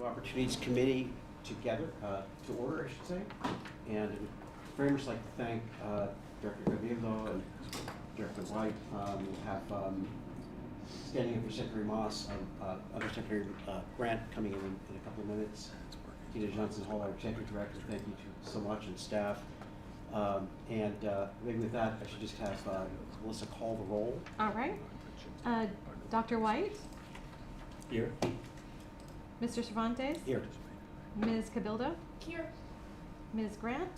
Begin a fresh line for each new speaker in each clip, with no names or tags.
Opportunities Committee together, to order, I should say. And I'd very much like to thank Director Gavillo and Director White. We have standing in for Secretary Moss, Undersecretary Grant coming in a couple of minutes. Tina Johnson-Hall, our Executive Director, thank you so much, and staff. Maybe with that, I should just have Melissa call the roll.
All right. Dr. White?
Here.
Mr. Cervantes?
Here.
Ms. Cabildo?
Here.
Ms. Grant?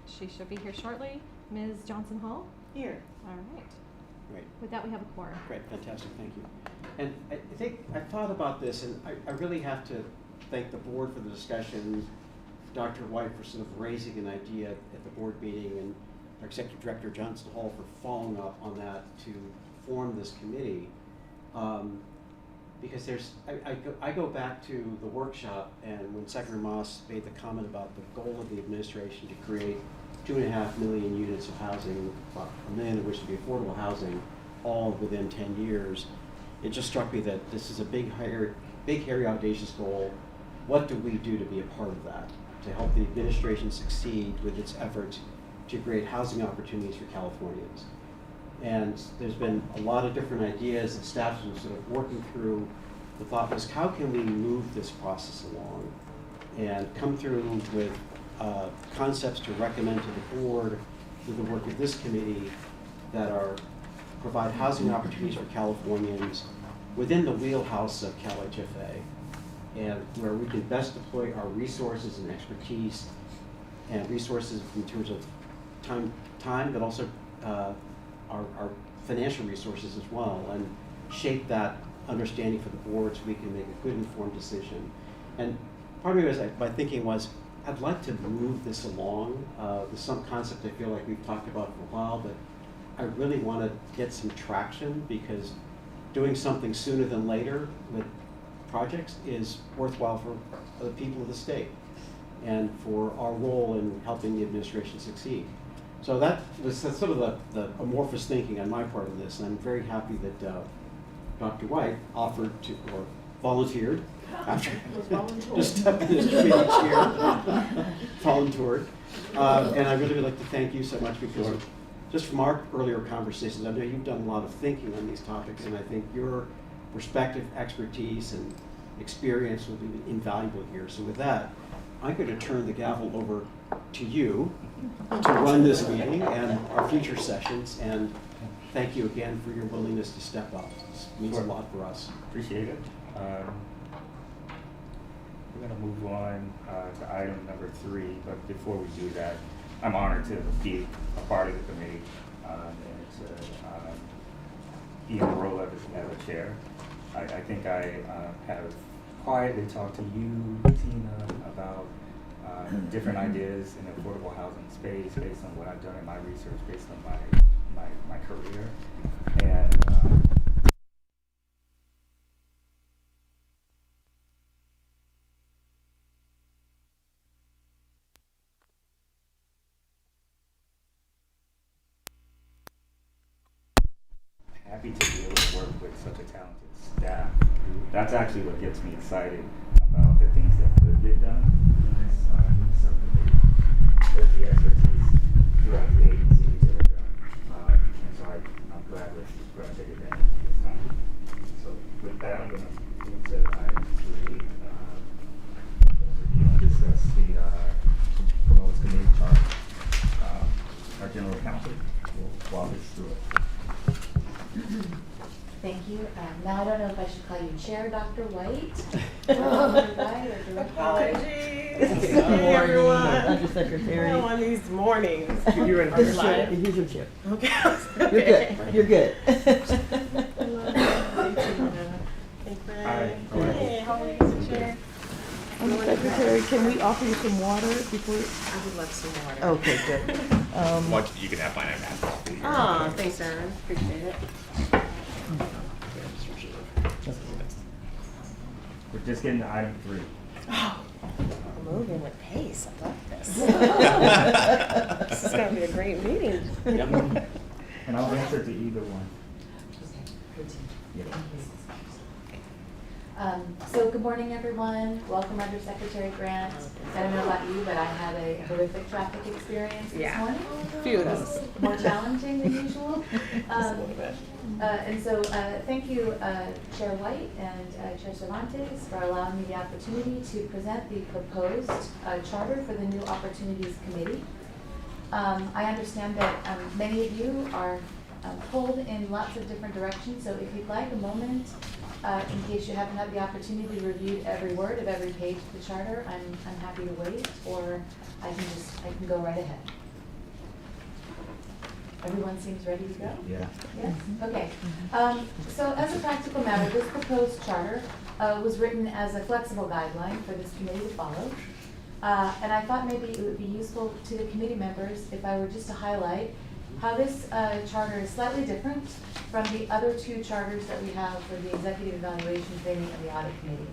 She should be here shortly. Ms. Johnson-Hall?
Here.
All right.
Great.
With that, we have a quorum.
Great, fantastic, thank you. And I think I thought about this, and I really have to thank the board for the discussion, Dr. White for sort of raising an idea at the board meeting, and our Executive Director Johnson Hall for following up on that to form this committee. Because I go back to the workshop, and when Secretary Moss made the comment about the goal of the administration to create 2.5 million units of housing, about 1 million of which to be affordable housing, all within 10 years, it just struck me that this is a big, hairy, audacious goal. What do we do to be a part of that, to help the administration succeed with its efforts to create housing opportunities for Californians? And there's been a lot of different ideas that staff has been sort of working through. The thought was, how can we move this process along and come through with concepts to recommend to the board through the work of this committee that provide housing opportunities for Californians within the wheelhouse of CalHFA, and where we can best deploy our resources and expertise and resources in terms of time, but also our financial resources as well, and shape that understanding for the board so we can make a good informed decision. And part of me was, my thinking was, I'd like to move this along. There's some concept I feel like we've talked about for a while, but I really want to get some traction, because doing something sooner than later with projects is worthwhile for the people of the state and for our role in helping the administration succeed. So that was sort of the amorphous thinking on my part of this, and I'm very happy that Dr. White offered to, or volunteered, after just stepped in his committee chair, volunteered. And I really would like to thank you so much, because just from our earlier conversations, I know you've done a lot of thinking on these topics, and I think your perspective, expertise, and experience will be invaluable here. So with that, I'm going to turn the gavel over to you to run this meeting and our future sessions, and thank you again for your willingness to step up. This means a lot for us.
Appreciate it. We're going to move on to item number 3, but before we do that, I'm honored to be a part of the committee, and to be in the role of a chair. I think I have quietly talked to you, Tina, about different ideas in the affordable housing space based on what I've done in my research, based on my career. And happy to be able to work with such a talented staff. That's actually what gets me excited about the things that could get done in this subcommittee, with the expertise throughout the agency to get it done. And so I'm glad we're going to take advantage of this time. So with that, I'm going to move to item 3. Review and discuss the proposed committee chart. Our general counsel will walk us through it.
Thank you. Now I don't know if I should call you Chair Dr. White, or Director.
Apologies.
Good
Hey,
morning,
everyone.
Undersecretary.
No, on these mornings.
You're in this chair. Here's your chair.
Okay.
You're good. You're good.
Hey, Fred.
Hi.
Hey, how are you, Mr. Chair?
Undersecretary, can we offer you some water before?
I would love some water.
Okay, good.
You can have mine after.
Oh, thanks, Aaron. Appreciate it.
We're just getting to item 3.
Oh, moving with pace. I love this. This is going to be a great meeting.
Yep.
And I'll answer to either one. Yeah.
So good morning, everyone. Welcome, Undersecretary Grant. I don't know about you, but I had a horrific traffic experience this morning.
Few of
It was more challenging than usual. Thank you, Chair White and Chair Cervantes for allowing me the opportunity to present the proposed charter for the New Opportunities Committee. I understand that many of you are pulled in lots of different directions, so if you'd like a moment, in case you haven't had the opportunity to review every word of every page of the charter, I'm happy to wait, or I can go right ahead. Everyone seems ready to go?
Yeah.
Yes? Okay. So as a practical matter, this proposed charter was written as a flexible guideline for this committee to follow. And I thought maybe it would be useful to the committee members if I were just to highlight how this charter is slightly different from the other two charters that we have for the Executive Evaluation Committee and the Audit Committee.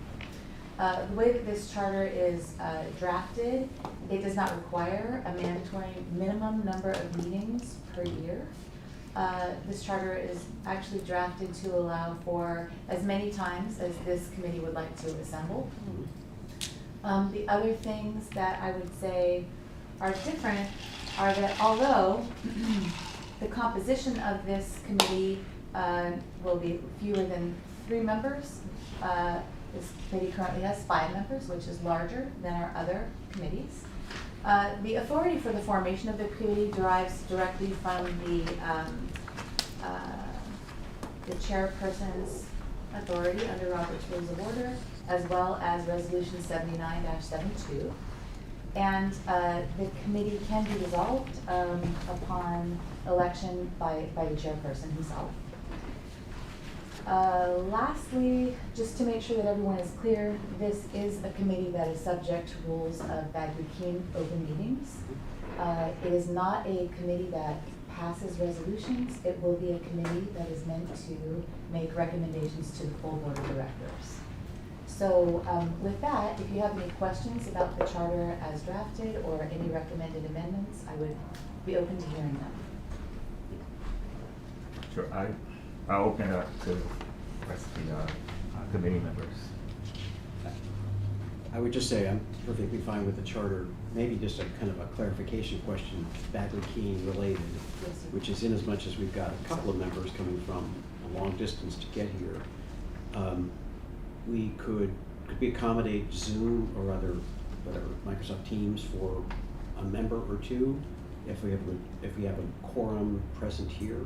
The way that this charter is drafted, it does not require a mandatory minimum number of meetings per year. This charter is actually drafted to allow for as many times as this committee would like to assemble. The other things that I would say are different are that although the composition of this committee will be fewer than 3 members, this committee currently has 5 members, which is larger than our other committees. The authority for the formation of the committee derives directly from the chairperson's authority under Robert's Rules of Order, as well as Resolution 79-72. And the committee can be dissolved upon election by the chairperson himself. Lastly, just to make sure that everyone is clear, this is a committee that is subject to rules of Bagley-Keene open meetings. It is not a committee that passes resolutions. It will be a committee that is meant to make recommendations to the full board of directors. So with that, if you have any questions about the charter as drafted or any recommended amendments, I would be open to hearing them.
Sure, I'll open it up to the rest of the committee members.
I would just say I'm perfectly fine with the charter. Maybe just a kind of a clarification question, Bagley-Keene related,
Yes, sir.
which is in as much as we've got a couple of members coming from a long distance to get here. Could we accommodate Zoom or other, whatever, Microsoft Teams for a member or two if we have a quorum present here?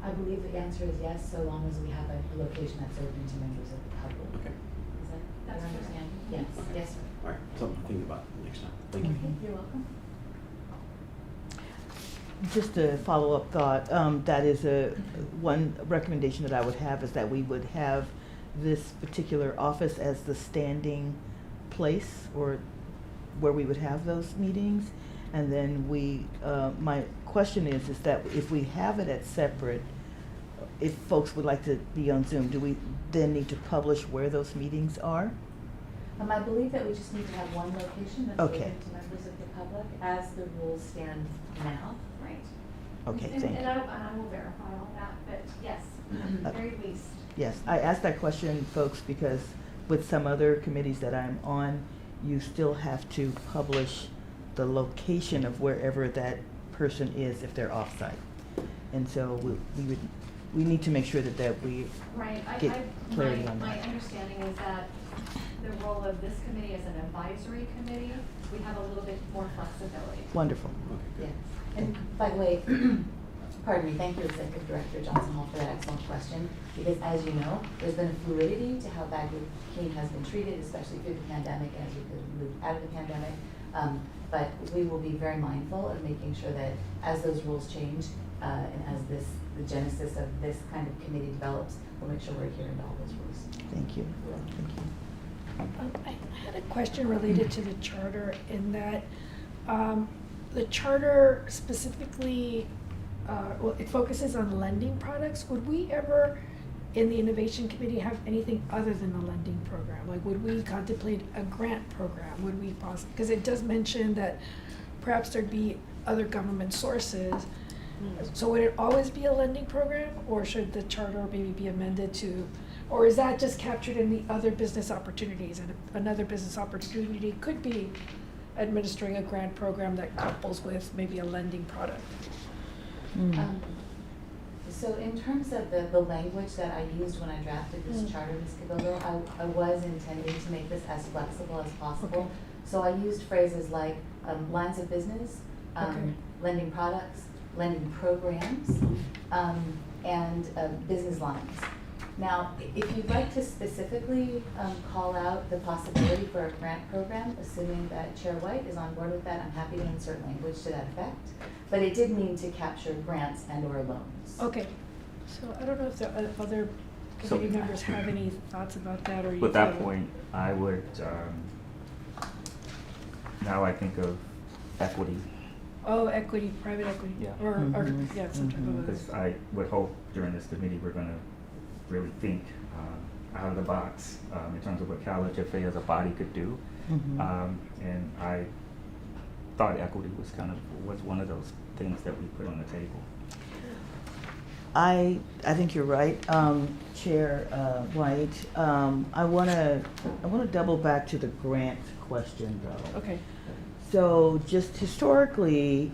I believe the answer is yes, so long as we have a location that's open to members of the public.
Okay.
Is that
That's
your understanding? Yes,
Okay.
yes, sir.
All right, something to think about next time. Thank you.
Okay, you're welcome.
Just a follow-up thought, that is one recommendation that I would have is that we would have this particular office as the standing place or where we would have those meetings. And then my question is that if we have it at separate, if folks would like to be on Zoom, do we then need to publish where those meetings are?
I believe that we just need to have one location that's
Okay.
open to members of the public as the rules stand now.
Right.
Okay,
And
thank you.
I will verify all that, but yes, very least.
Yes, I asked that question, folks, because with some other committees that I'm on, you still have to publish the location of wherever that person is if they're off-site. And so we need to make sure that we
Right,
get clarity on
my
that.
understanding is that the role of this committee as an advisory committee, we have a little bit more flexibility.
Wonderful.
Okay, good.
Yes. And by the way, pardon me, thank you, Executive Director Johnson Hall, for that excellent question. Because as you know, there's been a fluidity to how Bagley-Keene has been treated, especially through the pandemic and as we could move out of the pandemic. But we will be very mindful of making sure that as those rules change and as the genesis of this kind of committee develops, we'll make sure we're adhering to all those rules.
Thank you. Thank you.
I had a question related to the charter in that the charter specifically, it focuses on lending products. Would we ever, in the Innovation Committee, have anything other than a lending program? Like, would we contemplate a grant program? Would we possibly, because it does mention that perhaps there'd be other government sources. So would it always be a lending program, or should the charter maybe be amended to Or is that just captured in the other business opportunities? And another business opportunity could be administering a grant program that couples with maybe a lending product.
Um, So in terms of the language that I used when I drafted this
Mm.
charter, Ms. Cabildo, I was intending to make this as flexible as possible.
Okay.
So I used phrases like lines of business,
Okay.
lending products, lending programs, and business lines. Now, if you'd like to specifically call out the possibility for a grant program, assuming that Chair White is on board with that, I'm happy to insert language to that effect. But it did mean to capture grants and/or loans.
Okay, so I don't know if the other
So-
committee members have any thoughts about that, or you.
With that
feel-
point, I would, now I think of equity,
Oh, equity, private equity.
Yeah.
Or,
Mhm.
yeah, some type of.
because I would hope during this committee, we're gonna really think out of the box in terms of what CalHFA as a body could do.
Mhm.
And I thought equity was one of those things that we put on the table.
I think you're right, Chair White. I wanna double back to the grant question though.
Okay,
So just historically,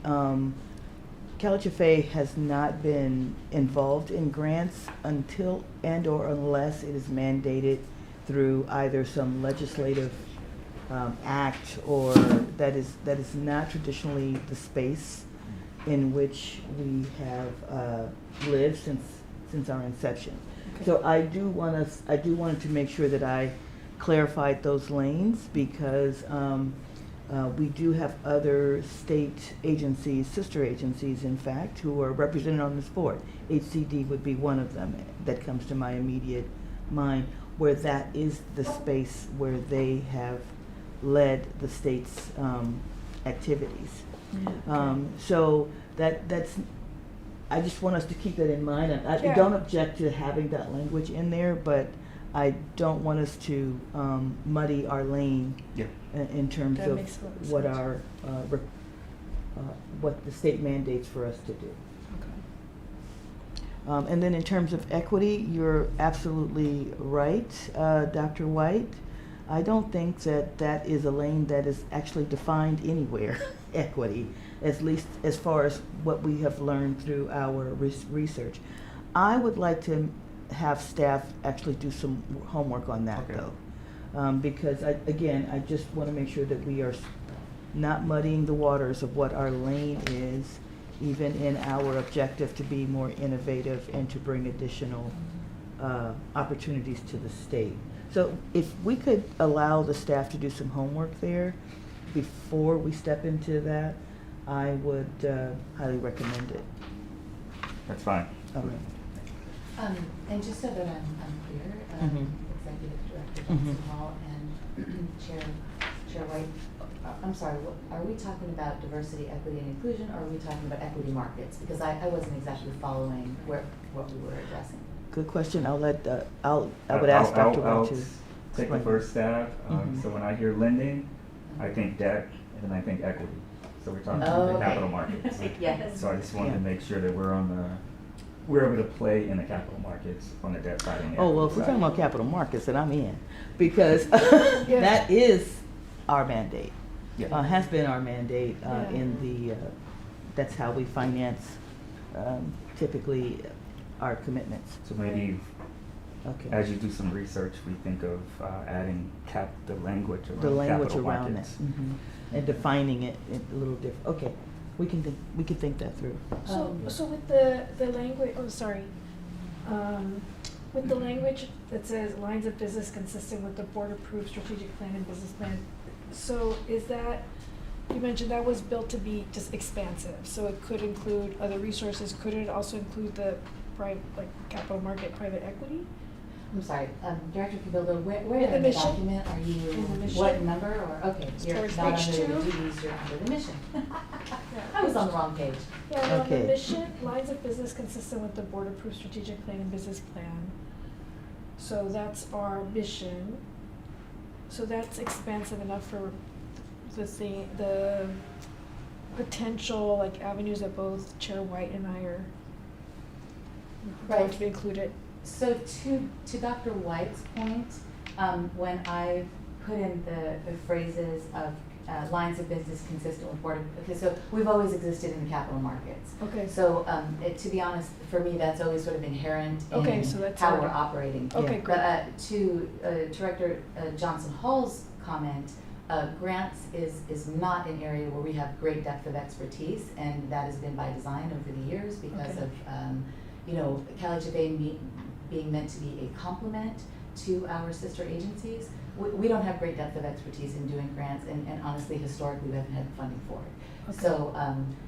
CalHFA has not been involved in grants until and/or unless it is mandated through either some legislative act or that is not traditionally the space in which we have lived since our inception.
Okay.
So I wanted to make sure that I clarified those lanes because we do have other state agencies, sister agencies in fact, who are represented on this board. HCD would be one of them that comes to my immediate mind, where that is the space where they have led the state's activities. So that's, I just want us to keep that in mind. I
Yeah.
don't object to having that language in there, but I don't want us to muddy our lane
Yeah.
That
in terms
makes a lot of
of what
sense.
our, what the state mandates for us to do.
okay.
And then in terms of equity, you're absolutely right, Dr. White. I don't think that that is a lane that is actually defined anywhere, equity, at least as far as what we have learned through our research. I would like to have staff actually do some homework on that
Okay.
though. Because I just want to make sure that we are not muddying the waters of what our lane is, even in our objective to be more innovative and to bring additional opportunities to the state. So if we could allow the staff to do some homework there before we step into that, I would highly recommend it.
That's fine.
Okay.
And just so that I'm clear,
Mhm.
Executive Director
Mhm.
Johnson Hall and Chair White, I'm sorry, are we talking about diversity, equity, and inclusion, or are we talking about equity markets? Because I wasn't exactly following what we were addressing.
Good question. I'll let, I would ask Dr.
I'll
White to.
take the
explain.
first stab.
Mhm.
So when I hear lending, I think debt, and then I think equity. So we're talking
Oh,
the
okay.
capital markets.
Yes.
So I just wanted to
Yeah.
make sure that we're able to play in the capital markets on the debt side and the
Oh, well, if
equity
we're talking
side.
about capital markets, then I'm in, because
Yeah.
that is our mandate.
Yeah.
Has been our mandate
Yeah.
in the, that's how we finance typically our commitments.
So maybe
Okay.
as you do some research, we think of adding the language
The
around
language
capital
around that,
markets.
and defining it a little different. Okay, we can think that through.
So with the language, oh, sorry. With the language that says lines of business consistent with the board-approved strategic plan and business plan, so is that, you mentioned that was built to be just expansive, so it could include other resources, could it also include the capital market, private equity?
I'm sorry, Director Cabildo, where
In the
in the
mission?
document are you,
In the mission?
what number, or, okay,
It's
you're
towards
not
page
under the
2.
duties, you're under the mission. I was on the wrong page.
Yeah, no, the
Okay.
mission, lines of business consistent with the board-approved strategic plan and business plan. So that's our mission. So that's expansive enough for the potential avenues that both Chair White and I are going
Right.
to be included.
So to Dr. White's point, when I put in the phrases of lines of business consistent with Board of, okay, so we've always existed in the capital markets.
Okay.
So to be honest, for me, that's always sort of inherent
Okay,
in
so that's
how
already-
we're operating.
Okay, great.
But to Director Johnson Hall's comment, grants is not an area where we have great depth of expertise, and that has been by design over the years because
Okay.
of CalHFA being meant to be a complement to our sister agencies. We don't have great depth of expertise in doing grants, and honestly, historically, we haven't had the funding for it.
Okay.
So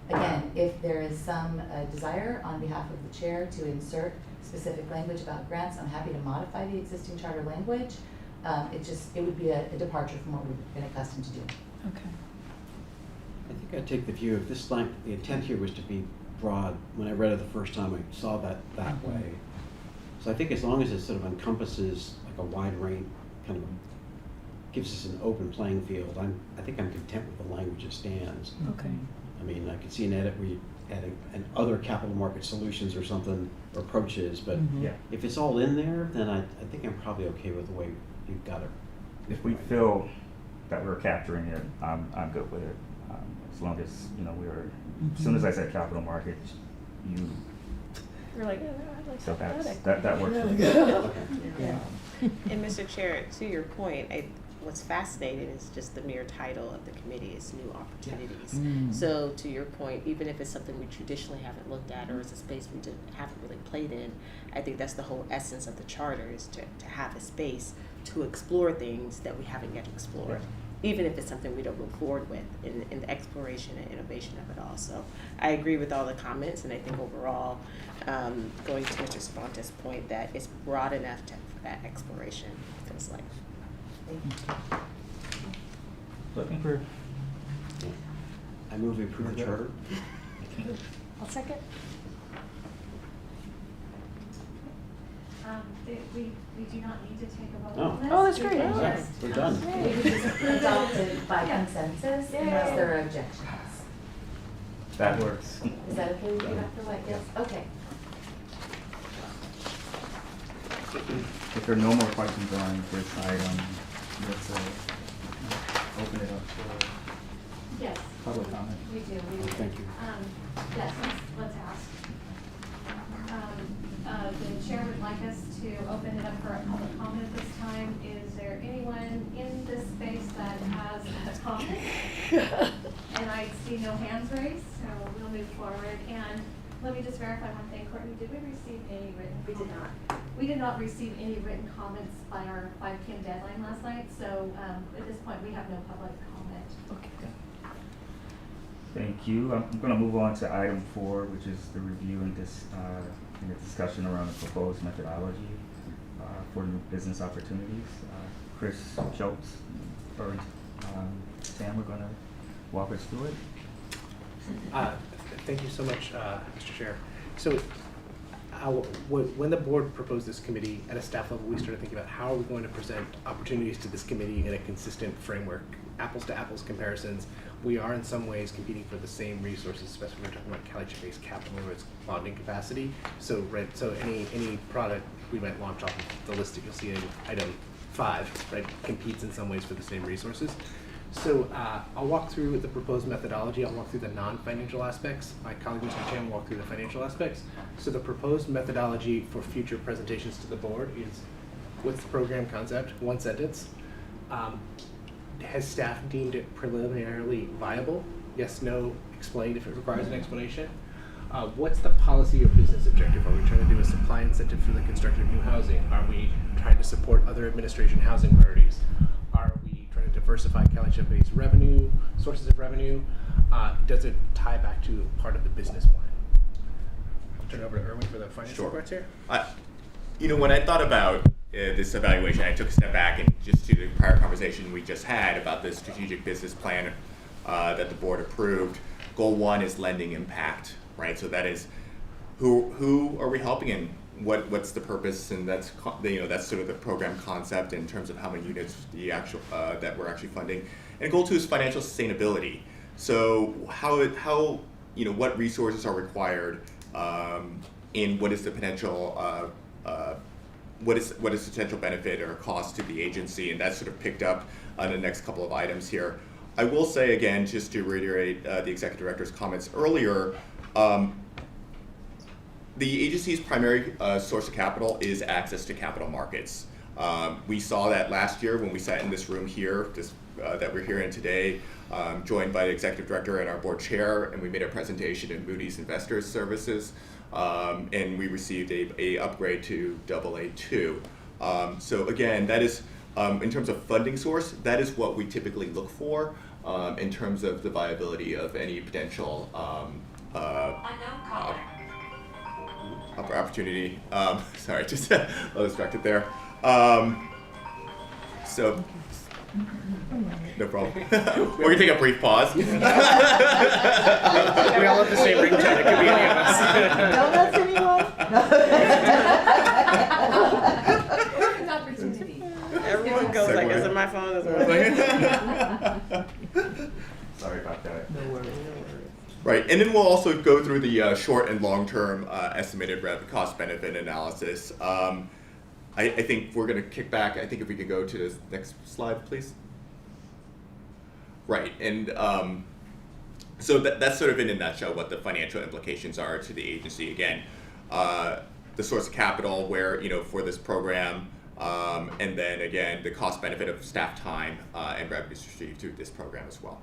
again, if there is some desire on behalf of the chair to insert specific language about grants, I'm happy to modify the existing charter language. It would be a departure from what we've been accustomed to doing.
Okay.
I think I take the view of this the intent here was to be broad. When I read it the first time, I saw that way. So I think as long as it sort of encompasses like a wide range, kind of gives us an open playing field, I think I'm content with the language as stands.
Okay.
I mean, I could see an edit where you add an other capital market solutions or something, or approaches, but
Yeah.
if it's all in there, then I think I'm probably okay with the way you've got it.
If we feel that we're capturing it, I'm good with it. As long as, as soon as I said capital markets,
You're like, I'd like
so
that.
that works for me.
Yeah. And Mr. Chair, to your point, what's fascinating is just the mere title of the committee is new opportunities.
Mm.
So to your point, even if it's something we traditionally haven't looked at or it's a space we haven't really played in, I think that's the whole essence of the charter is to have a space to explore things that we haven't yet explored. Even if it's something we don't move forward with in the exploration and innovation of it all. So I agree with all the comments, and I think overall, going to Mr. Cervantes' point, that it's broad enough for that exploration, it feels like.
Looking for,
I move we approve the charter.
I'll second.
We do not need to take a vote
Oh.
on this.
Oh, that's
We
great.
can
Yeah.
just-
We're done.
We could just adopt it by
Yeah.
consensus
Yeah.
unless there are objections.
that works.
Is that okay with you, Dr. White? Yes? Okay.
If there are no more questions on this item, let's open it up for
Yes,
public comment.
we do.
Thank you.
Yes, let's ask. The chair would like us to open it up for a public comment at this time. Is there anyone in this space that has a comment? And I see no hands raised, so we'll move forward. And let me just verify one thing. Courtney, did we receive any written comments?
We did not.
We did not receive any written comments by our 5 p.m. deadline last night, so at this point, we have no public comment.
Okay.
Thank you. I'm going to move on to item 4, which is the review and the discussion around the proposed methodology for new business opportunities. Chris Schultz or Sam are going to walk us through it.
Thank you so much, Mr. Chair. So when the board proposed this committee at a staff level, we started thinking about how are we going to present opportunities to this committee in a consistent framework, apples to apples comparisons. We are in some ways competing for the same resources, especially when we're talking about CalHFA's capital or its bonding capacity. So any product we might launch off of the list that you'll see in item 5, right, competes in some ways for the same resources. So I'll walk through the proposed methodology. I'll walk through the non-financial aspects. My colleague, Mr. Chan, will walk through the financial aspects. So the proposed methodology for future presentations to the board is, what's the program concept? One sentence. Has staff deemed it preliminarily viable? Yes, no, explained if it requires an explanation. What's the policy or business objective? Are we trying to do a supply incentive for the construction of new housing? Are we trying to support other administration housing priorities? Are we trying to diversify CalHFA's revenue, sources of revenue? Does it tie back to part of the business plan? I'll turn it over to Erwin for the financial
Sure.
parts here.
When I thought about this evaluation, I took a step back and just to the prior conversation we just had about the strategic business plan that the board approved. Goal 1 is lending impact, right? So that is who are we helping and what's the purpose, and that's that's sort of the program concept in terms of how many units the actual that we're actually funding. And goal 2 is financial sustainability. So how what resources are required, and what is the potential what is the potential benefit or cost to the agency, and that's sort of picked up on the next couple of items here. I will say again, just to reiterate the executive director's comments earlier, the agency's primary source of capital is access to capital markets. We saw that last year when we sat in this room here, that we're here in today, joined by the executive director and our board chair, and we made a presentation in Moody's Investors Services, and we received a upgrade to AA2. So again, that is, in terms of funding source, that is what we typically look for in terms of the viability of any potential opportunity. Sorry, just a little distracted there. So, no problem. We're gonna take a brief pause.
We all have the same ringtone. It could be any of us.
Donuts, anyone?
Perfect opportunity.
Everyone goes like, is it my phone? Is it my phone?
Sorry about that.
No worries.
Right, and then we'll also go through the short and long-term estimated cost-benefit analysis. I think we're going to kick back. I think if we could go to the next slide, please. Right, and so that's sort of in a nutshell what the financial implications are to the agency. Again, the source of capital where, for this program, and then again, the cost-benefit of staff time and revenues received through this program as well.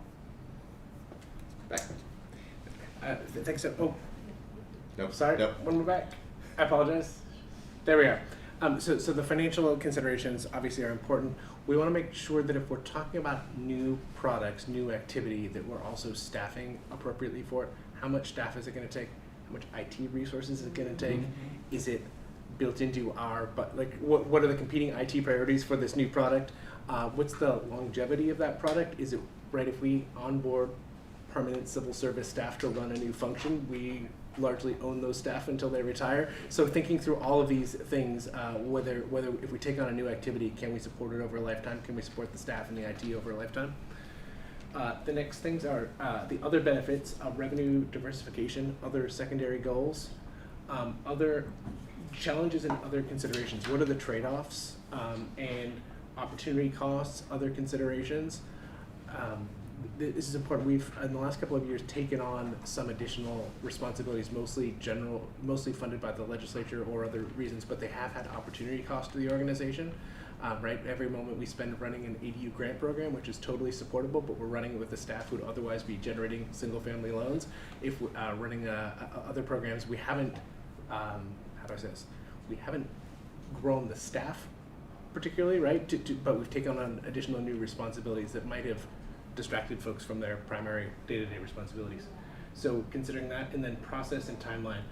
Back.
Thanks. Oh,
Nope.
sorry.
Nope.
One more back. I apologize. There we are. So the financial considerations obviously are important. We want to make sure that if we're talking about new products, new activity, that we're also staffing appropriately for it. How much staff is it going to take? How much IT resources is it going to take? Is it built into our, but like, what are the competing IT priorities for this new product? What's the longevity of that product? Is it right if we onboard permanent civil service staff to run a new function, we largely own those staff until they retire. So thinking through all of these things, whether if we take on a new activity, can we support it over a lifetime? Can we support the staff and the IT over a lifetime? The next things are the other benefits of revenue diversification, other secondary goals, other challenges and other considerations. What are the trade-offs and opportunity costs, other considerations? This is important. We've, in the last couple of years, taken on some additional responsibilities, mostly funded by the legislature or other reasons, but they have had opportunity cost to the organization. Right, every moment we spend running an ADU grant program, which is totally supportable, but we're running it with the staff who would otherwise be generating single-family loans. If we're running other programs, we haven't, how do I say this? We haven't grown the staff particularly, right? But we've taken on additional new responsibilities that might have distracted folks from their primary day-to-day responsibilities. So considering that, and then process and timeline.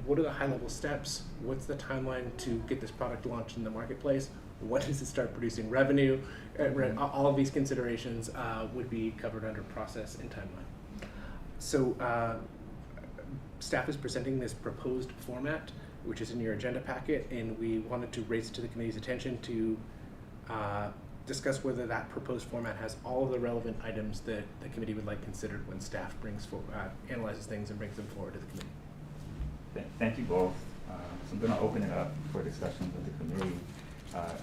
What are the high-level steps? What's the timeline to get this product launched in the marketplace? When does it start producing revenue? All of these considerations would be covered under process and timeline. So staff is presenting this proposed format, which is in your agenda packet, and we wanted to raise it to the committee's attention to discuss whether that proposed format has all of the relevant items that the committee would like considered when staff analyzes things and brings them forward to the committee.
Thank you both. So I'm going to open it up for discussion with the committee.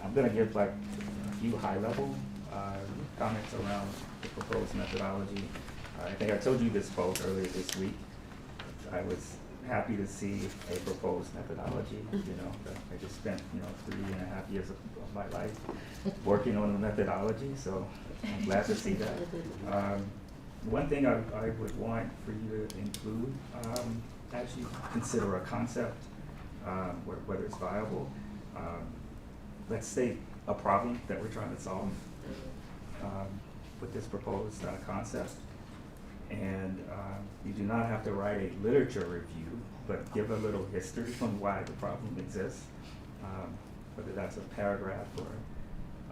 I'm going to give like a few high-level comments around the proposed methodology. I think I told you this both earlier this week. I was happy to see a proposed methodology. I just spent 3.5 years of my life working on the methodology, so I'm glad to see that. One thing I would want for you to include as you consider a concept, whether it's viable, let's say a problem that we're trying to solve with this proposed concept. And you do not have to write a literature review, but give a little history on why the problem exists, whether that's a paragraph or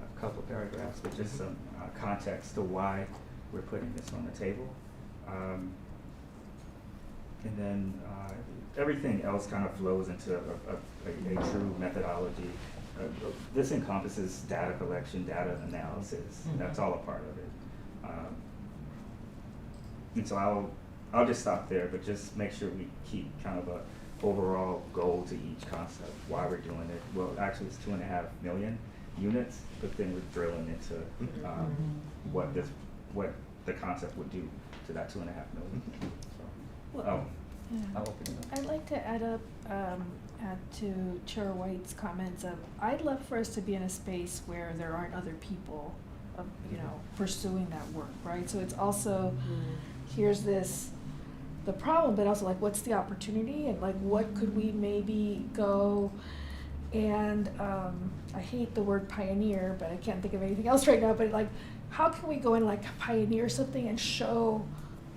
a couple of paragraphs, but just some context to why we're putting this on the table. And then everything else kind of flows into a true methodology. This encompasses data collection, data analysis. That's all a part of it. And so I'll just stop there, but just make sure we keep kind of overall goal to each concept, why we're doing it. Well, actually, it's 2.5 million units, but then we're drilling into what the concept would do to that 2.5 million. So,
Well, yeah.
I'll open it up.
I'd like to add to Chair White's comments of, I'd love for us to be in a space where there aren't other people, pursuing that work, right? So it's also, here's the problem, but also like, what's the opportunity, and like, what could we maybe go and, I hate the word pioneer, but I can't think of anything else right now, but like, how can we go and like pioneer something and show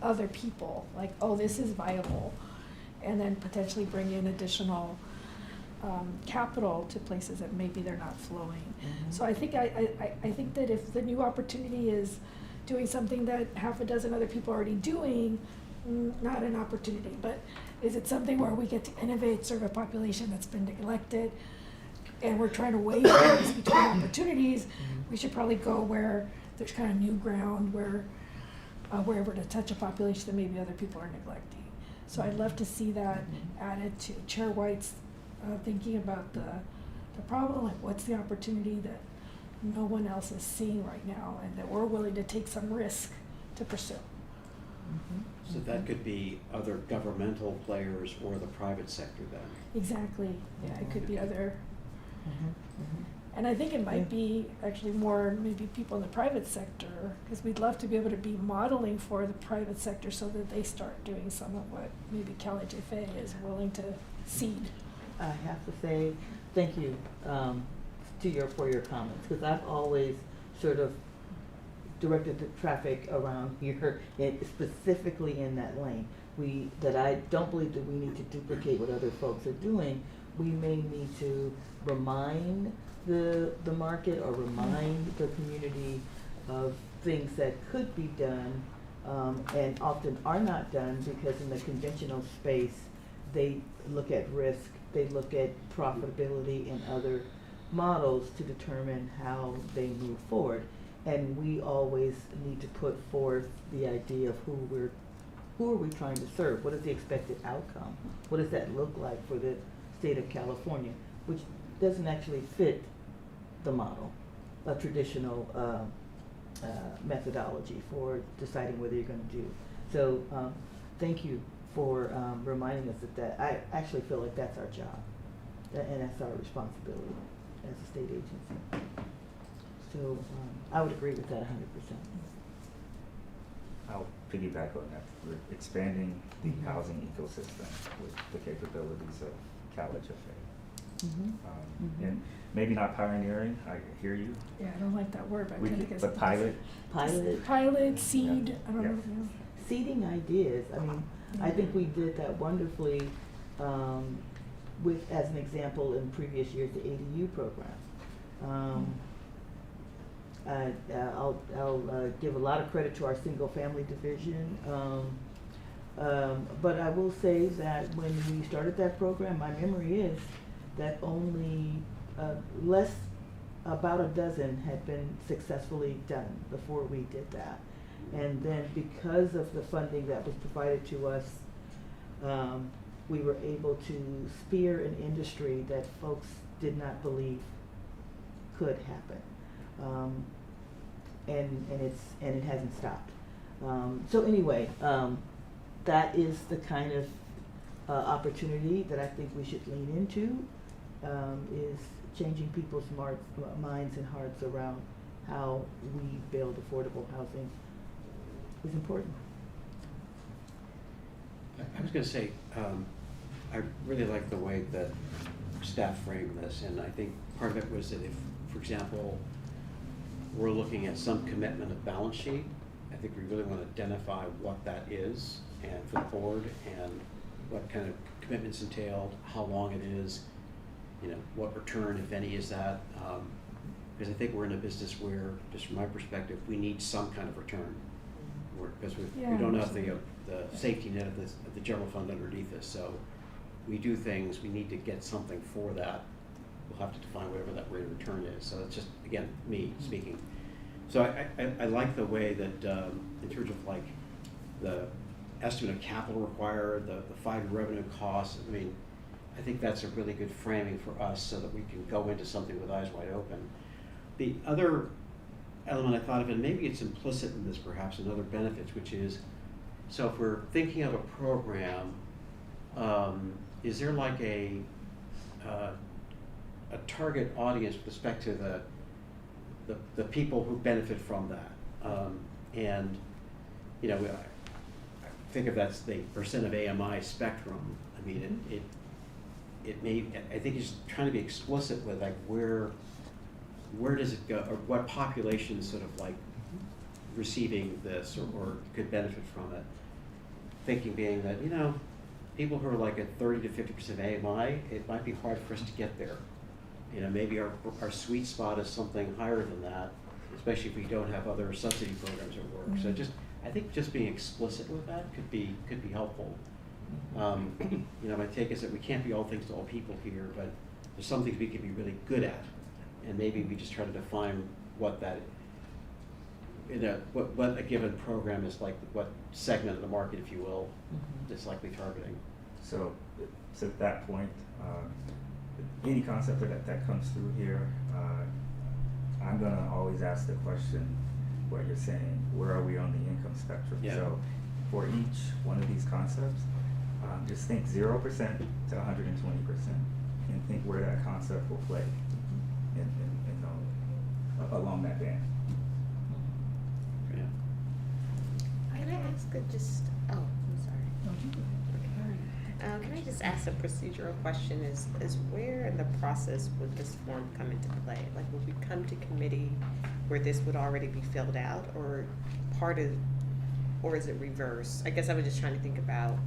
other people, like, oh, this is viable, and then potentially bring in additional capital to places that maybe they're not flowing. So I think I think that if the new opportunity is doing something that half a dozen other people are already doing, not an opportunity, but is it something where we get to innovate, serve a population that's been neglected, and we're trying to weigh things between opportunities? We should probably go where there's kind of new ground, where we're able to touch a population that maybe other people are neglecting. So I'd love to see that added to Chair White's thinking about the problem, like what's the opportunity that no one else is seeing right now, and that we're willing to take some risk to pursue.
So that could be other governmental players or the private sector then.
Exactly, yeah, it could be other, and I think it might be actually more maybe people in the private sector, because we'd love to be able to be modeling for the private sector so that they start doing some of what maybe CalHFA is willing to seed.
I have to say thank you for your comments, because I've always sort of directed the traffic around here, specifically in that lane. That I don't believe that we need to duplicate what other folks are doing. We may need to remind the market or remind the community of things that could be done, and often are not done, because in the conventional space, they look at risk, they look at profitability in other models to determine how they move forward. And we always need to put forth the idea of who are we trying to serve? What is the expected outcome? What does that look like for the state of California, which doesn't actually fit the model, a traditional methodology for deciding whether you're going to do. So thank you for reminding us that I actually feel like that's our job, and that's our responsibility as a state agency. So I would agree with that 100%.
I'll piggyback on that. We're expanding the housing ecosystem with the capabilities of CalHFA. And maybe not pioneering, I hear you.
Yeah, I don't like that word, but I
We
kind
could,
of
but pilot.
Pilot, seed,
Yeah.
I don't know.
Yeah.
Seeding ideas. I mean, I think we did that wonderfully with, as an example, in previous years, the ADU program. I'll give a lot of credit to our single-family division, but I will say that when we started that program, my memory is that only about a dozen had been successfully done before we did that. And then because of the funding that was provided to us, we were able to spear an industry that folks did not believe could happen. And it hasn't stopped. So anyway, that is the kind of opportunity that I think we should lean into, is changing people's minds and hearts around how we build affordable housing is important.
I was going to say, I really like the way that staff framed this, and I think part of it was that if, for example, we're looking at some commitment of balance sheet, I think we really want to identify what that is, and for the board, and what kind of commitments entailed, how long it is, what return, if any, is that. Because I think we're in a business where, just from my perspective, we need some kind of return. Because we don't have the safety net of the general fund underneath us. So we do things, we need to get something for that. We'll have to define whatever that rate of return is. So it's just, again, me speaking. So I like the way that in terms of like the estimate of capital required, the 5-year revenue costs, I mean, I think that's a really good framing for us so that we can go into something with eyes wide open. The other element I thought of, and maybe it's implicit in this perhaps, and other benefits, which is, so if we're thinking of a program, is there like a target audience with respect to the people who benefit from that? And, you know, I think of that's the percent of AMI spectrum. I mean, it may, I think it's trying to be explicit with like where does it go, or what population is sort of like receiving this or could benefit from it. Thinking being that, you know, people who are like at 30 to 50% AMI, it might be hard for us to get there. You know, maybe our sweet spot is something higher than that, especially if we don't have other subsidy programs at work. So I think just being explicit with that could be helpful. You know, my take is that we can't be all things to all people here, but there's some things we can be really good at, and maybe we just try to define what that, you know, what a given program is like, what segment of the market, if you will, is likely targeting.
So to that point, any concept that comes through here, I'm gonna always ask the question, what you're saying, where are we on the income spectrum?
Yeah.
So for each one of these concepts, just think 0% to 120% and think where that concept will play along that band.
Yeah.
Can I ask I'm sorry. Can I just ask a procedural question? Is where in the process would this form come into play? Like, would we come to committee where this would already be filled out, or or is it reverse? I guess I was just trying to think about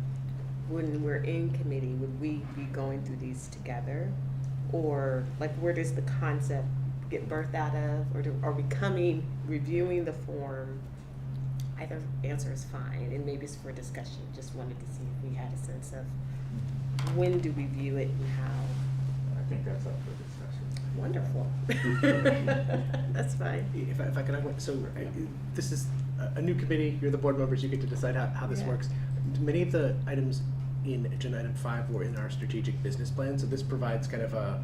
when we're in committee, would we be going through these together? Or like, where does the concept get birthed out of? Or are we reviewing the form? Either answer is fine, and maybe it's for discussion. Just wanted to see if we had a sense of when do we view it and how.
I think that's up for discussion.
Wonderful. That's fine.
If I could, so this is a new committee, you're the board members, you get to decide how this works. Many of the items in agenda item 5 were in our strategic business plan, so this provides kind of a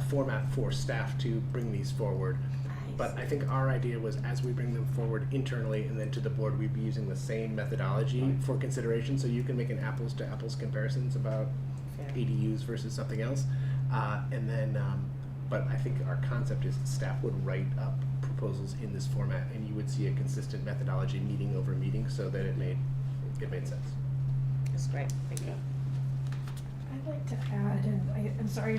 format for staff to bring these forward. But I think our idea was, as we bring them forward internally and then to the board, we'd be using the same methodology for consideration, so you can make an apples to apples comparisons about ADUs versus something else. And then, but I think our concept is staff would write up proposals in this format, and you would see a consistent methodology meeting over meeting, so that it made sense.
That's great. Thank you.
I'd like to add, and I'm sorry,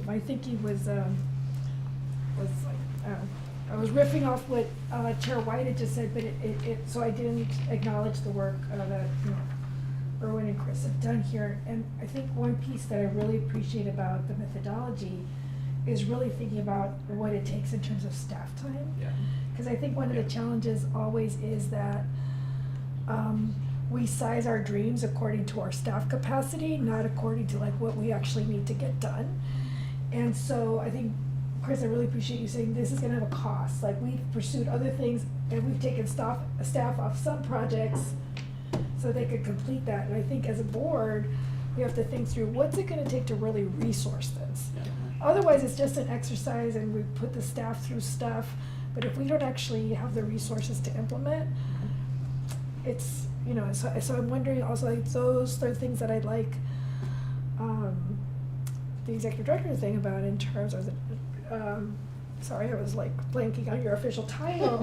my thinking was like, I was riffing off what Chair White had just said, but so I didn't acknowledge the work that Erwin and Chris have done here. And I think one piece that I really appreciate about the methodology is really thinking about what it takes in terms of staff time.
Yeah.
Because I think one of the challenges always is that we size our dreams according to our staff capacity, not according to like what we actually need to get done. And so I think, Chris, I really appreciate you saying this is gonna have a cost. Like, we've pursued other things and we've taken staff off some projects so they could complete that. And I think as a board, we have to think through what's it gonna take to really resource this.
Yeah.
Otherwise, it's just an exercise and we put the staff through stuff, but if we don't actually have the resources to implement, it's, so I'm wondering also, like, those are things that I'd like the executive director to think about in terms of the, sorry, I was like blanking on your official title.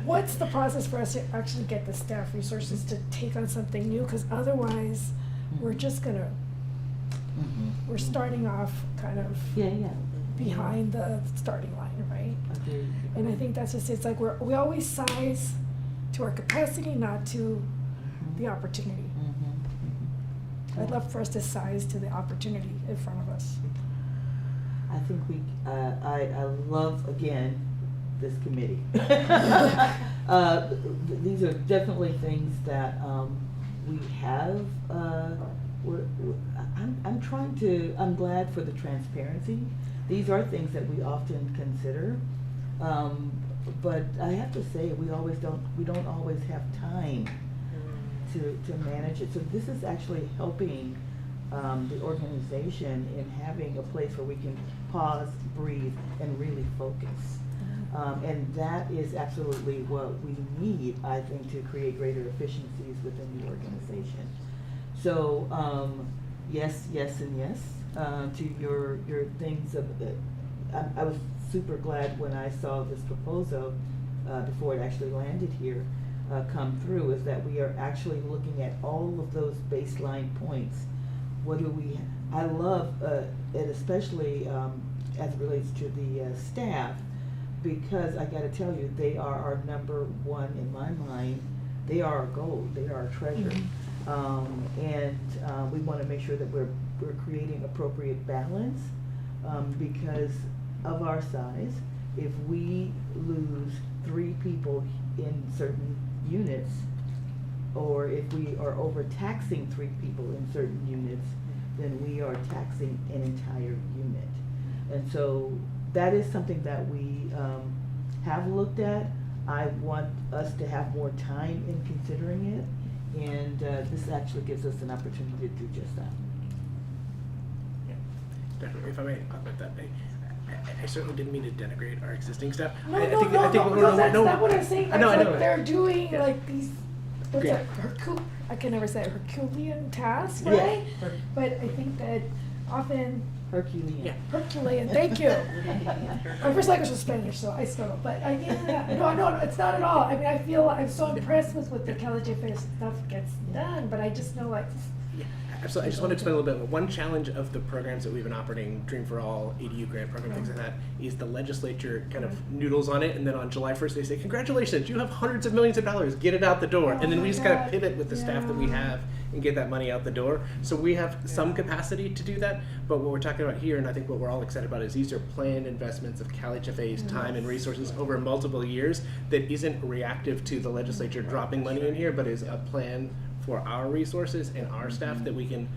What's the process for us to actually get the staff resources to take on something new? Because otherwise, we're just gonna, we're starting off kind of behind the starting line, right?
Agreed.
And I think that's just, it's like we always size to our capacity, not to the opportunity. I'd love for us to size to the opportunity in front of us.
I think I love, again, this committee. These are definitely things that we have. I'm glad for the transparency. These are things that we often consider. But I have to say, we don't always have time to manage it. So this is actually helping the organization in having a place where we can pause, breathe, and really focus. And that is absolutely what we need, I think, to create greater efficiencies within the organization. So, yes, yes, and yes, to your things of, I was super glad when I saw this proposal, before it actually landed here, come through, is that we are actually looking at all of those baseline points. What do we, I love, it especially, as it relates to the, staff, because I gotta tell you, they are our number one in my mind. They are our gold, they are our treasure. We wanna make sure that we're creating appropriate balance, because of our size. If we lose 3 people in certain units, or if we are overtaxing 3 people in certain units, then we are taxing an entire unit. And so that is something that we have looked at. I want us to have more time in considering it, and this actually gives us an opportunity to do just that.
Definitely, if I may augment that, I certainly didn't mean to denigrate our existing staff.
No,
I
no,
think,
no,
I think
no,
we're-
because that's
no,
not what I'm saying.
I know,
That's
I know.
like they're doing
Yeah.
like these, what's
Yeah.
that, I can never say it, Herculean tasks,
Yeah.
right? But I think that often,
Herculean.
Yeah.
Herculean, thank you. My first language was Spanish, so I struggle, but no, it's not at all. I mean, I feel, I'm so impressed with what the CalHFA stuff gets done, but I just know like,
Yeah, absolutely. I just want to explain a little bit. One challenge of the programs that we've been operating, Dream for All, ADU grant program, things like that, is the legislature kind of noodles on it, and then on July 1st they say, congratulations, you have hundreds of millions of dollars, get it out the door.
Oh
And then we
my
just kind of
God.
pivot with the staff that we
Yeah.
have and get that money out the door. So we have some capacity to do that, but what we're talking about here, and I think what we're all excited about, is these are planned investments of CalHFA's time and resources over multiple years that isn't reactive to the legislature dropping money in here, but is a plan for our resources and our staff that we can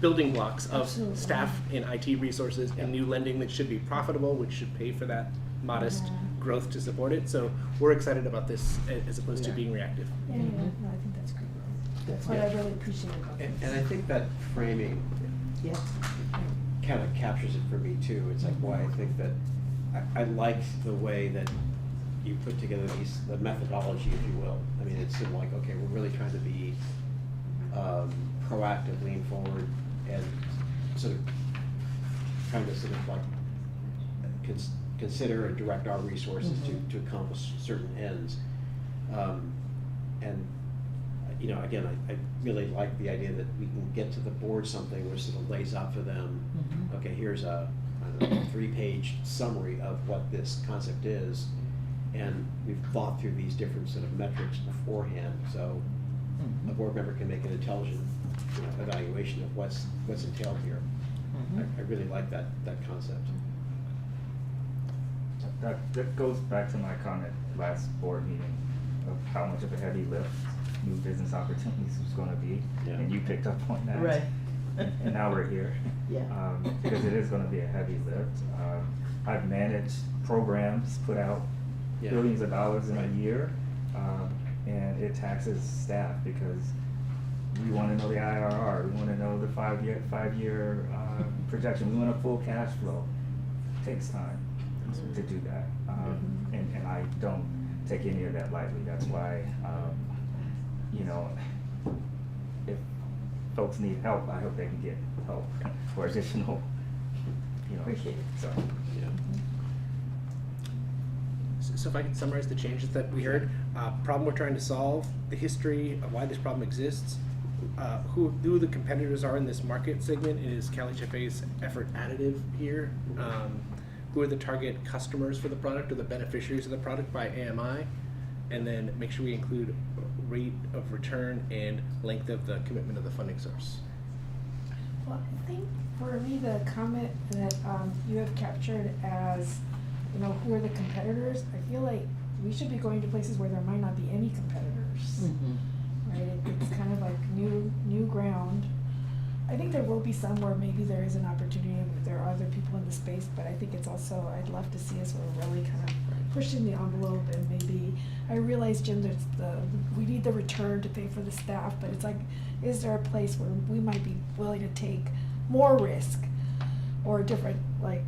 building blocks of
Absolutely.
staff and IT resources and new lending that should be profitable, which should pay for that modest
Yeah.
growth to support it. So we're excited about this as opposed to
Yeah.
being reactive.
yeah, no, I think that's great. That's what I really appreciate about this.
And I think that framing
Yeah.
kind of captures it for me too. It's like why I think that I like the way that you put together the methodology, if you will. I mean, it's sort of like, okay, we're really trying to be proactive, lean forward, and sort of like consider and direct our resources to accomplish certain ends. And you know, again, I really like the idea that we can get to the board something which sort of lays out for them, okay, here's a, I don't know, 3-page summary of what this concept is, and we've thought through these different sort of metrics beforehand, so a board member can make an intelligent, you know, evaluation of what's entailed here. I really like that concept.
That goes back to my comment last board meeting of how much of a heavy lift new business opportunities was gonna be,
Yeah.
and you picked up on that.
Right.
And now we're here.
Yeah.
Because it is gonna be a heavy lift. I've managed programs, put out
Yeah.
billions of dollars in a
Right.
year, and it taxes staff because we wanna know the IRR, we wanna know the five-year projection, we want a full cash flow. It takes time to do that, and I don't take any of that lightly. That's why, you know, if folks need help, I hope they can get help for additional, you know.
Appreciate it.
So,
Yeah.
So if I can summarize the changes that we heard, problem we're trying to solve, the history of why this problem exists, who the competitors are in this market segment, and is CalHFA's effort additive here? Who are the target customers for the product or the beneficiaries of the product by AMI? And then make sure we include rate of return and length of the commitment of the funding source.
Well, I think for me, the comment that you have captured as, you know, who are the competitors, I feel like we should be going to places where there might not be any competitors, right? It's kind of like new ground. I think there will be some where maybe there is an opportunity and there are other people in the space, but I think it's also, I'd love to see us sort of really kind of pushing the envelope and maybe, I realize, Jim, there's we need the return to pay for the staff, but it's like, is there a place where we might be willing to take more risk or different, like,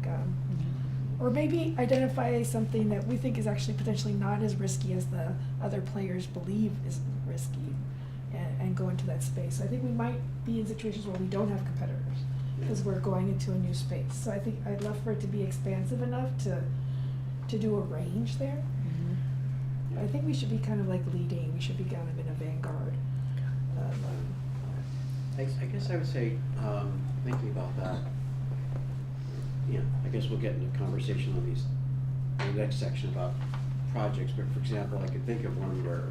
or maybe identify something that we think is actually potentially not as risky as the other players believe is risky, and go into that space. So I think we might be in situations where we don't have competitors because we're going into a new space. So I think I'd love for it to be expansive enough to do a range there. I think we should be kind of like leading. We should be kind of in a vanguard.
I guess I would say, thinking about that, I guess we'll get into conversation on the next section about projects, but for example, I could think of one where,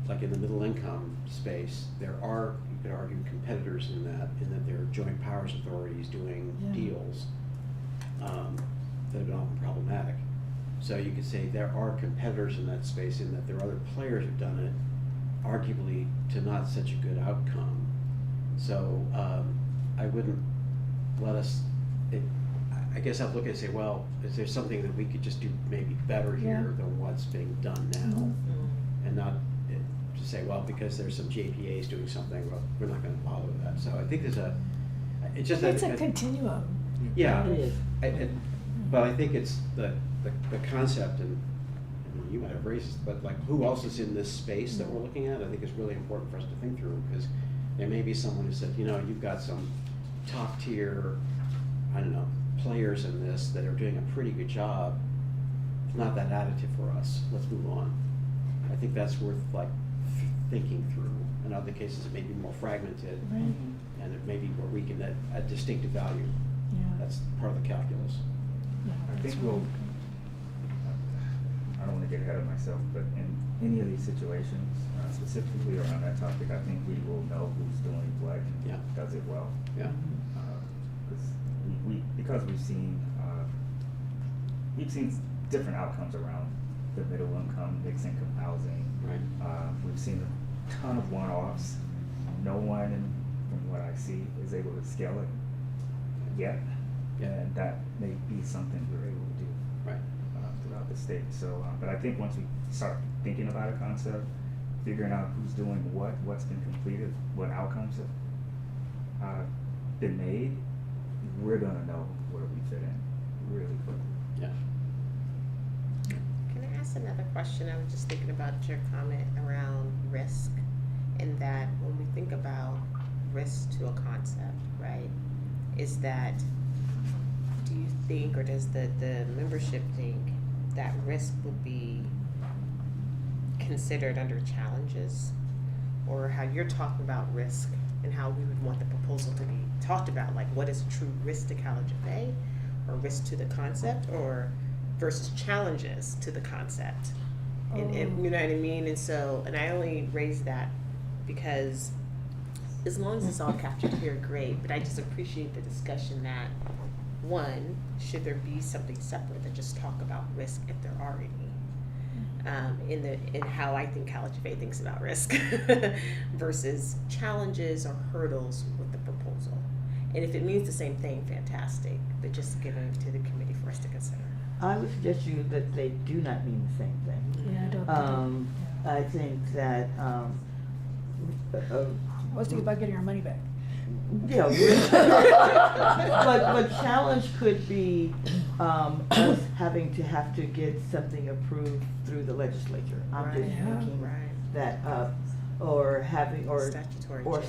like in the middle income space, there are, you could argue, competitors in that there are joint powers authorities doing deals that have been often problematic. So you could say there are competitors in that space, in that there are other players who've done it, arguably to not such a good outcome. So I wouldn't let us, I guess I'd look at it and say, well, is there something that we could just do maybe better here than what's being done now? And not to say, well, because there's some JPAs doing something, well, we're not gonna bother with that. So I think there's
It's a continuum.
Yeah,
It is.
but I think it's the concept, and I mean, you might have raised this, but like who else is in this space that we're looking at, I think is really important for us to think through, because there may be someone who said, you've got some top tier, I don't know, players in this that are doing a pretty good job. It's not that additive for us. Let's move on. I think that's worth like thinking through. In other cases, it may be more fragmented, and it may be where we can add distinctive value. That's part of the calculus.
I think I don't want to get ahead of myself, but in any of these situations, specifically around that topic, I think we will know who's doing what and does it well.
Yeah.
Because we've seen different outcomes around the middle income, mixed income housing.
Right.
We've seen a ton of one-offs. No one, from what I see, is able to scale it yet. And that may be something we're able to do throughout the state. So, but I think once we start thinking about a concept, figuring out who's doing what's been completed, what outcomes have been made, we're gonna know where we fit in really quickly.
Yeah.
Can I ask another question? I was just thinking about your comment around risk, and that when we think about risk to a concept, right, is that, do you think, or does the membership think that risk would be considered under challenges? Or how you're talking about risk and how we would want the proposal to be talked about, like what is a true risk to CalHFA, or risk to the concept, or versus challenges to the concept? And you know what I mean? And so, and I only raise that because as long as it's all captured here, great, but I just appreciate the discussion that, one, should there be something separate that just talk about risk if there are any? In how I think CalHFA thinks about risk versus challenges or hurdles with the proposal. And if it means the same thing, fantastic, but just give it to the committee for us to consider.
I would suggest you that they do not mean the same thing.
Yeah, I don't
I think that,
I was thinking about getting our money back.
yeah, but challenge could be us having to get something approved through the legislature. I'm just making that up, or having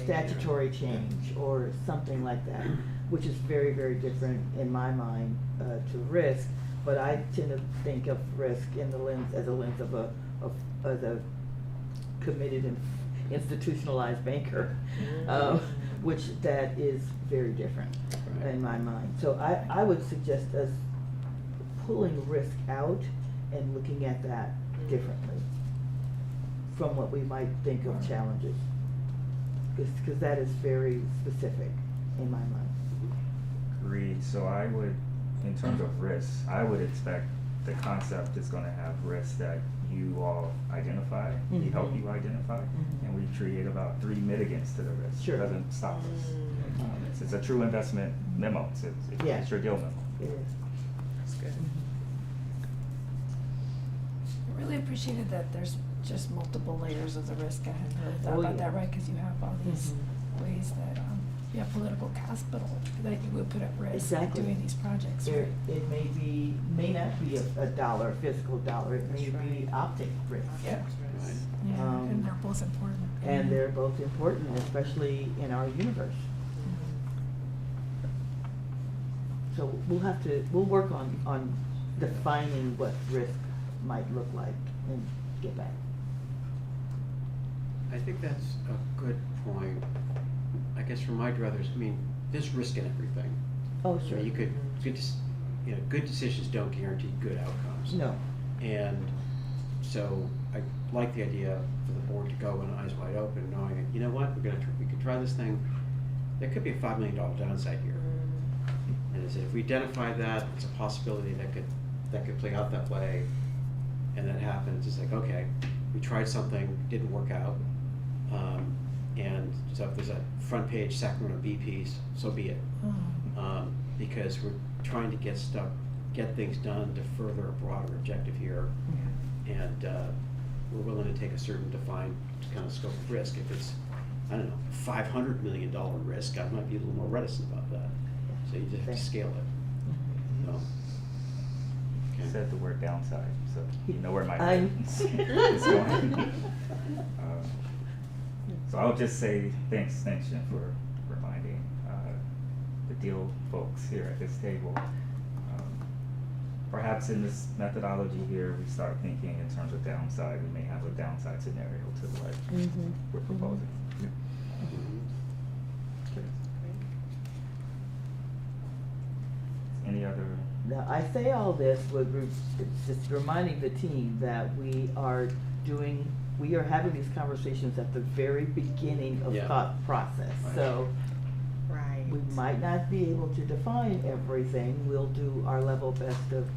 statutory change or something like that, which is very, very different in my mind to risk. But I tend to think of risk in the lens as a lens of a committed and institutionalized banker. Which that is very different in my mind. So I would suggest us pulling risk out and looking at that differently from what we might think of challenges. Because that is very specific in my mind.
Agreed. So I would, in terms of risks, I would expect the concept is gonna have risks that you all identify, we help you identify, and we create about 3 mitigants to the risk.
Sure.
It doesn't stop us. It's a true investment memo,
Yeah.
it's your deal memo.
It is.
That's good.
I really appreciated that there's just multiple layers of the risk. I hadn't really thought
Oh,
about
yeah.
that, right? Because you have all these ways that, you have political capital that I think we put at risk
Exactly.
doing these projects, right?
It may not be a dollar, physical dollar, it may be optic risk.
Yeah.
Right.
Yeah,
Um,
and they're both important.
And they're both important, especially in our universe. So we'll work on defining what risk might look like and get back.
I think that's a good point. I guess for my druthers, I mean, there's risk in everything.
Oh,
I
sure.
mean, good decisions don't guarantee good outcomes.
No.
And so I like the idea for the board to go in eyes wide open, knowing, you know what, we could try this thing. There could be a $5 million downside here. And as if we identify that, it's a possibility that could play out that way. And that happens, it's like, okay, we tried something, didn't work out. And so if there's a front page Sacramento Bee piece, so be it. Because we're trying to get things done to further a broader objective here. And we're willing to take a certain defined kind of scope of risk. If it's, I don't know, $500 million risk, I might be a little more reticent about that. So you just have to scale it. So,
You said the word downside, so you know where my
I'm-
mind is going. So I'll just say thanks, Jen, for reminding the deal folks here at this table. Perhaps in this methodology here, we start thinking in terms of downside. We may have a downside scenario to what we're proposing. Any other?
Now, I say all this with, just reminding the team that we are having these conversations at the very beginning of
Yeah.
thought process.
Right.
So
Right.
we might not be able to define everything. We'll do our level best of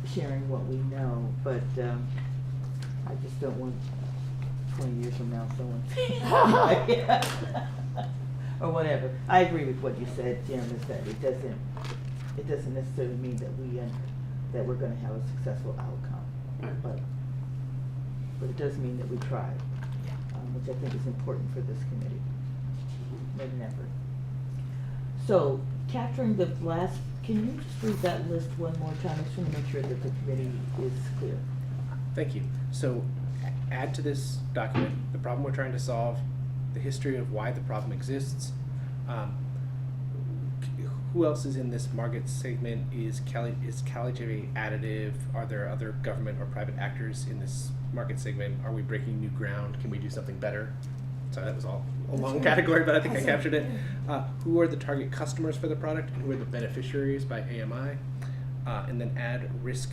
sharing what we know, but I just don't want 20 years from now someone or whatever. I agree with what you said, Jim, is that it doesn't necessarily mean that we're gonna have a successful outcome.
Right.
But it does mean that we tried, which I think is important for this committee, more than ever. So, capturing the last, can you just read that list one more time? I just want to make sure that the committee is clear.
Thank you. So add to this document the problem we're trying to solve, the history of why the problem exists. Who else is in this market segment? Is CalHFA additive? Are there other government or private actors in this market segment? Are we breaking new ground? Can we do something better? Sorry, that was all a long category, but I think I captured it. Who are the target customers for the product, and who are the beneficiaries by AMI? And then add risk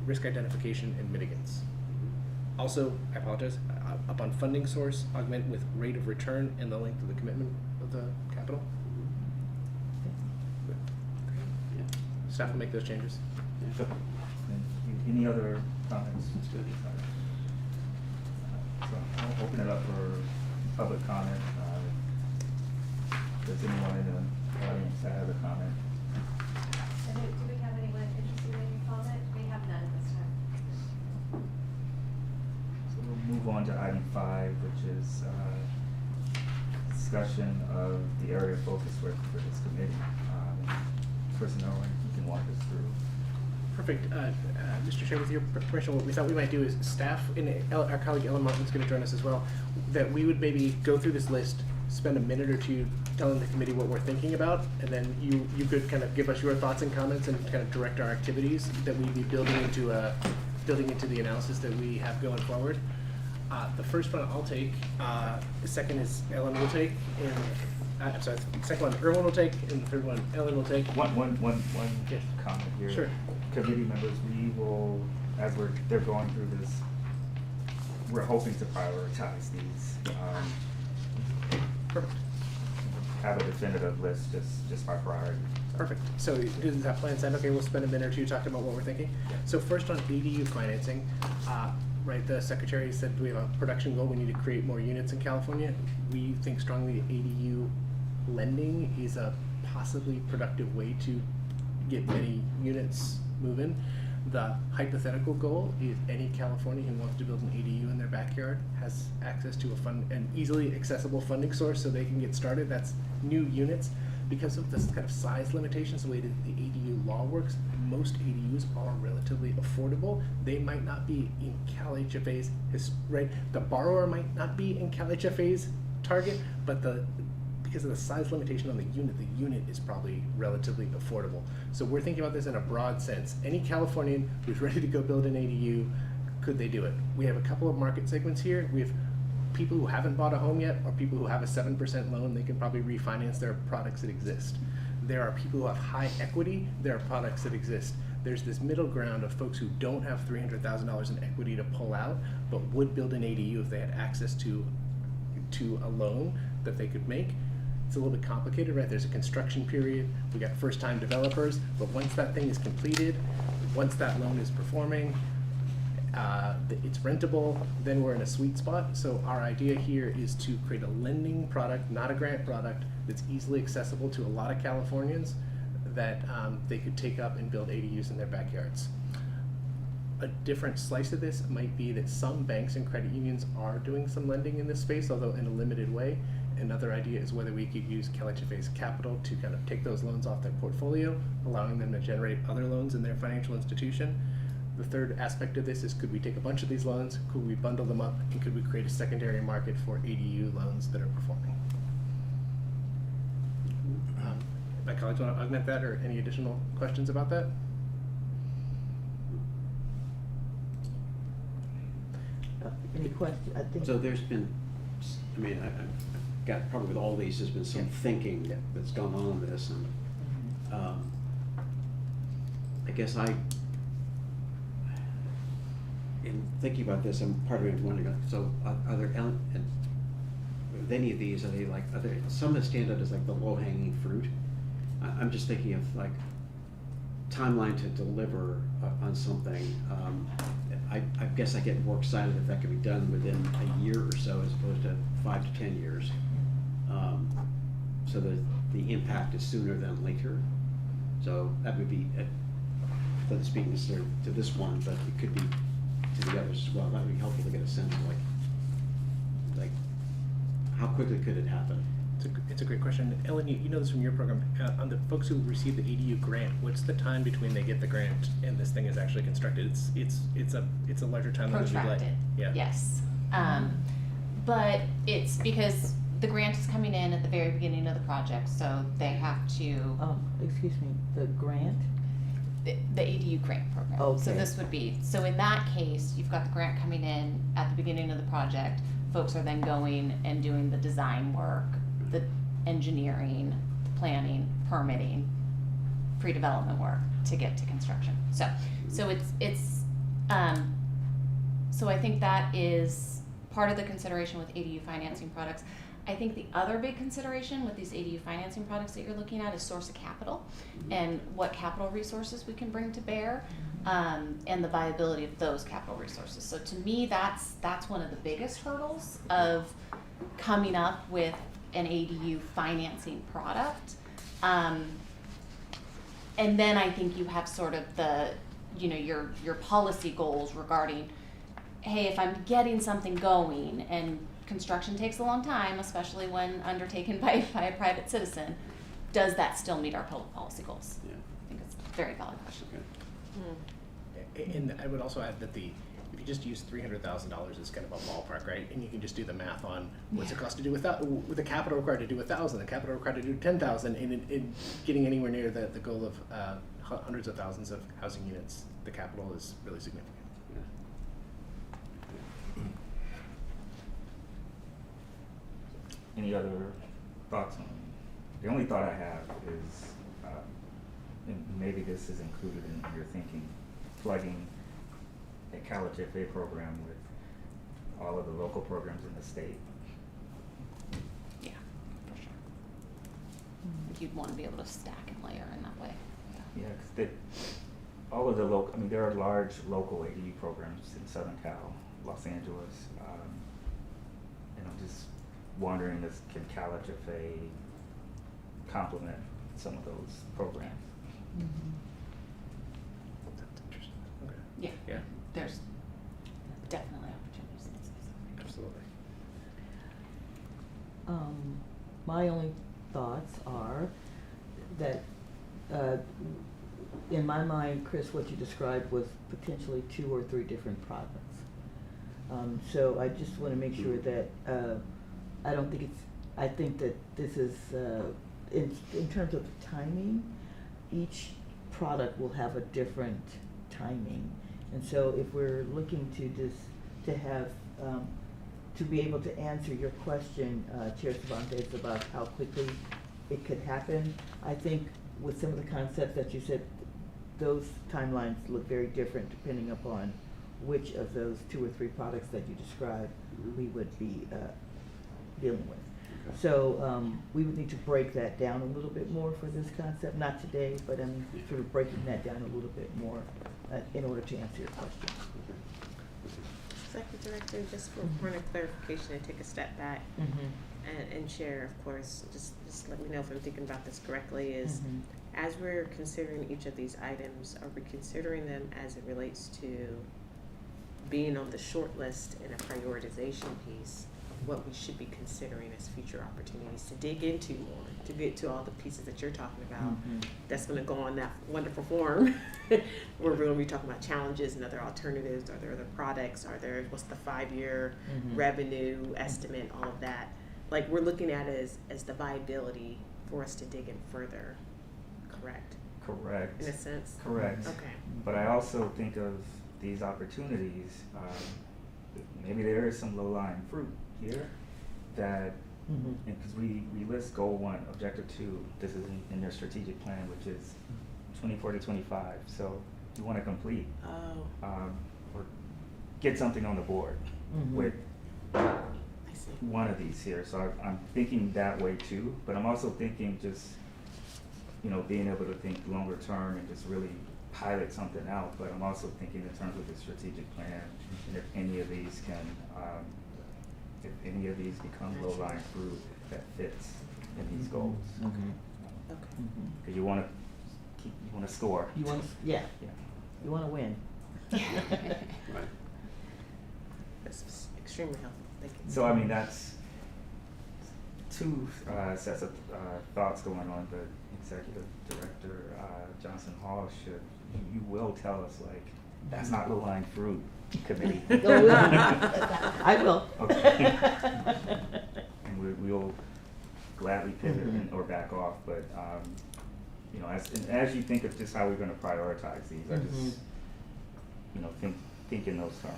risk identification and mitigants. Also, I apologize, upon funding source, augment with rate of return and the length of the commitment of the capital.
Yeah.
Staff will make those changes.
Yeah.
Any other comments?
That's good.
So I'll open it up for public comment. Does anyone in the audience have a comment?
And do we have anyone interested in any comment? We have none this time.
So we'll move on to item 5, which is discussion of the area of focus for this committee. Personnel, you can walk us through.
Perfect. Mr. Chair, with your permission, what we thought we might do is staff, and our colleague Ellen Martin's going to join us as well, that we would maybe go through this list, spend a minute or two telling the committee what we're thinking about, and then you could kind of give us your thoughts and comments and kind of direct our activities that we'd be building into the analysis that we have going forward. The first one I'll take. The second is Ellen will take, and I'm sorry. The second one Erwin will take, and the third one Ellen will take.
One
Yes.
comment here.
Sure.
Committee members, we will, as they're going through this, we're hoping to prioritize these.
Perfect.
Have a definitive list just by priority.
Perfect. So does that plan sound okay? We'll spend a minute or two talking about what we're thinking. So first on ADU financing, right, the secretary said we have a production goal. We need to create more units in California. We think strongly that ADU lending is a possibly productive way to get many units moving. The hypothetical goal is any Californian who wants to build an ADU in their backyard has access to an easily accessible funding source so they can get started. That's new units. Because of this kind of size limitations, the way that the ADU law works, most ADUs are relatively affordable. They might not be in CalHFA's, right? The borrower might not be in CalHFA's target, but because of the size limitation on the unit is probably relatively affordable. So we're thinking about this in a broad sense. Any Californian who's ready to go build an ADU, could they do it? We have a couple of market segments here. We have people who haven't bought a home yet, or people who have a 7% loan. They can probably refinance their products that exist. There are people who have high equity. There are products that exist. There's this middle ground of folks who don't have $300,000 in equity to pull out, but would build an ADU if they had access to a loan that they could make. It's a little bit complicated, right? There's a construction period. We got first-time developers, but once that thing is completed, once that loan is performing, it's rentable, then we're in a sweet spot. So our idea here is to create a lending product, not a grant product, that's easily accessible to a lot of Californians that they could take up and build ADUs in their backyards. A different slice of this might be that some banks and credit unions are doing some lending in this space, although in a limited way. Another idea is whether we could use CalHFA's capital to kind of take those loans off their portfolio, allowing them to generate other loans in their financial institution. The third aspect of this is, could we take a bunch of these loans, could we bundle them up, and could we create a secondary market for ADU loans that are performing? My colleagues want to augment that, or any additional questions about that?
Any questions? I think.
So there's been, I mean, I've got, probably with all these, there's been some thinking that's gone on in this, and I guess in thinking about this, I'm part of it wondering, so are there, with any of these, are there some that stand out as like the low-hanging fruit? I'm just thinking of like timeline to deliver on something. I guess I get more excited if that could be done within a year or so as opposed to 5 to 10 years. So that the impact is sooner than later. So that would be, doesn't speak necessarily to this one, but it could be to the others as well. That would be helpful to get a sense of like how quickly could it happen?
It's a great question. Ellen, you know this from your program. On the folks who receive the ADU grant, what's the time between they get the grant and this thing is actually constructed? It's a larger time than we'd like.
Protracted.
Yeah.
Yes. But it's because the grant is coming in at the very beginning of the project, so they have to,
Excuse me, the grant?
the ADU grant program. So
Okay.
this would be, so in that case, you've got the grant coming in at the beginning of the project. Folks are then going and doing the design work, the engineering, planning, permitting, pre-development work to get to construction. So so I think that is part of the consideration with ADU financing products. I think the other big consideration with these ADU financing products that you're looking at is source of capital and what capital resources we can bring to bear, and the viability of those capital resources. So to me, that's one of the biggest hurdles of coming up with an ADU financing product. And then I think you have sort of the, your policy goals regarding, hey, if I'm getting something going, and construction takes a long time, especially when undertaken by a private citizen, does that still meet our public policy goals?
Yeah.
I think it's a very valid question.
Okay.
And I would also add that if you just use $300,000 as kind of a ballpark, right? And you can just do the math on what's it cost to do with the capital required to do 1,000, the capital required to do 10,000, and in getting anywhere near the goal of hundreds of thousands of housing units, the capital is really significant.
Any other thoughts on? The only thought I have is, and maybe this is included in your thinking, plugging a CalHFA program with all of the local programs in the state.
Yeah, for sure.
you'd want to be able to stack and layer in that way.
Yeah, because all of the local, I mean, there are large local ADU programs in Southern Cal, Los Angeles, and I'm just wondering, can CalHFA complement some of those programs?
That's interesting. Okay.
Yeah.
Yeah.
There's definitely opportunities in this space.
Absolutely.
My only thoughts are that, in my mind, Chris, what you described was potentially 2 or 3 different products. So I just want to make sure that, I think that this is, in terms of timing, each product will have a different timing. And so if we're looking to have, to be able to answer your question, Chair Cervantes, about how quickly it could happen, I think with some of the concepts that you said, those timelines look very different depending upon which of those 2 or 3 products that you described we would be dealing with.
Okay.
So we would need to break that down a little bit more for this concept, not today, but I'm sort of breaking that down a little bit more in order to answer your question.
Executive Director, just for point of clarification and take a step back, and Chair, of course, just let me know if I'm thinking about this correctly, is as we're considering each of these items, are we considering them as it relates to being on the short list in a prioritization piece of what we should be considering as future opportunities to dig into more, to get to all the pieces that you're talking about, that's going to go on that wonderful form where we're going to be talking about challenges and other alternatives, are there other products, what's the 5-year revenue estimate, all of that. Like, we're looking at it as the viability for us to dig in further, correct?
Correct.
In a sense?
Correct.
Okay.
But I also think of these opportunities, maybe there is some low-lying fruit here that, because we list goal 1, objective 2, this is in their strategic plan, which is 24 to 25. So you want to complete or get something on the board with one of these here. So I'm thinking that way too, but I'm also thinking just, being able to think longer term and just really pilot something out. But I'm also thinking in terms of the strategic plan, and if any of these become low-lying fruit that fits in these goals.
Okay.
Because you want to score.
You want to, yeah. You want to win.
Right.
That's extremely helpful. Thank you.
So, I mean, that's 2 sets of thoughts going on, but Executive Director Johnson Hall you will tell us, like, that's not low-lying fruit, committee.
I will.
Okay. And we'll gladly pivot or back off, but, as you think of just how we're going to prioritize these, I just, think in those terms.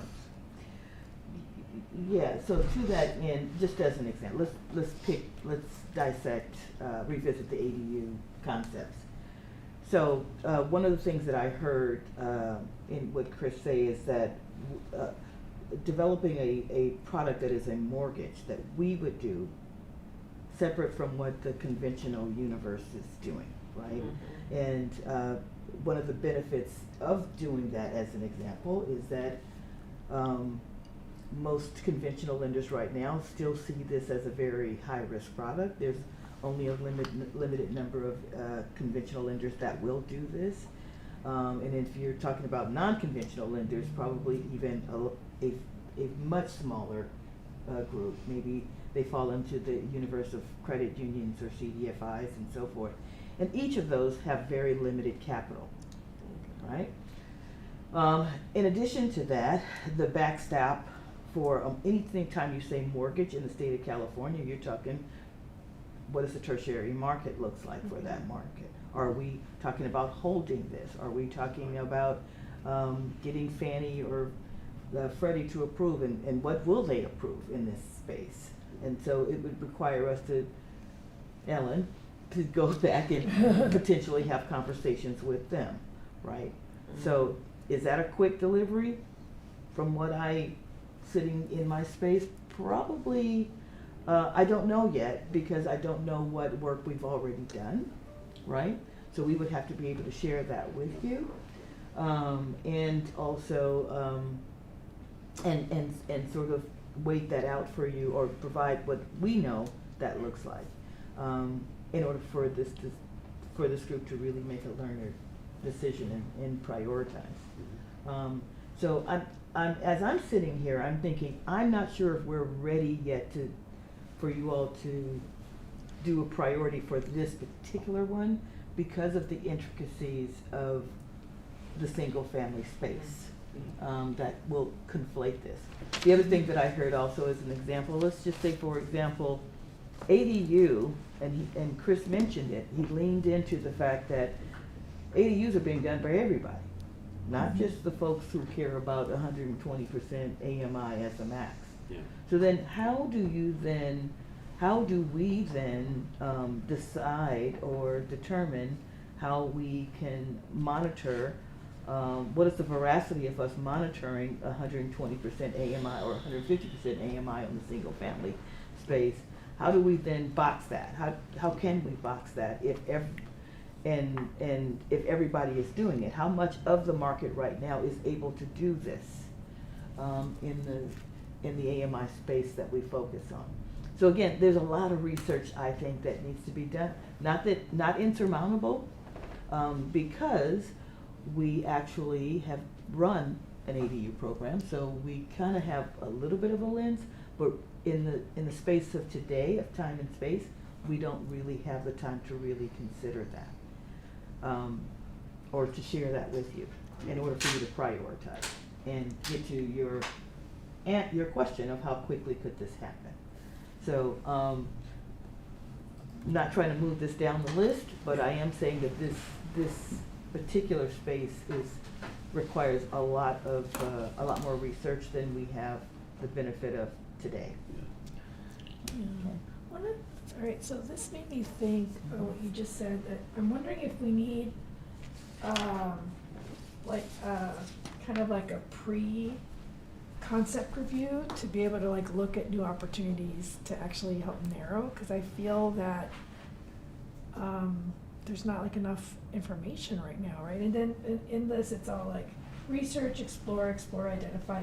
Yeah, so to that end, just as an example, let's dissect, revisit the ADU concepts. So one of the things that I heard in what Chris say is that developing a product that is a mortgage that we would do separate from what the conventional universe is doing, right? And one of the benefits of doing that, as an example, is that most conventional lenders right now still see this as a very high-risk product. There's only a limited number of conventional lenders that will do this. And if you're talking about non-conventional lenders, probably even a much smaller group. Maybe they fall into the universe of credit unions or CDFIs and so forth. And each of those have very limited capital, right? In addition to that, the backstop for anything time you say mortgage in the state of California, you're talking, what does the tertiary market looks like for that market? Are we talking about holding this? Are we talking about getting Fannie or Freddie to approve, and what will they approve in this space? And so it would require us to, Ellen, to go back and potentially have conversations with them, right? So is that a quick delivery? From what sitting in my space, probably I don't know yet, because I don't know what work we've already done, right? So we would have to be able to share that with you. And also, and sort of wait that out for you, or provide what we know that looks like, in order for this group to really make a learner decision and prioritize. So as I'm sitting here, I'm thinking, I'm not sure if we're ready yet for you all to do a priority for this particular one, because of the intricacies of the single family space, that will conflate this. The other thing that I heard also as an example, let's just say, for example, ADU, and Chris mentioned it, he leaned into the fact that ADUs are being done by everybody, not just the folks who care about 120% AMI as a max.
Yeah.
So then how do we then decide or determine how we can monitor, what is the veracity of us monitoring 120% AMI or 150% AMI on the single family space? How do we then box that? How can we box that if everybody is doing it? How much of the market right now is able to do this in the AMI space that we focus on? So again, there's a lot of research, I think, that needs to be done. Not insurmountable, because we actually have run an ADU program, so we kind of have a little bit of a lens, but in the space of today, of time and space, we don't really have the time to really consider that, or to share that with you in order for you to prioritize and get to your question of how quickly could this happen. So, not trying to move this down the list, but I am saying that this particular space requires a lot more research than we have the benefit of today.
All right, so this made me think of what you just said, that I'm wondering if we need, kind of like a pre-concept review to be able to like look at new opportunities to actually help narrow, because I feel that there's not like enough information right now, right? And then in this, it's all like research, explore, identify,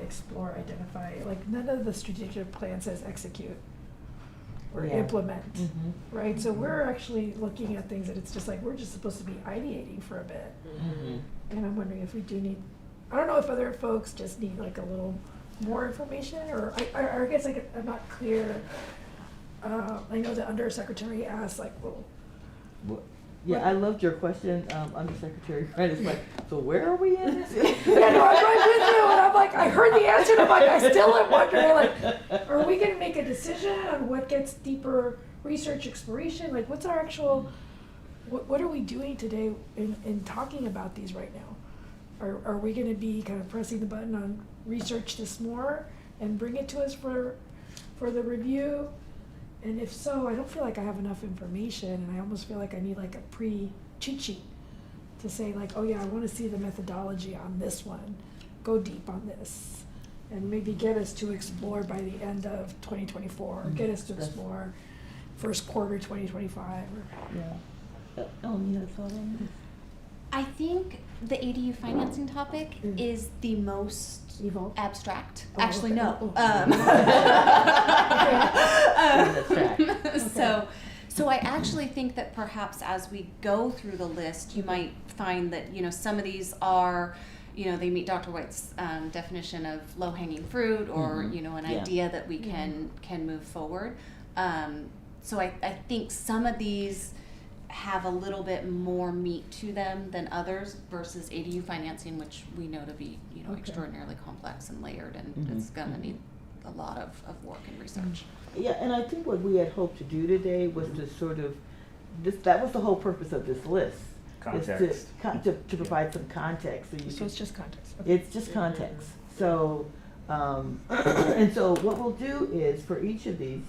like none of the strategic plan says execute or
Yeah.
implement,
Mm-hmm.
right? So we're actually looking at things that it's just like, we're just supposed to be ideating for a bit.
Mm-hmm.
And I'm wondering if we do need, I don't know if other folks just need like a little more information, or I guess like I'm not clear. I know the Undersecretary asked like, well,
Yeah, I loved your question, Undersecretary Wright. It's like, so where are we in this?
yeah, no, I'm right with you, and I'm like, I heard the answer, and I'm like, I still am wondering, like, are we gonna make a decision on what gets deeper research exploration? Like, what's our actual, what are we doing today in talking about these right now? Are we gonna be kind of pressing the button on research this more and bring it to us for the review? And if so, I don't feel like I have enough information, and I almost feel like I need like a pre-cheat sheet to say like, oh yeah, I want to see the methodology on this one, go deep on this, and maybe get us to explore by the end of 2024, or get us to explore first quarter 2025.
Yeah. You had a thought on this?
I think the ADU financing topic is the most
Evolved?
abstract.
Oh,
Actually,
okay.
no.
Okay.
So I actually think that perhaps as we go through the list, you might find that, some of these are, they meet Dr. White's definition of low-hanging fruit, or, an
Yeah.
idea that we can move forward. So I think some of these have a little bit more meat to them than others, versus ADU financing, which we know to be,
Okay.
extraordinarily complex and layered, and
Mhm.
it's gonna need a lot of work and research.
Yeah, and I think what we had hoped to do today was to sort of, that was the whole purpose of this list. is to provide some context.
So it's just context.
It's just context. So, and so what we'll do is, for each of these,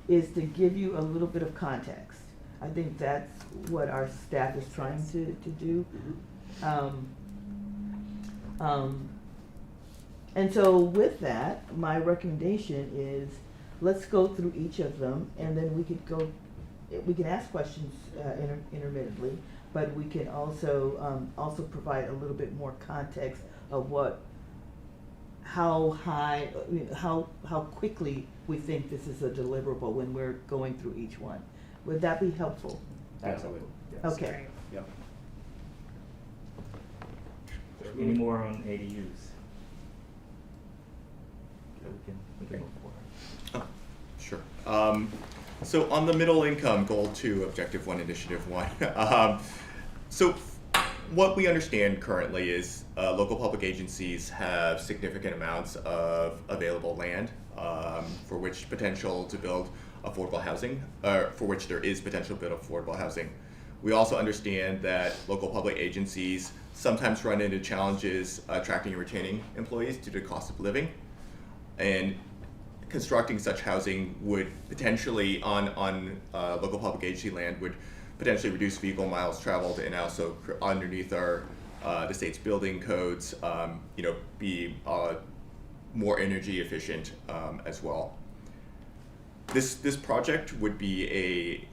is to give you a little bit of context. I think that's what our staff is trying to do. And so with that, my recommendation is, let's go through each of them, and then we can ask questions intermittently, but we can also provide a little bit more context of how high, how quickly we think this is a deliverable when we're going through each one. Would that be helpful?
Absolutely, yes.
Okay.
Yep. Any more on ADUs? We can move forward.
Oh, sure. So on the middle income goal 2, objective 1, initiative 1. So what we understand currently is local public agencies have significant amounts of available land for which potential to build affordable housing, for which there is potential to build affordable housing. We also understand that local public agencies sometimes run into challenges attracting and retaining employees due to cost of living. And constructing such housing would potentially, on local public agency land, would potentially reduce vehicle miles traveled, and also underneath our the state's building codes, be more energy efficient as well. This project would be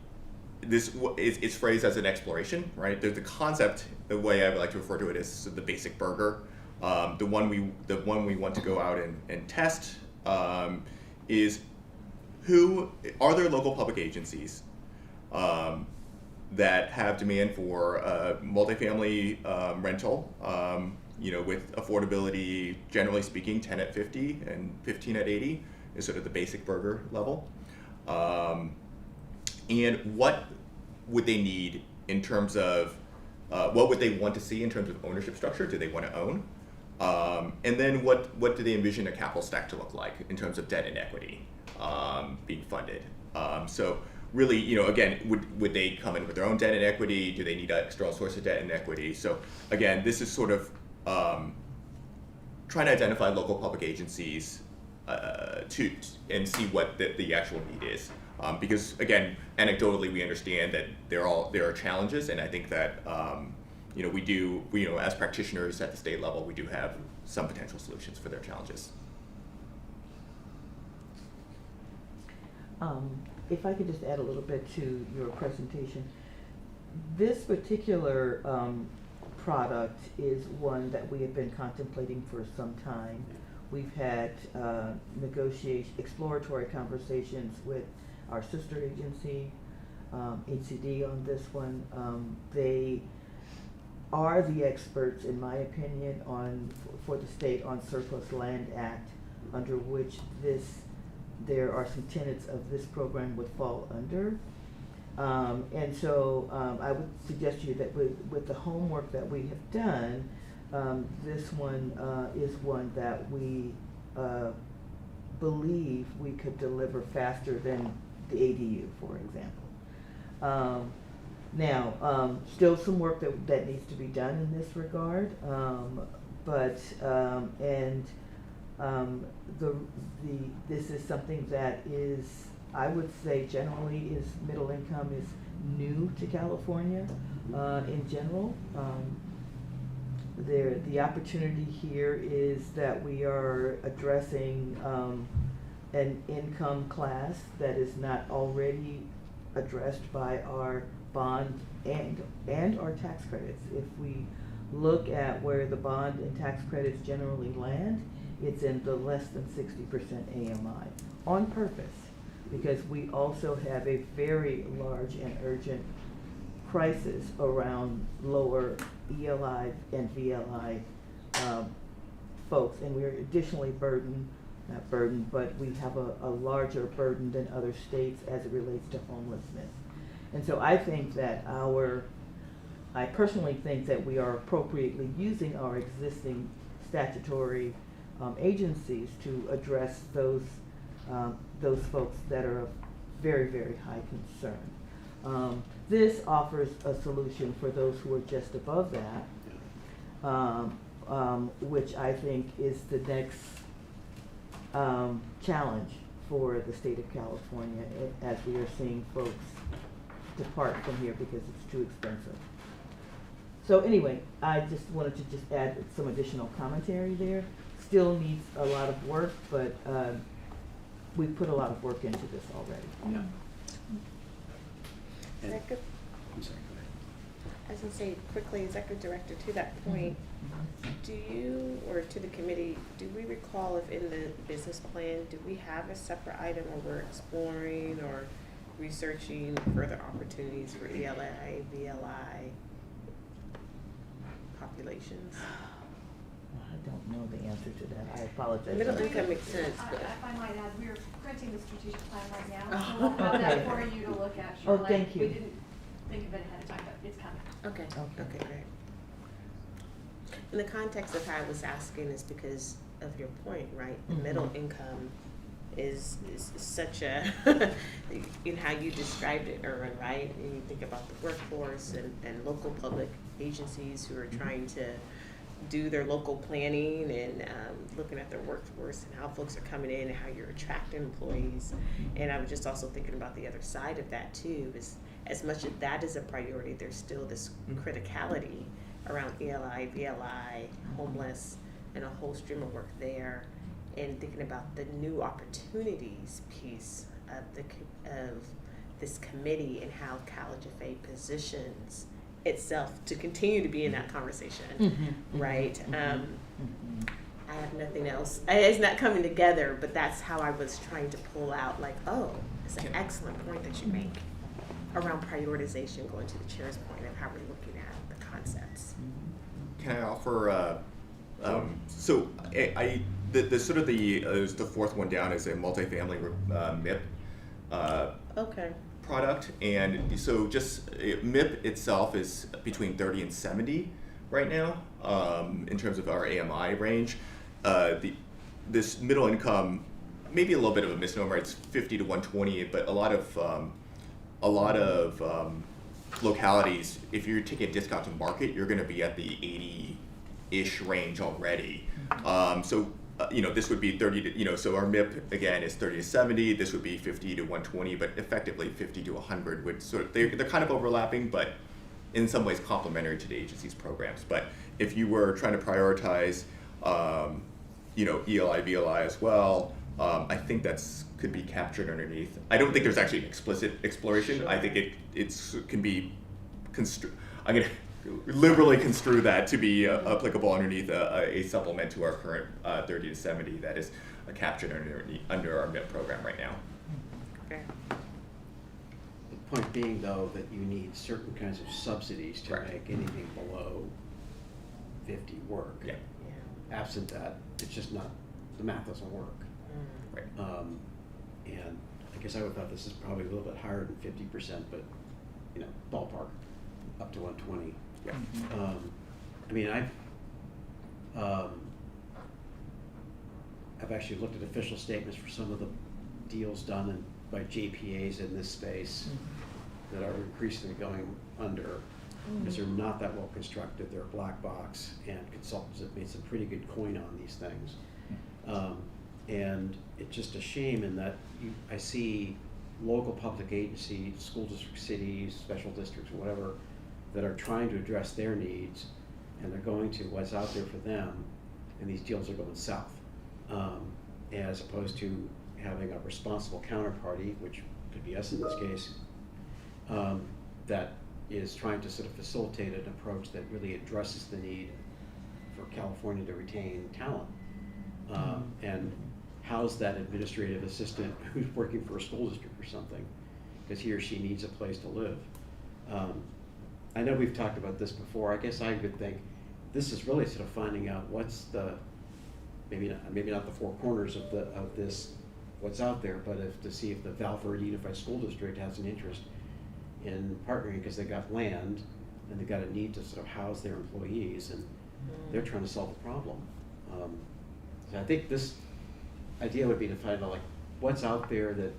it's phrased as an exploration, right? The concept, the way I would like to refer to it, is the basic burger. The one we want to go out and test is who are there local public agencies that have demand for multifamily rental, with affordability, generally speaking, 10 at 50 and 15 at 80 is sort of the basic burger level. And what would they need in terms of, what would they want to see in terms of ownership structure? Do they want to own? And then what do they envision a capital stack to look like in terms of debt and equity being funded? So really, again, would they come in with their own debt and equity? Do they need an external source of debt and equity? So again, this is sort of trying to identify local public agencies and see what the actual need is. Because again, anecdotally, we understand that there are challenges, and I think that we as practitioners at the state level, we do have some potential solutions for their challenges.
If I could just add a little bit to your presentation. This particular product is one that we have been contemplating for some time. We've had exploratory conversations with our sister agency, HCD, on this one. They are the experts, in my opinion, for the state on Surplus Land Act, under which there are some tenets of this program would fall under. And so I would suggest to you that with the homework that we have done, this one is one that we believe we could deliver faster than the ADU, for example. Now, still some work that needs to be done in this regard, this is something that is, I would say, generally middle income is new to California in general. The opportunity here is that we are addressing an income class that is not already addressed by our bond and our tax credits. If we look at where the bond and tax credits generally land, it's in the less than 60% AMI on purpose, because we also have a very large and urgent crisis around lower ELI and VLI folks, and we're additionally but we have a larger burden than other states as it relates to homelessness. And so I think that I personally think that we are appropriately using our existing statutory agencies to address those folks that are of very, very high concern. This offers a solution for those who are just above that, which I think is the next challenge for the state of California, as we are seeing folks depart from here because it's too expensive. So anyway, I just wanted to add some additional commentary there. Still needs a lot of work, but we put a lot of work into this already.
Yeah.
Is that good?
I'm sorry, go ahead.
I was gonna say quickly, Executive Director, to that point, do you, or to the committee, do we recall if in the business plan, do we have a separate item where we're exploring or researching further opportunities for ELI, VLI populations?
I don't know the answer to that. I apologize.
Middle income makes sense, but.
If I might add, we're printing the strategic plan right now,
Oh,
so we'll have that
okay.
for you to look at
Oh,
shortly.
thank you.
We didn't think of it ahead of time, but it's coming.
Okay,
Okay.
okay, great. In the context of how I was asking is because of your point, right? The middle income is such a, in how you described it, Erwin, right? And you think about the workforce and local public agencies who are trying to do their local planning and looking at their workforce and how folks are coming in and how you're attracting employees. And I was just also thinking about the other side of that too, is as much as that is a priority, there's still this criticality around ELI, VLI, homeless, and a whole stream of work there. And thinking about the new opportunities piece of this committee and how CalHFA positions itself to continue to be in that conversation, right? I have nothing else. It's not coming together, but that's how I was trying to pull out, like, oh, it's an excellent point that you make around prioritization, going to the chair's point of how we're looking at the concepts.
Can I offer? So the sort of the fourth one down is a multifamily MIP
Okay.
product, and so just MIP itself is between 30 and 70 right now in terms of our AMI range. This middle income, maybe a little bit of a misnomer. It's 50 to 120, but a lot of localities, if you're taking a discount to market, you're going to be at the 80-ish range already. This would be 30 to, so our MIP again is 30 to 70. This would be 50 to 120, but effectively 50 to 100 would sort of, they're kind of overlapping, but in some ways complementary to the agency's programs. But if you were trying to prioritize, ELI, VLI as well, I think that's could be captured underneath. I don't think there's actually an explicit exploration. Sure. I think it can be I'm going to liberally construe that to be applicable underneath a supplement to our current 30 to 70 that is captured under our MIP program right now.
Okay.
The point being, though, that you need certain kinds of subsidies to
Correct.
make anything below 50 work.
Yeah.
Absent that, it's just not, the math doesn't work.
Right.
And I guess I would have thought this is probably a little bit higher than 50%, but, ballpark, up to 120.
Yeah.
I've actually looked at official statements for some of the deals done by JPAs in this space that are increasingly going under because they're not that well constructed. They're a black box, and consultants have made some pretty good coin on these things. And it's just a shame in that I see local public agencies, school districts, cities, special districts, or whatever, that are trying to address their needs, and they're going to what's out there for them, and these deals are going south. As opposed to having a responsible counterparty, which could be us in this case, that is trying to sort of facilitate an approach that really addresses the need for California to retain talent. And house that administrative assistant who's working for a school district or something, because he or she needs a place to live. I know we've talked about this before. I guess I would think this is really sort of finding out what's the, maybe not the four corners of this, what's out there, but to see if the Val Verde Unified School District has an interest in partnering because they got land and they got a need to sort of house their employees, and they're trying to solve the problem. So I think this idea would be to find out like what's out there that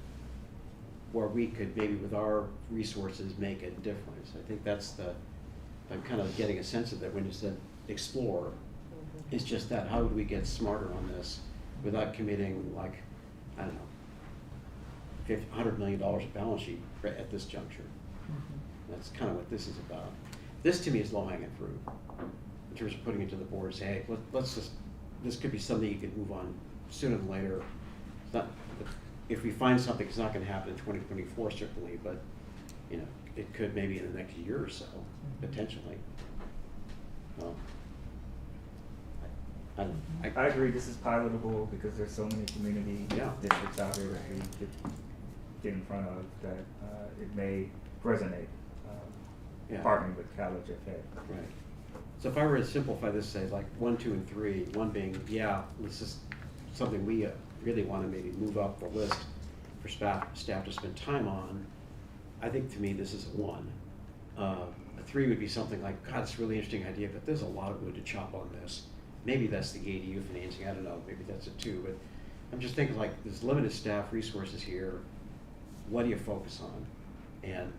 where we could maybe with our resources make a difference. I think that's I'm kind of getting a sense of that when you said explore. It's just that how do we get smarter on this without committing like, I don't know, $100 million of balance sheet at this juncture. That's kind of what this is about. This to me is low-hanging fruit in terms of putting it to the board and say, hey, let's just, this could be something you could move on sooner than later. It's not, if we find something, it's not gonna happen in 2024 certainly, but, you know, it could maybe in the next year or so, potentially. I don't know.
I agree, this is pilotable because there's so many community
Yeah.
districts out here that we could get in front of that it may resonate,
Yeah.
partnering with CalHFA.
Right. So if I were to simplify this, say like 1, 2, and 3, 1 being, yeah, this is something we really want to maybe move up the list for staff to spend time on, I think to me this is a 1. A 3 would be something like, God, it's a really interesting idea, but there's a lot of wood to chop on this. Maybe that's the ADU financing, I don't know, maybe that's a 2, but I'm just thinking like there's limited staff resources here. What do you focus on? And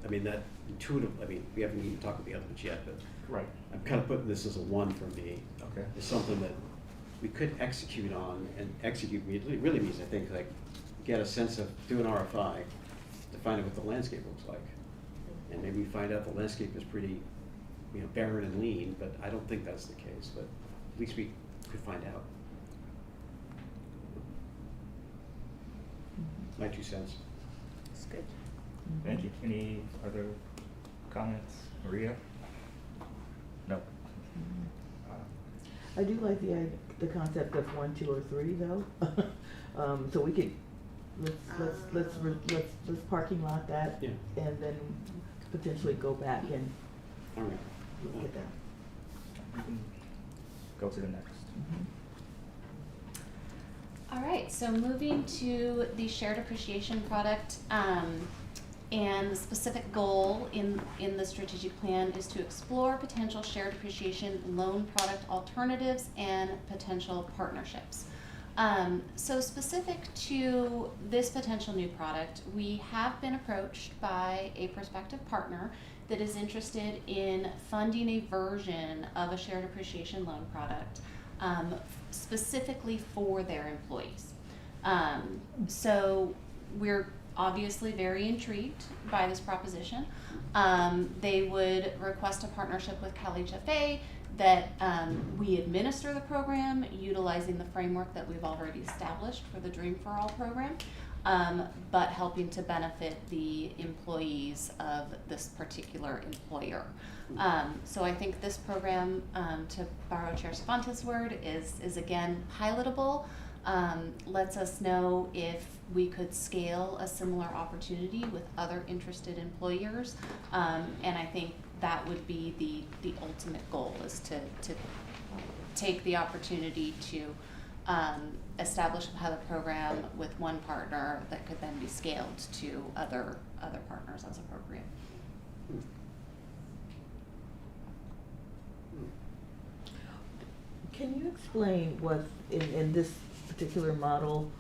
I mean, that intuitive, I mean, we haven't even talked about the other ones yet, but
Right.
I'm kind of putting this as a 1 for me.
Okay.
It's something that we could execute on, and execute really means, I think, like, get a sense of, do an RFI to find out what the landscape looks like. And maybe we find out the landscape is pretty, you know, barren and lean, but I don't think that's the case, but at least we could find out. My 2 cents.
That's good.
Thank you. Any other comments? Maria? No.
I do like the concept of 1, 2, or 3 though. So we could, let's parking lot that.
Yeah.
And then potentially go back and
All right.
look at that.
You can go to the next.
All right, so moving to the shared appreciation product, and the specific goal in the strategic plan is to explore potential shared appreciation loan product alternatives and potential partnerships. So specific to this potential new product, we have been approached by a prospective partner that is interested in funding a version of a shared appreciation loan product, specifically for their employees. So we're obviously very intrigued by this proposition. They would request a partnership with CalHFA that we administer the program utilizing the framework that we've already established for the Dream for All program, but helping to benefit the employees of this particular employer. So I think this program, to borrow Chair Savantes' word, is again pilotable. Lets us know if we could scale a similar opportunity with other interested employers, and I think that would be the ultimate goal, is to take the opportunity to establish a pilot program with one partner that could then be scaled to other partners as appropriate.
Can you explain what, in this particular model,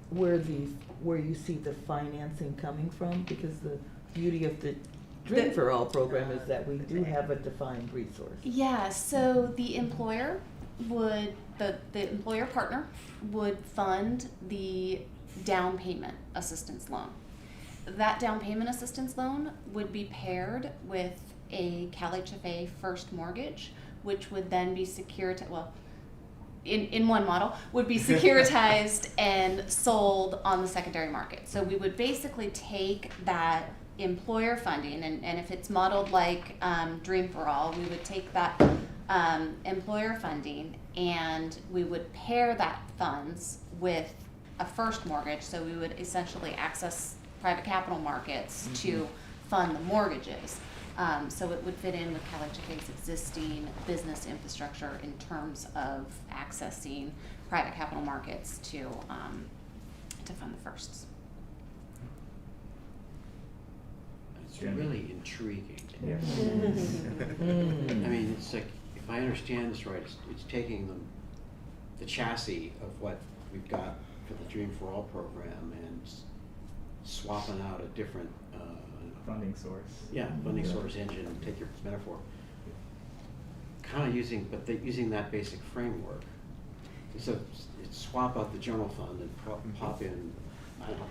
where you see the financing coming from? Because the beauty of the Dream for All program is that we do have a defined resource.
Yeah, so the employer would, the employer partner would fund the down payment assistance loan. That down payment assistance loan would be paired with a CalHFA first mortgage, which would then be in one model, would be securitized and sold on the secondary market. So we would basically take that employer funding, and if it's modeled like Dream for All, we would take that employer funding and we would pair that funds with a first mortgage. So we would essentially access private capital markets to fund the mortgages. So it would fit in with CalHFA's existing business infrastructure in terms of accessing private capital markets to fund the firsts.
It's really intriguing.
Yeah.
I mean, it's like, if I understand this right, it's taking the chassis of what we've got for the Dream for All program and swapping out a different
Funding source.
funding source engine, take your metaphor. Kind of using that basic framework. So it's swap out the general fund and pop in, I don't know.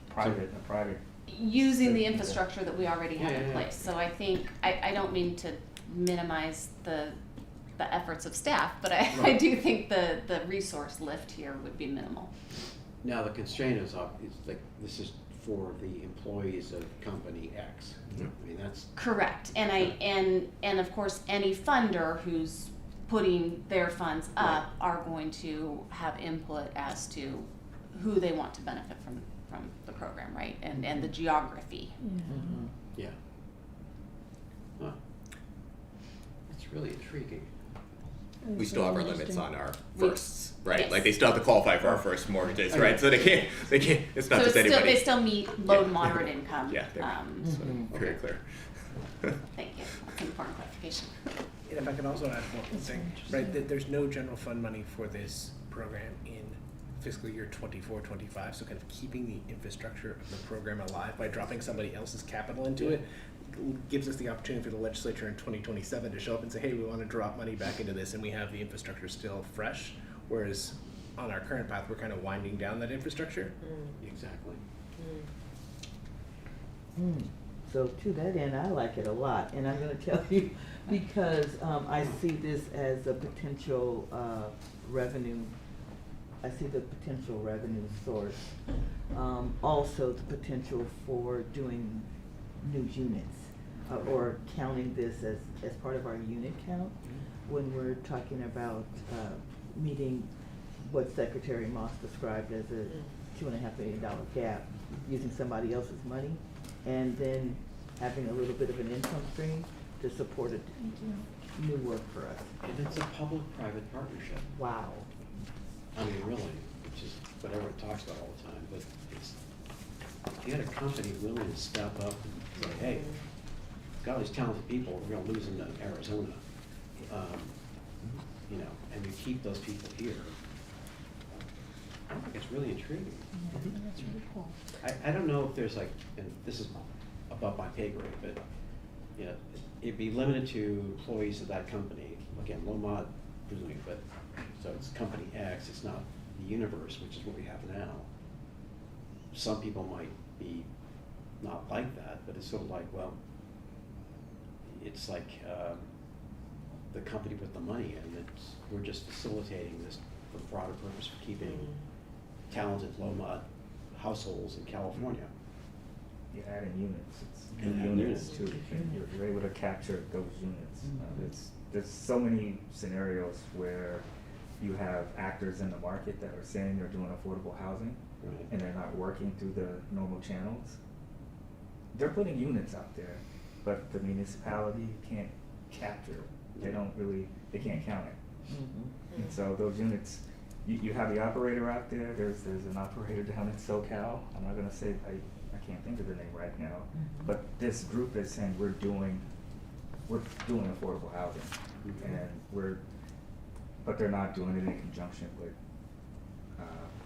Private.
Using the infrastructure that we already have in
Yeah.
place. So I think, I don't mean to minimize the efforts of staff, but I
Right.
do think the resource lift here would be minimal.
Now, the constraint is like, this is for the employees of company X. I mean, that's,
Correct, and of course, any funder who's putting their funds up are going to have input as to who they want to benefit from the program, right? And the geography.
yeah. Huh. It's really intriguing.
We still have our limits on our firsts, right?
Yes.
Like they still have to qualify for our first mortgages, right? So they can't, it's not
So
just
it's still,
anybody.
they still meet low to
Yeah.
moderate income.
Yeah, very clear.
Thank you, that's an important clarification.
And if I could also add one thing, right, there's no general fund money for this program in fiscal year 24-25, so kind of keeping the infrastructure of the program alive by dropping somebody else's capital into it gives us the opportunity for the legislature in 2027 to show up and say, hey, we want to drop money back into this, and we have the infrastructure still fresh, whereas on our current path, we're kind of winding down that infrastructure.
Exactly.
So to that end, I like it a lot, and I'm gonna tell you, because I see this as a potential revenue, I see the potential revenue source. Also the potential for doing new units, or counting this as part of our unit count, when we're talking about meeting what Secretary Moss described as a $2.5 million gap, using somebody else's money, and then having a little bit of an income stream to support a new work for us.
And it's a public-private partnership.
Wow.
I mean, really, which is what everyone talks about all the time, but it's, if you had a company willing to step up and say, hey, we've got all these talented people, we're gonna lose them to Arizona, you know, and you keep those people here, I think it's really intriguing.
That's really cool.
I don't know if there's like, and this is above my pay grade, but, you know, it'd be limited to employees of that company. Again, low mod presuming, but, so it's company X, it's not the universe, which is what we have now. Some people might be not like that, but it's sort of like, well, it's like, the company with the money, and we're just facilitating this for the broader purpose of keeping talented low mod households in California.
You're adding units, it's
And
new
add
units
units.
too, and you're able to capture those units. There's so many scenarios where you have actors in the market that are saying they're doing affordable housing,
Right.
and they're not working through the normal channels. They're putting units out there, but the municipality can't capture it. They can't count it. And so those units, you have the operator out there, there's an operator down in SoCal, I'm not gonna say, I can't think of the name right now, but this group is saying we're doing affordable housing, and but they're not doing it in conjunction with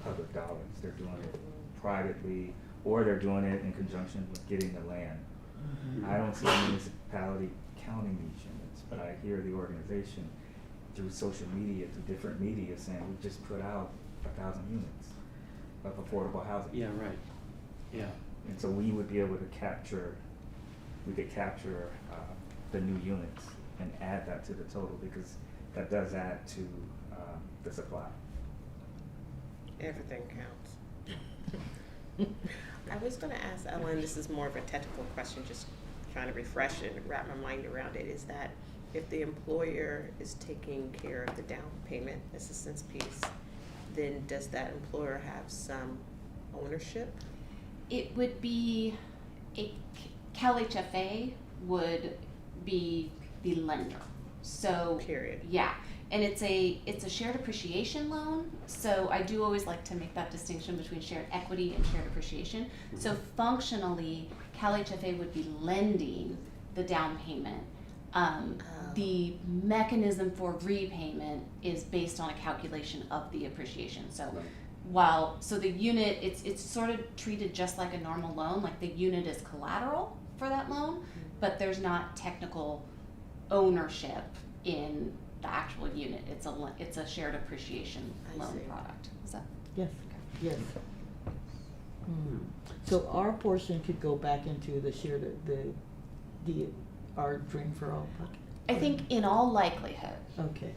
public dollars. They're doing it privately, or they're doing it in conjunction with getting the land. I don't see the municipality counting these units, but I hear the organization through social media, through different media, saying we just put out 1,000 units of affordable housing.
Yeah, right, yeah.
And so we would be able to capture the new units and add that to the total, because that does add to the supply.
Everything counts. I was gonna ask Ellen, this is more of a technical question, just trying to refresh it and wrap my mind around it, is that if the employer is taking care of the down payment assistance piece, then does that employer have some ownership?
It would be, CalHFA would be the lender, so.
Period.
Yeah, and it's a shared appreciation loan, so I do always like to make that distinction between shared equity and shared appreciation. So functionally, CalHFA would be lending the down payment. The mechanism for repayment is based on a calculation of the appreciation, so.
Right.
So the unit, it's sort of treated just like a normal loan, like the unit is collateral for that loan, but there's not technical ownership in the actual unit. It's a shared appreciation
I
loan
see.
product. Is that?
Yes, yes. So our portion could go back into the share, our Dream for All bucket?
I think in all likelihood,
Okay.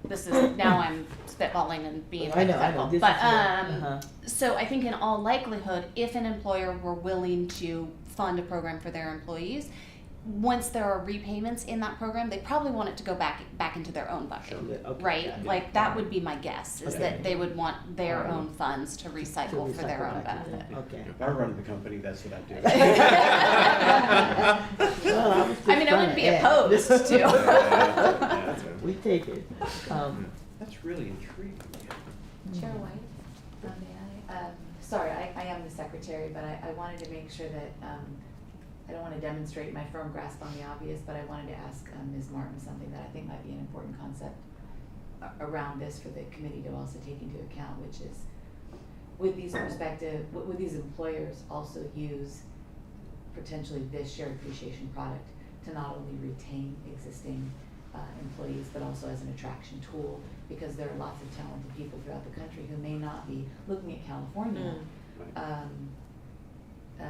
this is, now I'm spitballing and being
I know,
hypothetical.
this
But,
is your-
so I think in all likelihood, if an employer were willing to fund a program for their employees, once there are repayments in that program, they probably want it to go back into their own bucket,
So that- okay,
right?
yeah.
Like, that would be my guess, is
Okay.
that they would want their
Alright.
own funds to recycle for their
recycle
own
back in
benefit.
there. Okay.
If I run the company, that's what I do.
Well, I was just
I mean, I
trying
wouldn't be
to add.
opposed to.
Yeah.
We take it.
That's really intriguing.
Chair White, may I? Sorry, I am the secretary, but I wanted to make sure that, I don't want to demonstrate my firm grasp on the obvious, but I wanted to ask Ms. Martin something that I think might be an important concept around this for the committee to also take into account, which is, would these employers also use potentially this shared appreciation product to not only retain existing employees, but also as an attraction tool, because there are lots of talented people throughout the country who may not be looking at California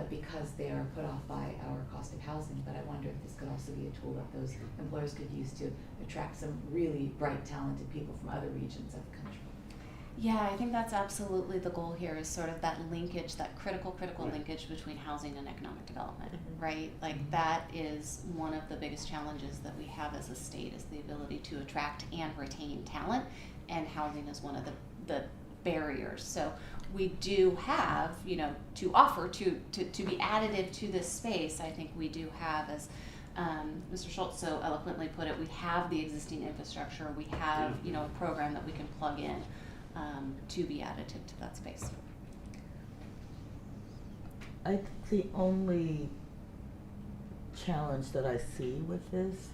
because they are put off by our cost of housing. But I wonder if this could also be a tool that those employers could use to attract some really bright, talented people from other regions of the country.
Yeah, I think that's absolutely the goal here, is sort of that linkage, that critical
Right.
linkage between housing and economic development,
Mhm.
right? Like, that is one of the biggest challenges that we have as a state, is the ability to attract and retain talent, and housing is one of the barriers. So we do have, to offer, to be additive to this space. I think we do have, as Mr. Schultz so eloquently put it, we have the existing infrastructure, we have, a program that we can plug in to be additive to that space.
I think the only challenge that I see with this,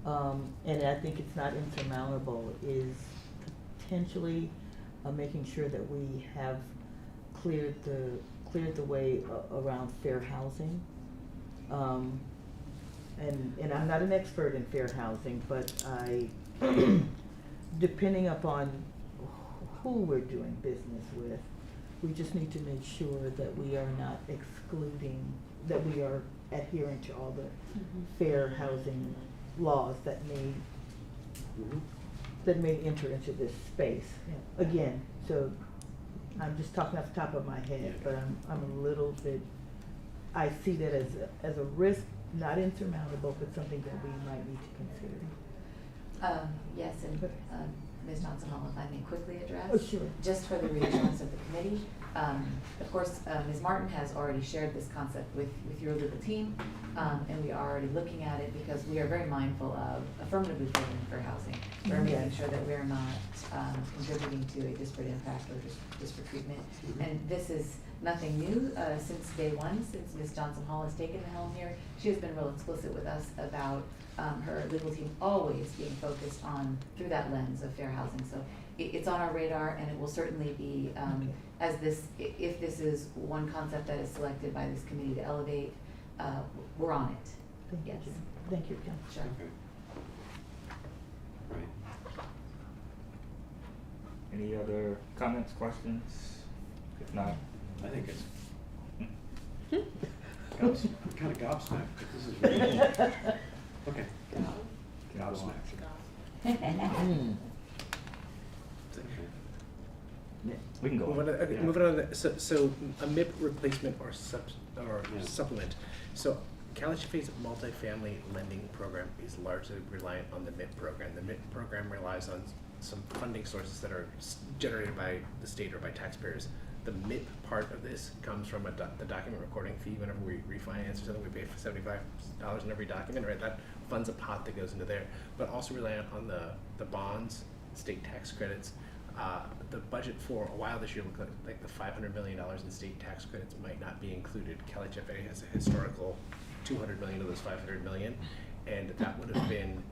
and I think it's not insurmountable, is potentially making sure that we have cleared the way around fair housing. And I'm not an expert in fair housing, but depending upon who we're doing business with, we just need to make sure that we are not excluding, that we are adhering to all the fair housing laws that may enter into this space. Again, so I'm just talking off the top of my head, but I'm a little bit, I see that as a risk, not insurmountable, but something that we might need to consider.
Yes, and Ms. Johnson Hall, if I may quickly address.
Oh, sure.
Just for the reassurance of the committee. Of course, Ms. Martin has already shared this concept with your legal team, and we are already looking at it because we are very mindful of affirmatively building fair housing. We're making sure that we're not contributing to a disparate impact or disparate treatment. And this is nothing new since day one, since Ms. Johnson Hall has taken the helm here. She has been real explicit with us about her legal team always being focused on, through that lens of fair housing. So it's on our radar, and it will certainly be, if this is one concept that is selected by this committee to elevate, we're on it.
Thank you,
Yes.
Jen. Thank you, Jen.
Sure.
Okay. Right.
Any other comments, questions? If not,
I think it's. I'm kind of gobsmacked, but this is really. Okay. Gobsmacked.
Mm.
we can go on.
Moving on. So a MIP replacement or
Yeah.
supplement. So CalHFA's multifamily lending program is largely reliant on the MIP program. The MIP program relies on some funding sources that are generated by the state or by taxpayers. The MIP part of this comes from the document recording fee. Whenever we refinance or something, we pay for $75 in every document, right? That funds a pot that goes into there. But also reliant on the bonds, state tax credits. The budget for a while this year looked like the $500 million in state tax credits might not be included. CalHFA has a historical $200 million of those $500 million, and that would have been,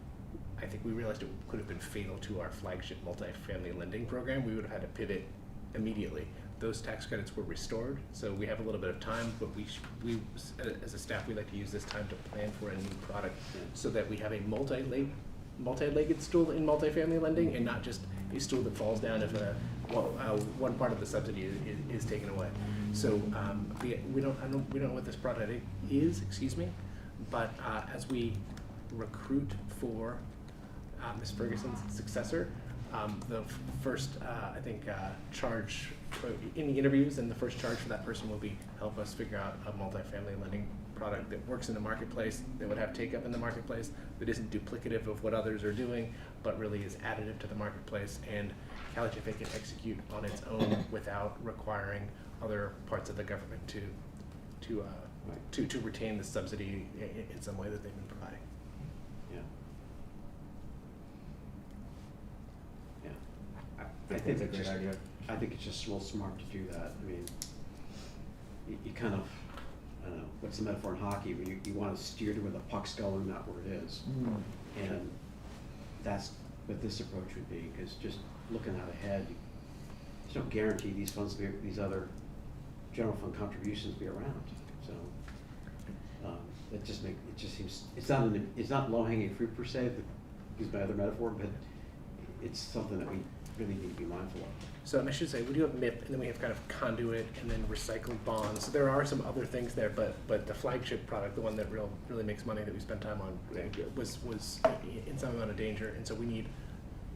I think we realized it could have been fatal to our flagship multifamily lending program. We would have had to pivot immediately. Those tax credits were restored, so we have a little bit of time, but we as a staff, we like to use this time to plan for a new product so that we have a multi-legged stool in multifamily lending, and not just a stool that falls down if one part of the subsidy is taken away. So we don't know what this product is, but as we recruit for Ms. Ferguson's successor. The first, I think, charge in the interviews, and the first charge for that person will be help us figure out a multifamily lending product that works in the marketplace, that would have take up in the marketplace, that isn't duplicative of what others are doing, but really is additive to the marketplace, and CalHFA can execute on its own without requiring other parts of the government to retain the subsidy in some way that they've been providing.
Yeah. Yeah.
I think it's a great idea.
I think it's just real smart to do that. I mean, you kind of, I don't know, what's the metaphor in hockey, where you want to steer to where the puck's going, not where it is. And that's what this approach would be, because just looking out ahead, there's no guarantee these funds, these other general fund contributions be around. So it just seems, it's not low-hanging fruit per se, to use my other metaphor, but it's something that we really need to be mindful of.
So I should say, we do have MIP, and then we have kind of conduit, and then recycled bonds. So there are some other things there, but the flagship product, the one that really makes money that we spent time on, was in some amount of danger, and so we need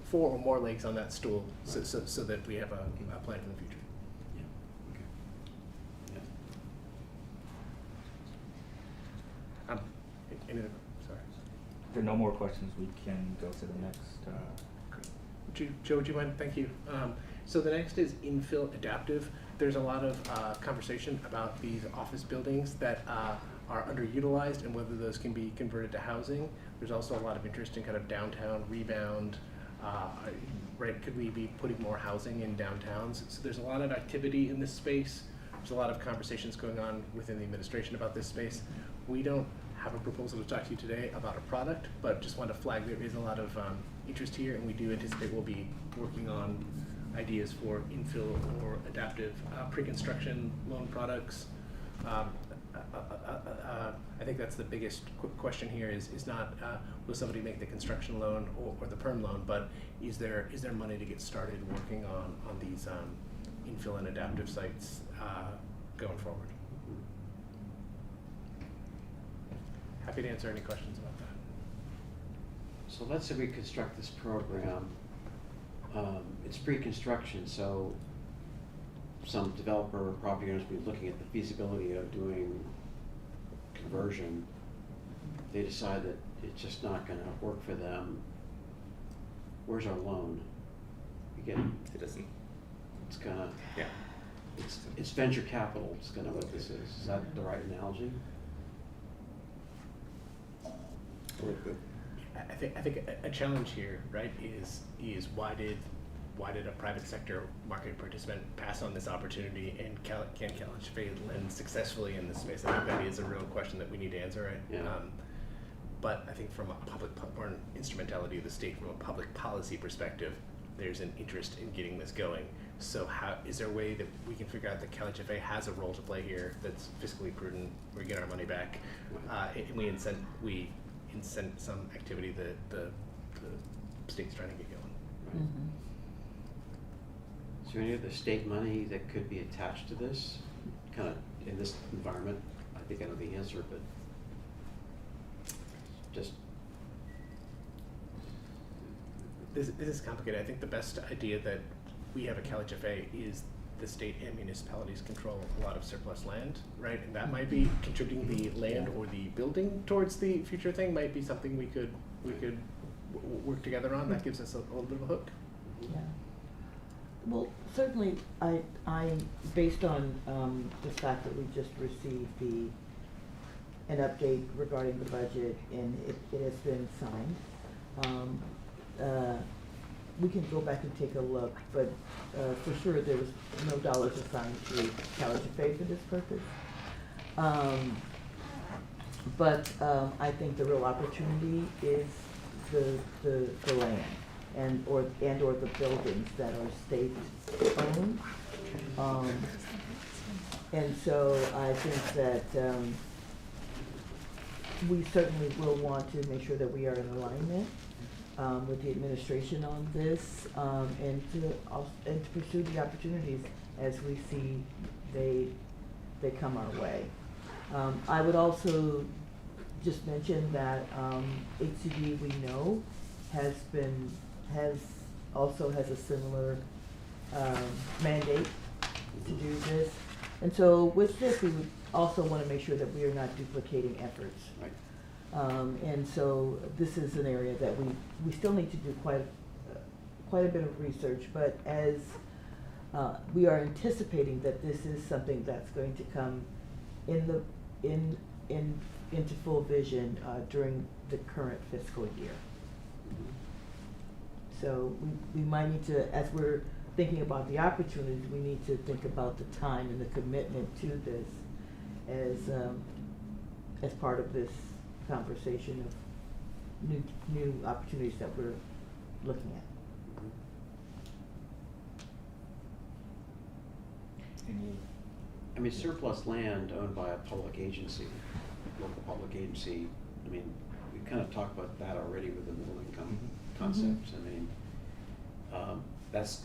4 or more legs on that stool, so that we have a plan for the future.
Yeah. Okay. Yeah.
Any other, sorry.
If there are no more questions, we can go to the next.
Joe, would you mind? Thank you. So the next is infill adaptive. There's a lot of conversation about these office buildings that are underutilized and whether those can be converted to housing. There's also a lot of interest in kind of downtown rebound. Right? Could we be putting more housing in downtowns? So there's a lot of activity in this space. There's a lot of conversations going on within the administration about this space. We don't have a proposal to talk to you today about a product, but just want to flag there is a lot of interest here, and we do anticipate we'll be working on ideas for infill or adaptive pre-construction loan products. I think that's the biggest question here is not will somebody make the construction loan or the perm loan, but is there money to get started working on these infill and adaptive sites going forward? Happy to answer any questions about that.
So let's say we construct this program. It's pre-construction, so some developer or property owners will be looking at the feasibility of doing conversion. They decide that it's just not going to work for them. Where's our loan? Again,
It doesn't.
it's kind of,
Yeah.
it's venture capital. It's kind of what this is. Is that the right analogy?
I think a challenge here, right, is why did a private sector market participant pass on this opportunity, and can CalHFA lend successfully in this space? I think that is a real question that we need to answer, right?
Yeah.
But I think from a public or an instrumentality of the state, from a public policy perspective, there's an interest in getting this going. So how is there a way that we can figure out that CalHFA has a role to play here that's fiscally prudent, we get our money back, and we incent some activity that the state's trying to get going?
Mm-hmm.
Is there any other state money that could be attached to this, kind of in this environment? I think I know the answer, but just.
This is complicated. I think the best idea that we have at CalHFA is the state and municipalities control a lot of surplus land, right? And that might be contributing the land or the building towards the future thing. Might be something we could work together on. That gives us a little bit of a hook.
Yeah. Well, certainly, I based on the fact that we just received an update regarding the budget and it has been signed. We can go back and take a look, but for sure there was no dollars assigned to CalHFA for this purpose. But I think the real opportunity is the land and or the buildings that are state owned. And so I think that we certainly will want to make sure that we are in alignment with the administration on this, and to pursue the opportunities as we see they come our way. I would also just mention that HCD, we know, also has a similar mandate to do this. And so with this, we would also want to make sure that we are not duplicating efforts.
Right.
And so this is an area that we still need to do quite a bit of research, but as we are anticipating that this is something that's going to come into full vision during the current fiscal year. So we might need to, as we're thinking about the opportunities, we need to think about the time and the commitment to this as part of this conversation of new opportunities that we're looking at.
I mean, surplus land owned by a public agency, local public agency, I mean, we kind of talked about that already with the middle income concepts. I mean, that's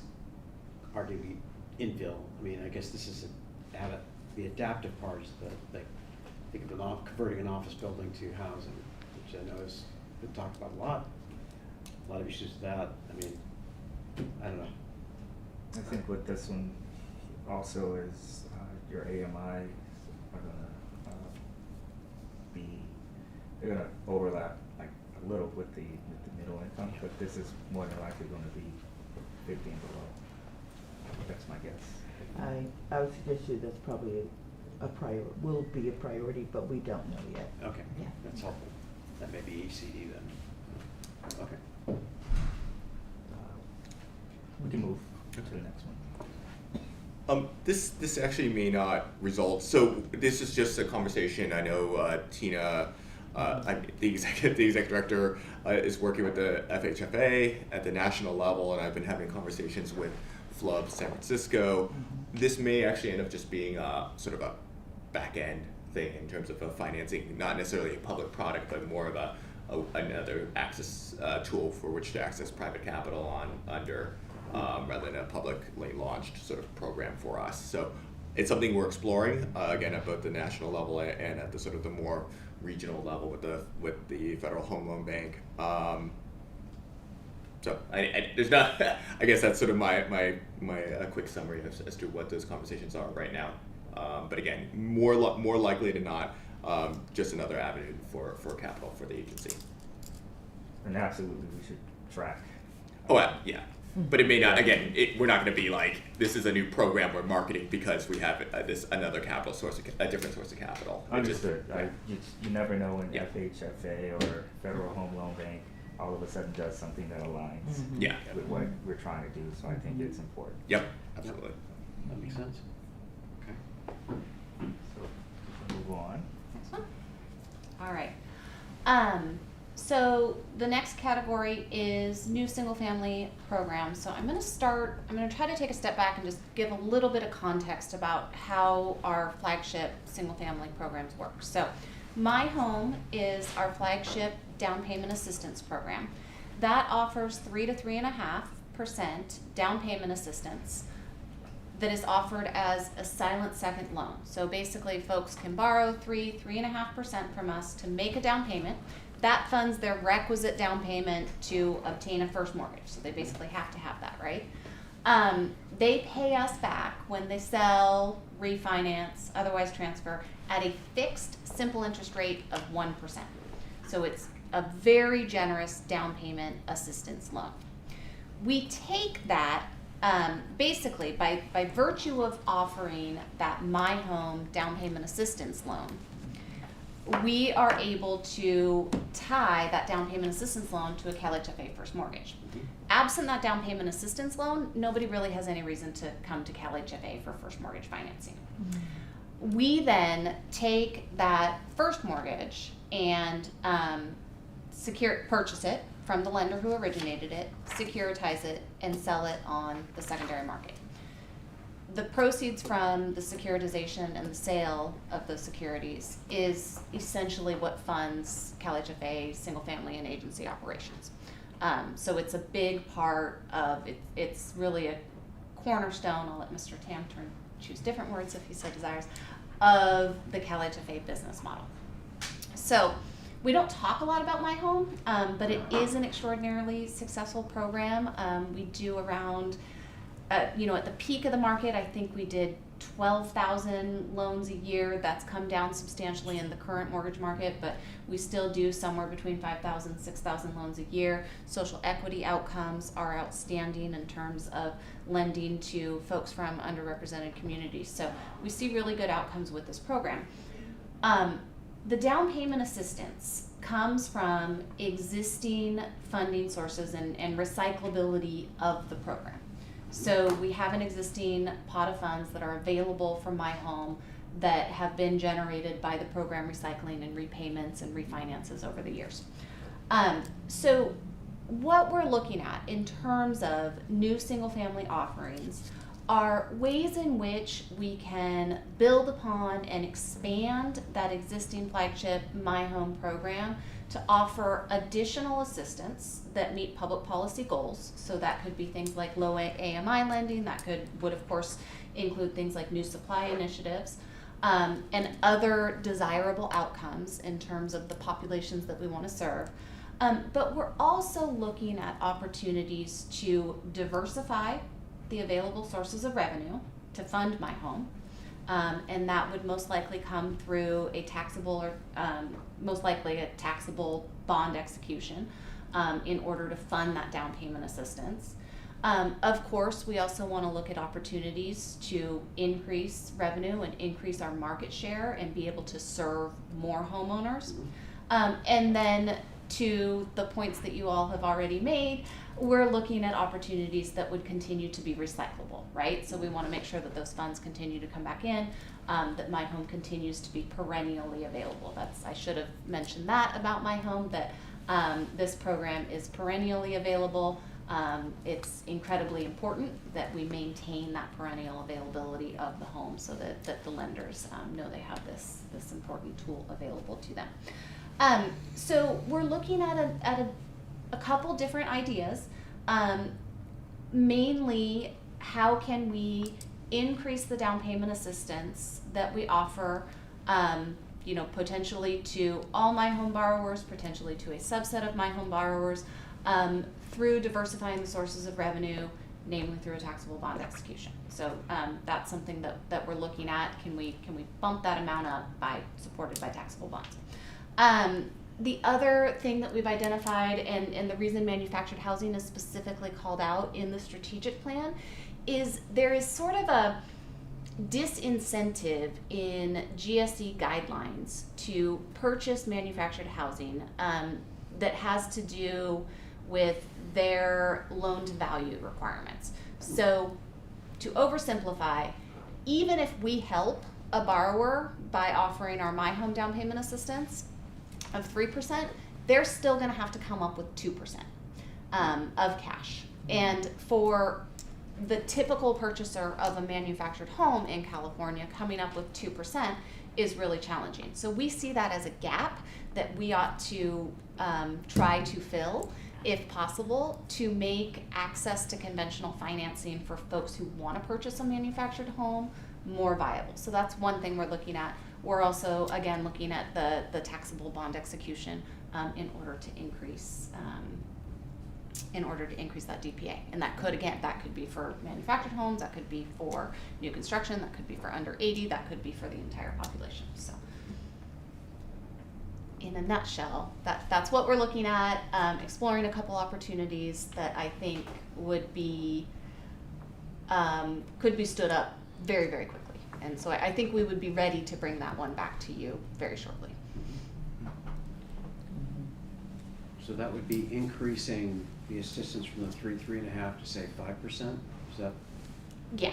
arguably infill. I mean, I guess this is the adaptive part is think of converting an office building to housing, which I know has been talked about a lot of issues with that. I mean, I don't know.
I think with this one also is your AMI are they're gonna overlap like a little with the middle income, but this is more than likely going to be 50 and below. That's my guess.
I would suggest you that's probably will be a priority, but we don't know yet.
Okay,
Yeah.
that's helpful. That may be ECD then. Okay.
We can move to the next one.
This actually may not result. So this is just a conversation. I know Tina, the executive director, is working with the FHFA at the national level, and I've been having conversations with FLUB San Francisco. This may actually end up just being sort of a back end thing in terms of financing, not necessarily a public product, but more of another access tool for which to access private capital under. Rather than a publicly launched sort of program for us. So it's something we're exploring, again, at both the national level and at the sort of the more regional level with the Federal Home Loan Bank. So there's not, I guess that's sort of my quick summary as to what those conversations are right now. But again, more likely than not, just another avenue for capital for the agency.
And absolutely, we should track.
Oh, yeah. But it may not, again, we're not going to be like, this is a new program we're marketing because we have another capital source, a different source of capital.
Understood.
Right.
You never know when
Yeah.
FHFA or Federal Home Loan Bank all of a sudden does something that aligns
Yeah.
with what we're trying to do. So I think it's important.
Yep, absolutely.
That makes sense. Okay.
So move on.
Next one. All right. So the next category is new single-family programs. So I'm going to try to take a step back and just give a little bit of context about how our flagship single-family programs work. So My Home is our flagship down payment assistance program. That offers 3 to 3.5% down payment assistance that is offered as a silent second loan. So basically folks can borrow 3.5% from us to make a down payment. That funds their requisite down payment to obtain a first mortgage. So they basically have to have that, right? They pay us back when they sell, refinance, otherwise transfer at a fixed simple interest rate of 1%. So it's a very generous down payment assistance loan. We take that basically by virtue of offering that My Home down payment assistance loan, we are able to tie that down payment assistance loan to a CalHFA first mortgage. Absent that down payment assistance loan, nobody really has any reason to come to CalHFA for first mortgage financing. We then take that first mortgage and purchase it from the lender who originated it, securitize it, and sell it on the secondary market. The proceeds from the securitization and the sale of the securities is essentially what funds CalHFA single family and agency operations. So it's a big part of it. It's really a cornerstone. I'll let Mr. Tamturn choose different words if he so desires, of the CalHFA business model. So We don't talk a lot about My Home, but it is an extraordinarily successful program. We do around, at the peak of the market, I think we did 12,000 loans a year. That's come down substantially in the current mortgage market, but we still do somewhere between 5,000 and 6,000 loans a year. Social equity outcomes are outstanding in terms of lending to folks from underrepresented communities. So we see really good outcomes with this program. The down payment assistance comes from existing funding sources and recyclability of the program. So we have an existing pot of funds that are available from My Home that have been generated by the program recycling and repayments and refinances over the years. So what we're looking at in terms of new single-family offerings are ways in which we can build upon and expand that existing flagship My Home program to offer additional assistance that meet public policy goals. So that could be things like low AMI lending, that would of course include things like new supply initiatives, and other desirable outcomes in terms of the populations that we want to serve. But we're also looking at opportunities to diversify the available sources of revenue to fund My Home. And that would most likely come through a taxable or most likely a taxable bond execution in order to fund that down payment assistance. Of course, we also want to look at opportunities to increase revenue and increase our market share and be able to serve more homeowners. And then to the points that you all have already made, we're looking at opportunities that would continue to be recyclable, right? So we want to make sure that those funds continue to come back in, that My Home continues to be perennially available. I should have mentioned that about My Home, that this program is perennially available. It's incredibly important that we maintain that perennial availability of the home so that the lenders know they have this important tool available to them. So we're looking at a couple different ideas. Mainly, how can we increase the down payment assistance that we offer, potentially to all My Home borrowers, potentially to a subset of My Home borrowers, through diversifying the sources of revenue, namely through a taxable bond execution. So that's something that we're looking at. Can we bump that amount up supported by taxable bonds? The other thing that we've identified, and the reason manufactured housing is specifically called out in the strategic plan, is there is sort of a disincentive in GSE guidelines to purchase manufactured housing that has to do with their loan to value requirements. So to oversimplify, even if we help a borrower by offering our My Home down payment assistance of 3%, they're still going to have to come up with 2% of cash. And for the typical purchaser of a manufactured home in California, coming up with 2% is really challenging. So we see that as a gap that we ought to try to fill, if possible, to make access to conventional financing for folks who want to purchase a manufactured home more viable. So that's one thing we're looking at. We're also, again, looking at the taxable bond execution in order to increase that DPA. And that could be for manufactured homes, that could be for new construction, that could be for under 80, that could be for the entire population. So in a nutshell, that's what we're looking at, exploring a couple opportunities that I think would be could be stood up very, very quickly. And so I think we would be ready to bring that one back to you very shortly.
So that would be increasing the assistance from the 3.5 to say 5%? Is that?
Yeah.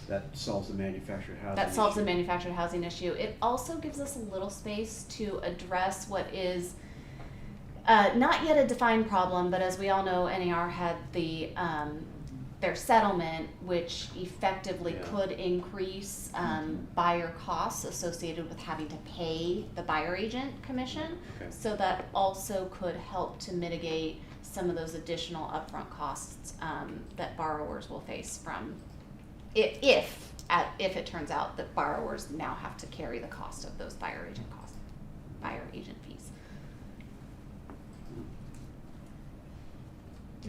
That solves the manufactured housing
That solves the
issue?
manufactured housing issue. It also gives us a little space to address what is not yet a defined problem, but as we all know, NAR had their settlement, which effectively could increase buyer costs associated with having to pay the buyer agent commission.
Okay.
So that also could help to mitigate some of those additional upfront costs that borrowers will face from if it turns out that borrowers now have to carry the cost of those buyer agent fees.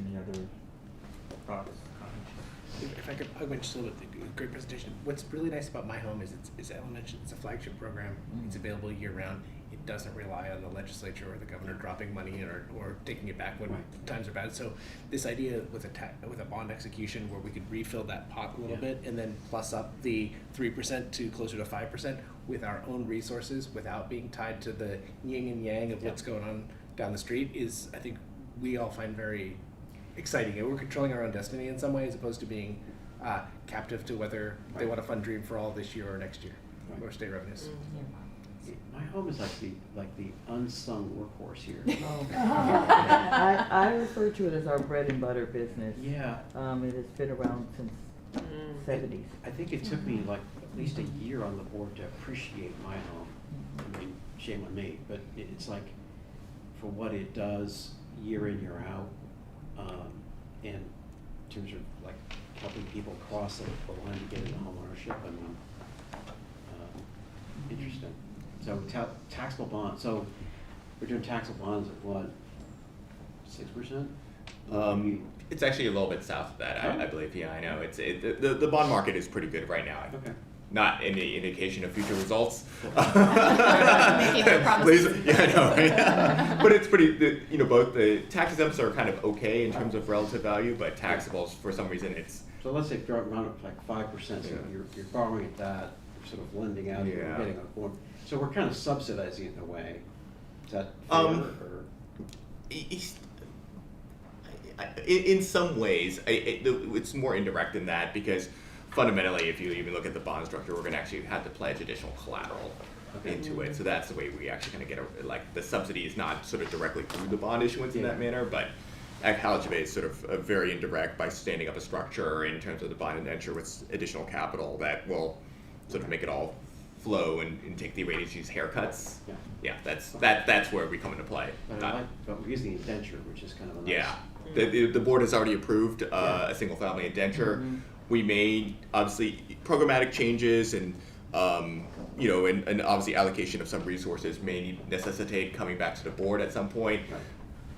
Any other thoughts, comments?
If I could, I would just a little bit, great presentation. What's really nice about My Home is it's Ellen mentioned, it's a flagship program. It's available year round. It doesn't rely on the legislature or the governor dropping money or taking it back when times are bad. So this idea with a bond execution where we could refill that pot a little bit and then plus up the 3% to closer to 5% with our own resources without being tied to the yin and yang of what's going on down the street is, I think, we all find very exciting. And we're controlling our own destiny in some way as opposed to being captive to whether they want to fund Dream for All this year or next year or state revenues.
My Home is like the unsung workhorse here.
Oh. I refer to it as our bread and butter business.
Yeah.
It has been around since 70s.
I think it took me like at least a year on the board to appreciate My Home. I mean, shame on me, but it's like for what it does year in, year out, and in terms of like helping people cross the line to get into home ownership. I mean, interesting. So taxable bonds. So we're doing taxable bonds at what? 6%?
It's actually a little bit south of that, I believe. Yeah, I know. The bond market is pretty good right now.
Okay.
Not any indication of future results.
Making no promises.
Yeah, I know. Right? But it's pretty. Both the tax exempts are kind of okay in terms of relative value, but taxables for some reason it's.
So let's say round up like 5%. So you're borrowing at that, you're sort of lending out, you're getting a form. So we're kind of subsidizing it in a way. Is that fair? Or?
In some ways, it's more indirect than that because fundamentally, if you even look at the bond structure, we're going to actually have to pledge additional collateral into it. So that's the way we actually kind of get the subsidy is not sort of directly through the bond issuance in that manner, but at CalHFA it's sort of very indirect by standing up a structure in terms of the bond indenture with additional capital that will sort of make it all flow and take the agency's haircuts. Yeah, that's where we come into play.
But we're using the indenture, which is kind of a nice.
Yeah, the board has already approved a single family indenture. We made obviously programmatic changes and and obviously allocation of some resources may necessitate coming back to the board at some point.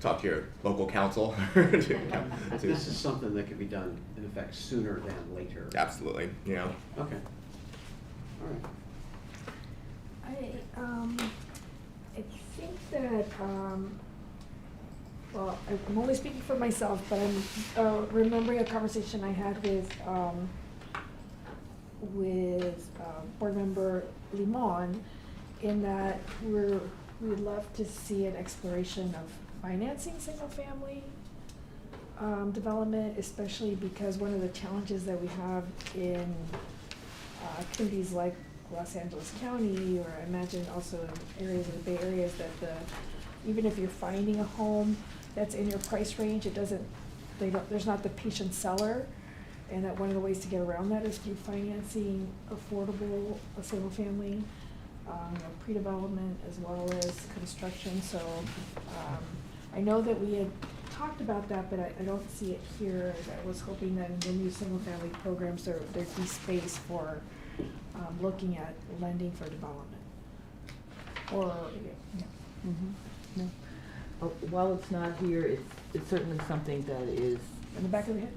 Talk to your local council.
This is something that could be done in effect sooner than later.
Absolutely, yeah.
Okay. All right.
I think that, well, I'm only speaking for myself, but I'm remembering a conversation I had with board member Limon, in that we'd love to see an exploration of financing single-family development, especially because one of the challenges that we have in communities like Los Angeles County, or I imagine also in areas of the Bay Area, is that even if you're finding a home that's in your price range, there's not the patient seller, and that one of the ways to get around that is through financing affordable single family, pre-development as well as construction. So I know that we had talked about that, but I don't see it here. I was hoping that in the new single family programs there'd be space for looking at lending for development. Or,
No. While it's not here, it's certainly something that is.
In the back of the head?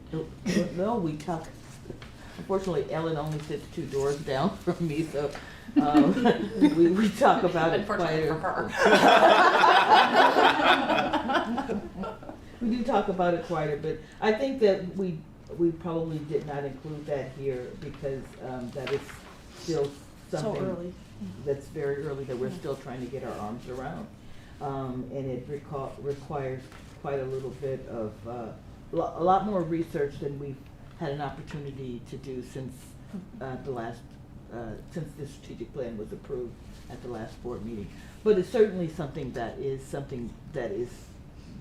No, we talk. Unfortunately, Ellen only sits 2 doors down from me, so we talk about it quite.
Unfortunately for her.
We do talk about it quite a bit. I think that we probably did not include that here because that is still something
So early.
that's very early that we're still trying to get our arms around. And it requires quite a little bit of, a lot more research than we've had an opportunity to do since since this strategic plan was approved at the last board meeting. But it's certainly something that is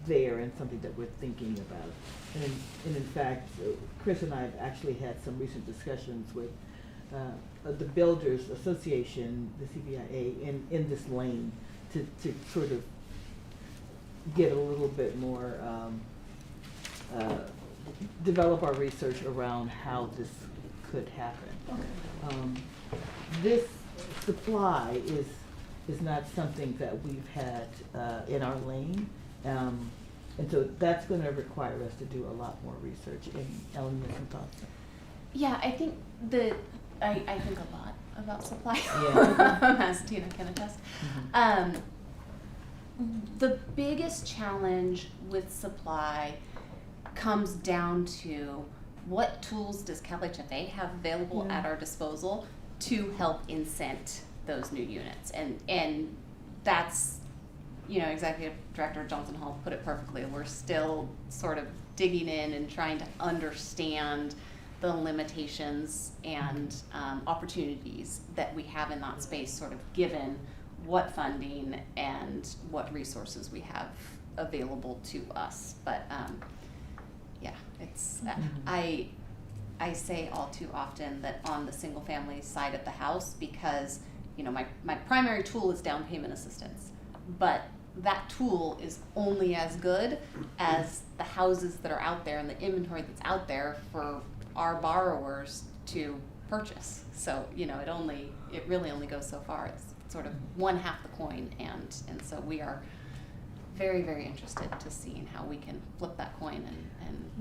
there and something that we're thinking about. And in fact, Chris and I have actually had some recent discussions with the Builders Association, the CBIA, in this lane to sort of get a little bit more, develop our research around how this could happen.
Okay.
This supply is not something that we've had in our lane. And so that's gonna require us to do a lot more research. And Ellen, you have some thoughts?
Yeah, I think I think a lot about supply,
Yeah.
as Tina can attest.
Mhm.
The biggest challenge with supply comes down to what tools does CalHFA have available
Yeah.
at our disposal to help incent those new units, and that's, you know, Executive Director Johnson Hall put it perfectly. We're still sort of digging in and trying to understand the limitations and opportunities that we have in that space, sort of given what funding and what resources we have available to us. But yeah, it's I say all too often that on the single family side of the house, because you know my primary tool is down payment assistance, but that tool is only as good as the houses that are out there and the inventory that's out there for our borrowers to purchase. So, you know, it really only goes so far. It's sort of one half the coin, and so we are very, very interested to seeing how we can flip that coin and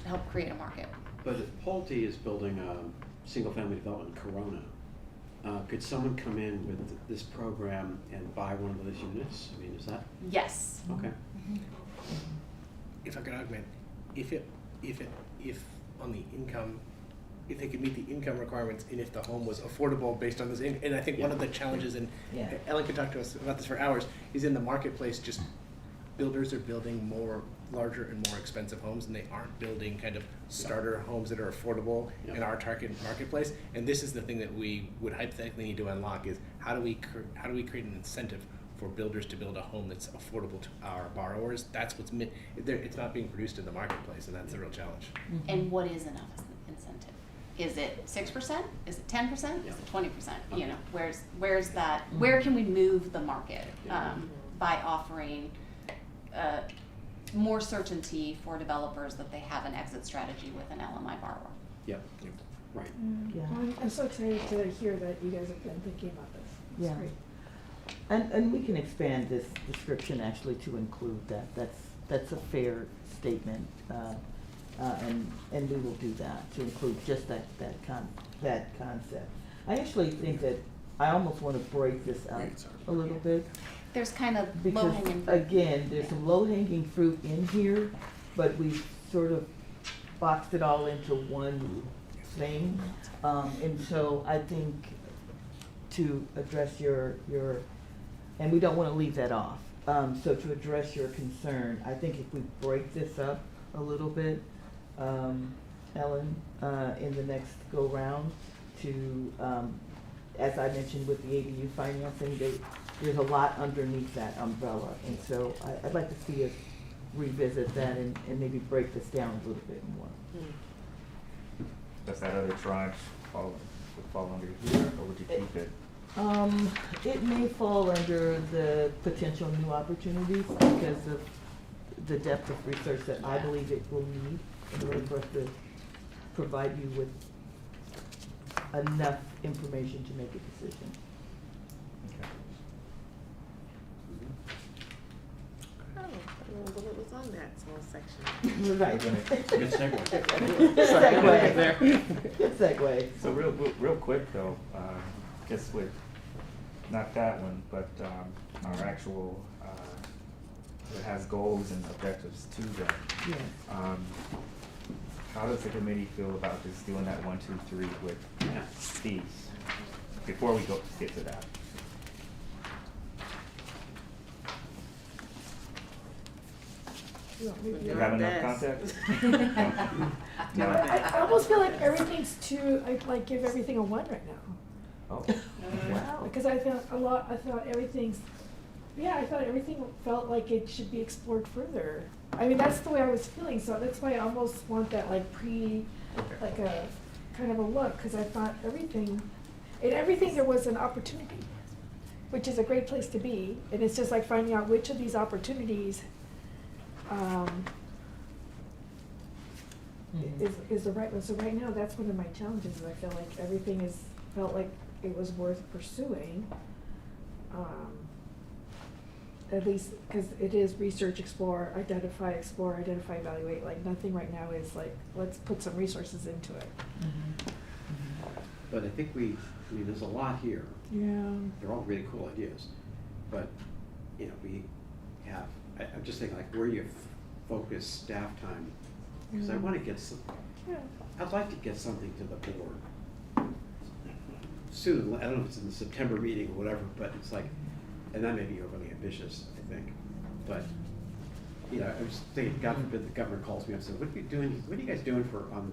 help create a market.
But if Pulte is building a single-family development in Corona, could someone come in with this program and buy one of those units? I mean, is that,
Yes.
okay.
If I could augment, if on the income, if they could meet the income requirements and if the home was affordable based on this, and I think one of the challenges, and
Yeah.
Ellen could talk to us about this for hours, is in the marketplace, just builders are building larger and more expensive homes, and they aren't building kind of starter homes that are affordable in our target marketplace. And this is the thing that we would hypothetically need to unlock: is how do we create an incentive for builders to build a home that's affordable to our borrowers? That's what's it's not being produced in the marketplace, and that's the real challenge.
And what is enough incentive? Is it 6%? Is it 10%? Is it 20%? You know, where's that? Where can we move the market by offering more certainty for developers that they have an exit strategy with an LMI borrower?
Yep, right.
Yeah.
Well, I'm so excited to hear that you guys have been thinking about this. It's
Yeah.
great.
And we can expand this description actually to include that. That's a fair statement. And we will do that, to include just that concept. I actually think that I almost want to break this out a little bit.
There's kind of
Because
low-hanging fruit.
again, there's some low-hanging fruit in here, but we sort of boxed it all into one thing. And so I think to address your, and we don't want to leave that off. So to address your concern, I think if we break this up a little bit, Ellen, in the next go-round to, as I mentioned with the ADU financing, there's a lot underneath that umbrella. And so I'd like to see us revisit that and maybe break this down a little bit more.
Does that other tranche would fall under here, or would you keep it?
It may fall under the potential new opportunities because of the depth of research that I believe it will need in order for us to provide you with enough information to make a decision.
Okay.
Oh, I didn't know it was on that small section.
Right.
Good segue.
Good segue.
So real quick though, just with, not that one, but our actual, it has goals and objectives to them.
Yes.
How does the committee feel about just doing that 1, 2, 3 with these, before we get to that?
You want me to do
Do you
that?
have enough context?
No, I almost feel like everything's I'd like give everything a 1 right now.
Oh,
Wow.
Because I thought everything felt like it should be explored further. I mean, that's the way I was feeling, so that's why I almost want that like like a kind of a look, because I thought everything there was an opportunity, which is a great place to be, and it's just like finding out which of these opportunities is the right one. So right now, that's one of my challenges, is I feel like everything felt like it was worth pursuing. at least, because it is research, explore, identify, evaluate, like nothing right now is like, let's put some resources into it.
But I think there's a lot here.
Yeah.
They're all really cool ideas, but, you know, I'm just thinking, like, where do you focus staff time? Because I want to get I'd like to get something to the board soon. I don't know if it's in the September meeting or whatever, but it's like, and that may be overly ambitious, I think. But, you know, I was thinking, God forbid the governor calls me up and says, what are you doing, what are you guys doing on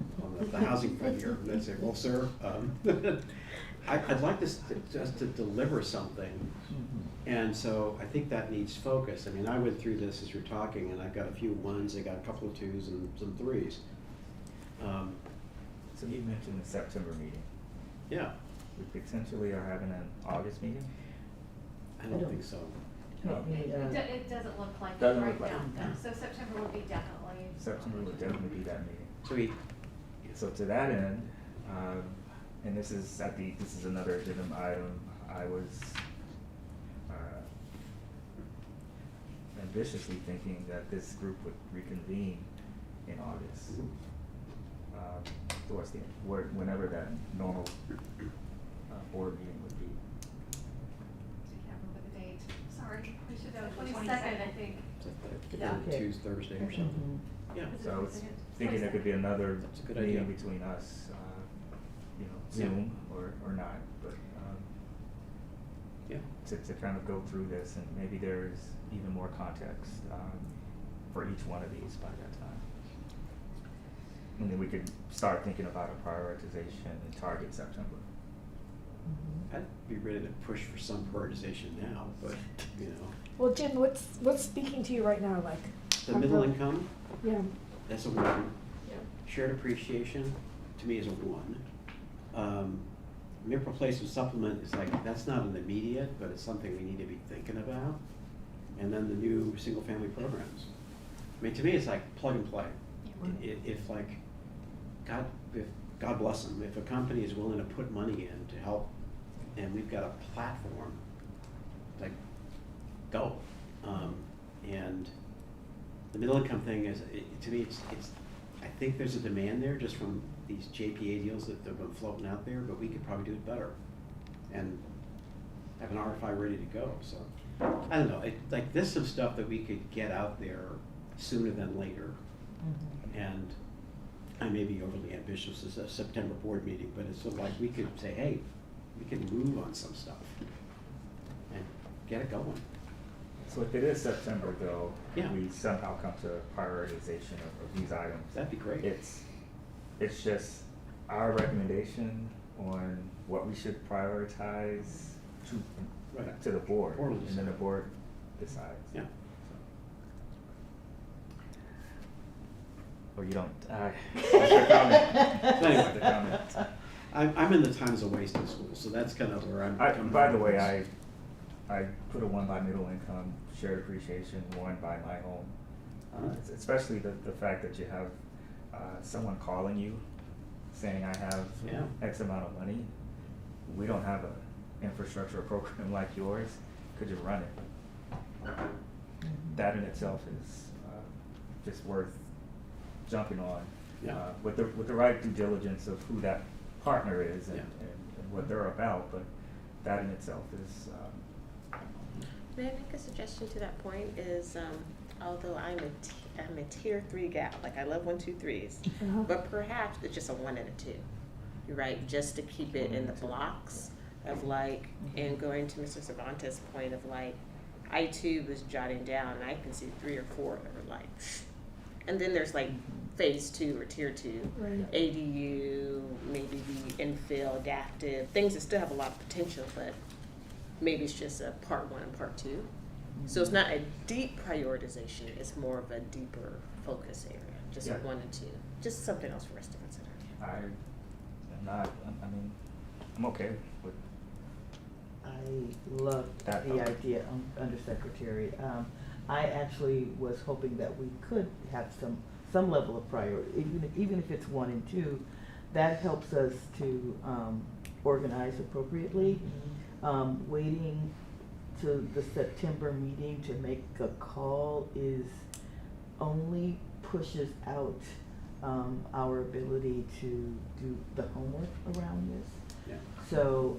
the housing front here? And I'd say, well, sir, I'd like this just to deliver something. And so I think that needs focus. I mean, I went through this as you're talking, and I've got a few ones, I got a couple of twos and some threes.
So you mentioned the September meeting.
Yeah,
We potentially are having an August meeting?
I don't think so.
It doesn't look like it
Doesn't
right
look like
now,
it.
so September would be definitely.
September would definitely be that meeting.
So
So to that end, and this is another agenda item, I was ambitiously thinking that this group would reconvene in August. Towards the end, whenever that normal board meeting would be.
I can't remember the date, sorry, we should know, 22nd, I think.
Yeah. Tuesday, Thursday or something. Yeah.
So I was thinking there could be another
That's a good
meeting
idea.
between us, Zoom or not, but,
Yeah.
to kind of go through this, and maybe there's even more context, for each one of these by that time. And then we could start thinking about a prioritization and target September.
I'd be ready to push for some prioritization now, but, you know,
Well, Jen, what's speaking to you right now, like?
the middle income,
Yeah.
that's a one.
Yeah.
Shared appreciation, to me, is a one. MIP replacement supplement is like, that's not an immediate, but it's something we need to be thinking about. And then the new single-family programs. I mean, to me, it's like plug and play. If like, God bless them, if a company is willing to put money in to help, and we've got a platform, like, go. And the middle income thing is, to me, it's, I think there's a demand there just from these JPA deals that have been floating out there, but we could probably do it better and have an RFI ready to go. So I don't know, like, this is stuff that we could get out there sooner than later. And I may be overly ambitious as a September board meeting, but it's sort of like we could say, hey, we can move on some stuff and get it going.
So if it is September though,
Yeah.
we somehow come to prioritization of these items.
That'd be great.
It's just our recommendation on what we should prioritize
Right.
to the board,
Board will
and then the
decide.
board decides.
Yeah.
Or you don't, that's your comment.
So anyway.
That's the comment.
I'm in the times of wasting school, so that's kind of where I'm. coming
By the
from.
way, I put a one by middle income, shared appreciation, one by my home. Especially the fact that you have someone calling you, saying I have
Yeah.
X amount of money. We don't have an infrastructure program like yours. Could you run it? That in itself is just worth jumping on.
Yeah.
With the right due diligence of who that partner is and,
Yeah.
and what they're about, but that in itself is.
May I make a suggestion to that point is, although I'm a tier 3 gal, like I love 1, 2, 3s, but perhaps it's just a 1 and a 2, right? Just to keep it in the blocks of like, and going to Mr. Cervantes' point of like, I too was jotting down, and I can see 3 or 4 that were like, and then there's like phase 2 or tier 2,
Right.
ADU, maybe the infill, adaptive, things that still have a lot of potential, but maybe it's just a part 1 and part 2. So it's not a deep prioritization, it's more of a deeper focus area, just
Yeah.
1 and 2. Just something else for us to consider.
I'm okay with.
I love
That
the
thought.
idea, Undersecretary. I actually was hoping that we could have some level of priority, even if it's 1 and 2. That helps us to organize appropriately. Waiting to the September meeting to make a call is only pushes out our ability to do the homework around this.
Yeah.
So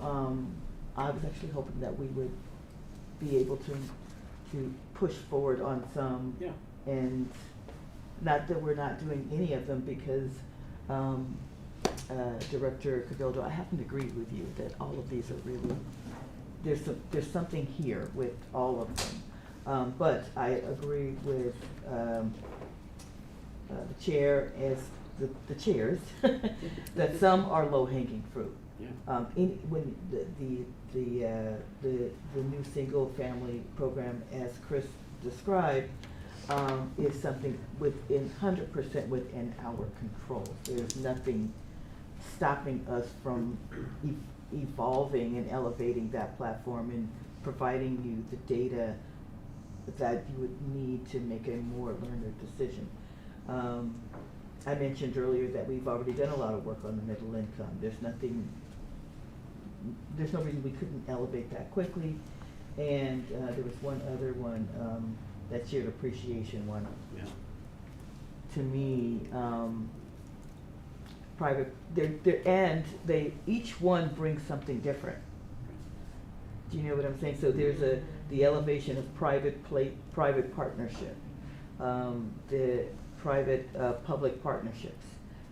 I was actually hoping that we would be able to push forward on some.
Yeah.
And not that we're not doing any of them, because Director Cabildo, I happen to agree with you that all of these are really, there's something here with all of them. But I agree with the chair as the chairs that some are low-hanging fruit.
Yeah.
When the new single-family program, as Chris described, is something within 100% within our control. There's nothing stopping us from evolving and elevating that platform and providing you the data that you would need to make a more learned decision. I mentioned earlier that we've already done a lot of work on the middle income. There's no reason we couldn't elevate that quickly. And there was one other one, that shared appreciation one.
Yeah.
To me, private, each one brings something different. Do you know what I'm saying? So there's the elevation of private partnership, the private public partnerships.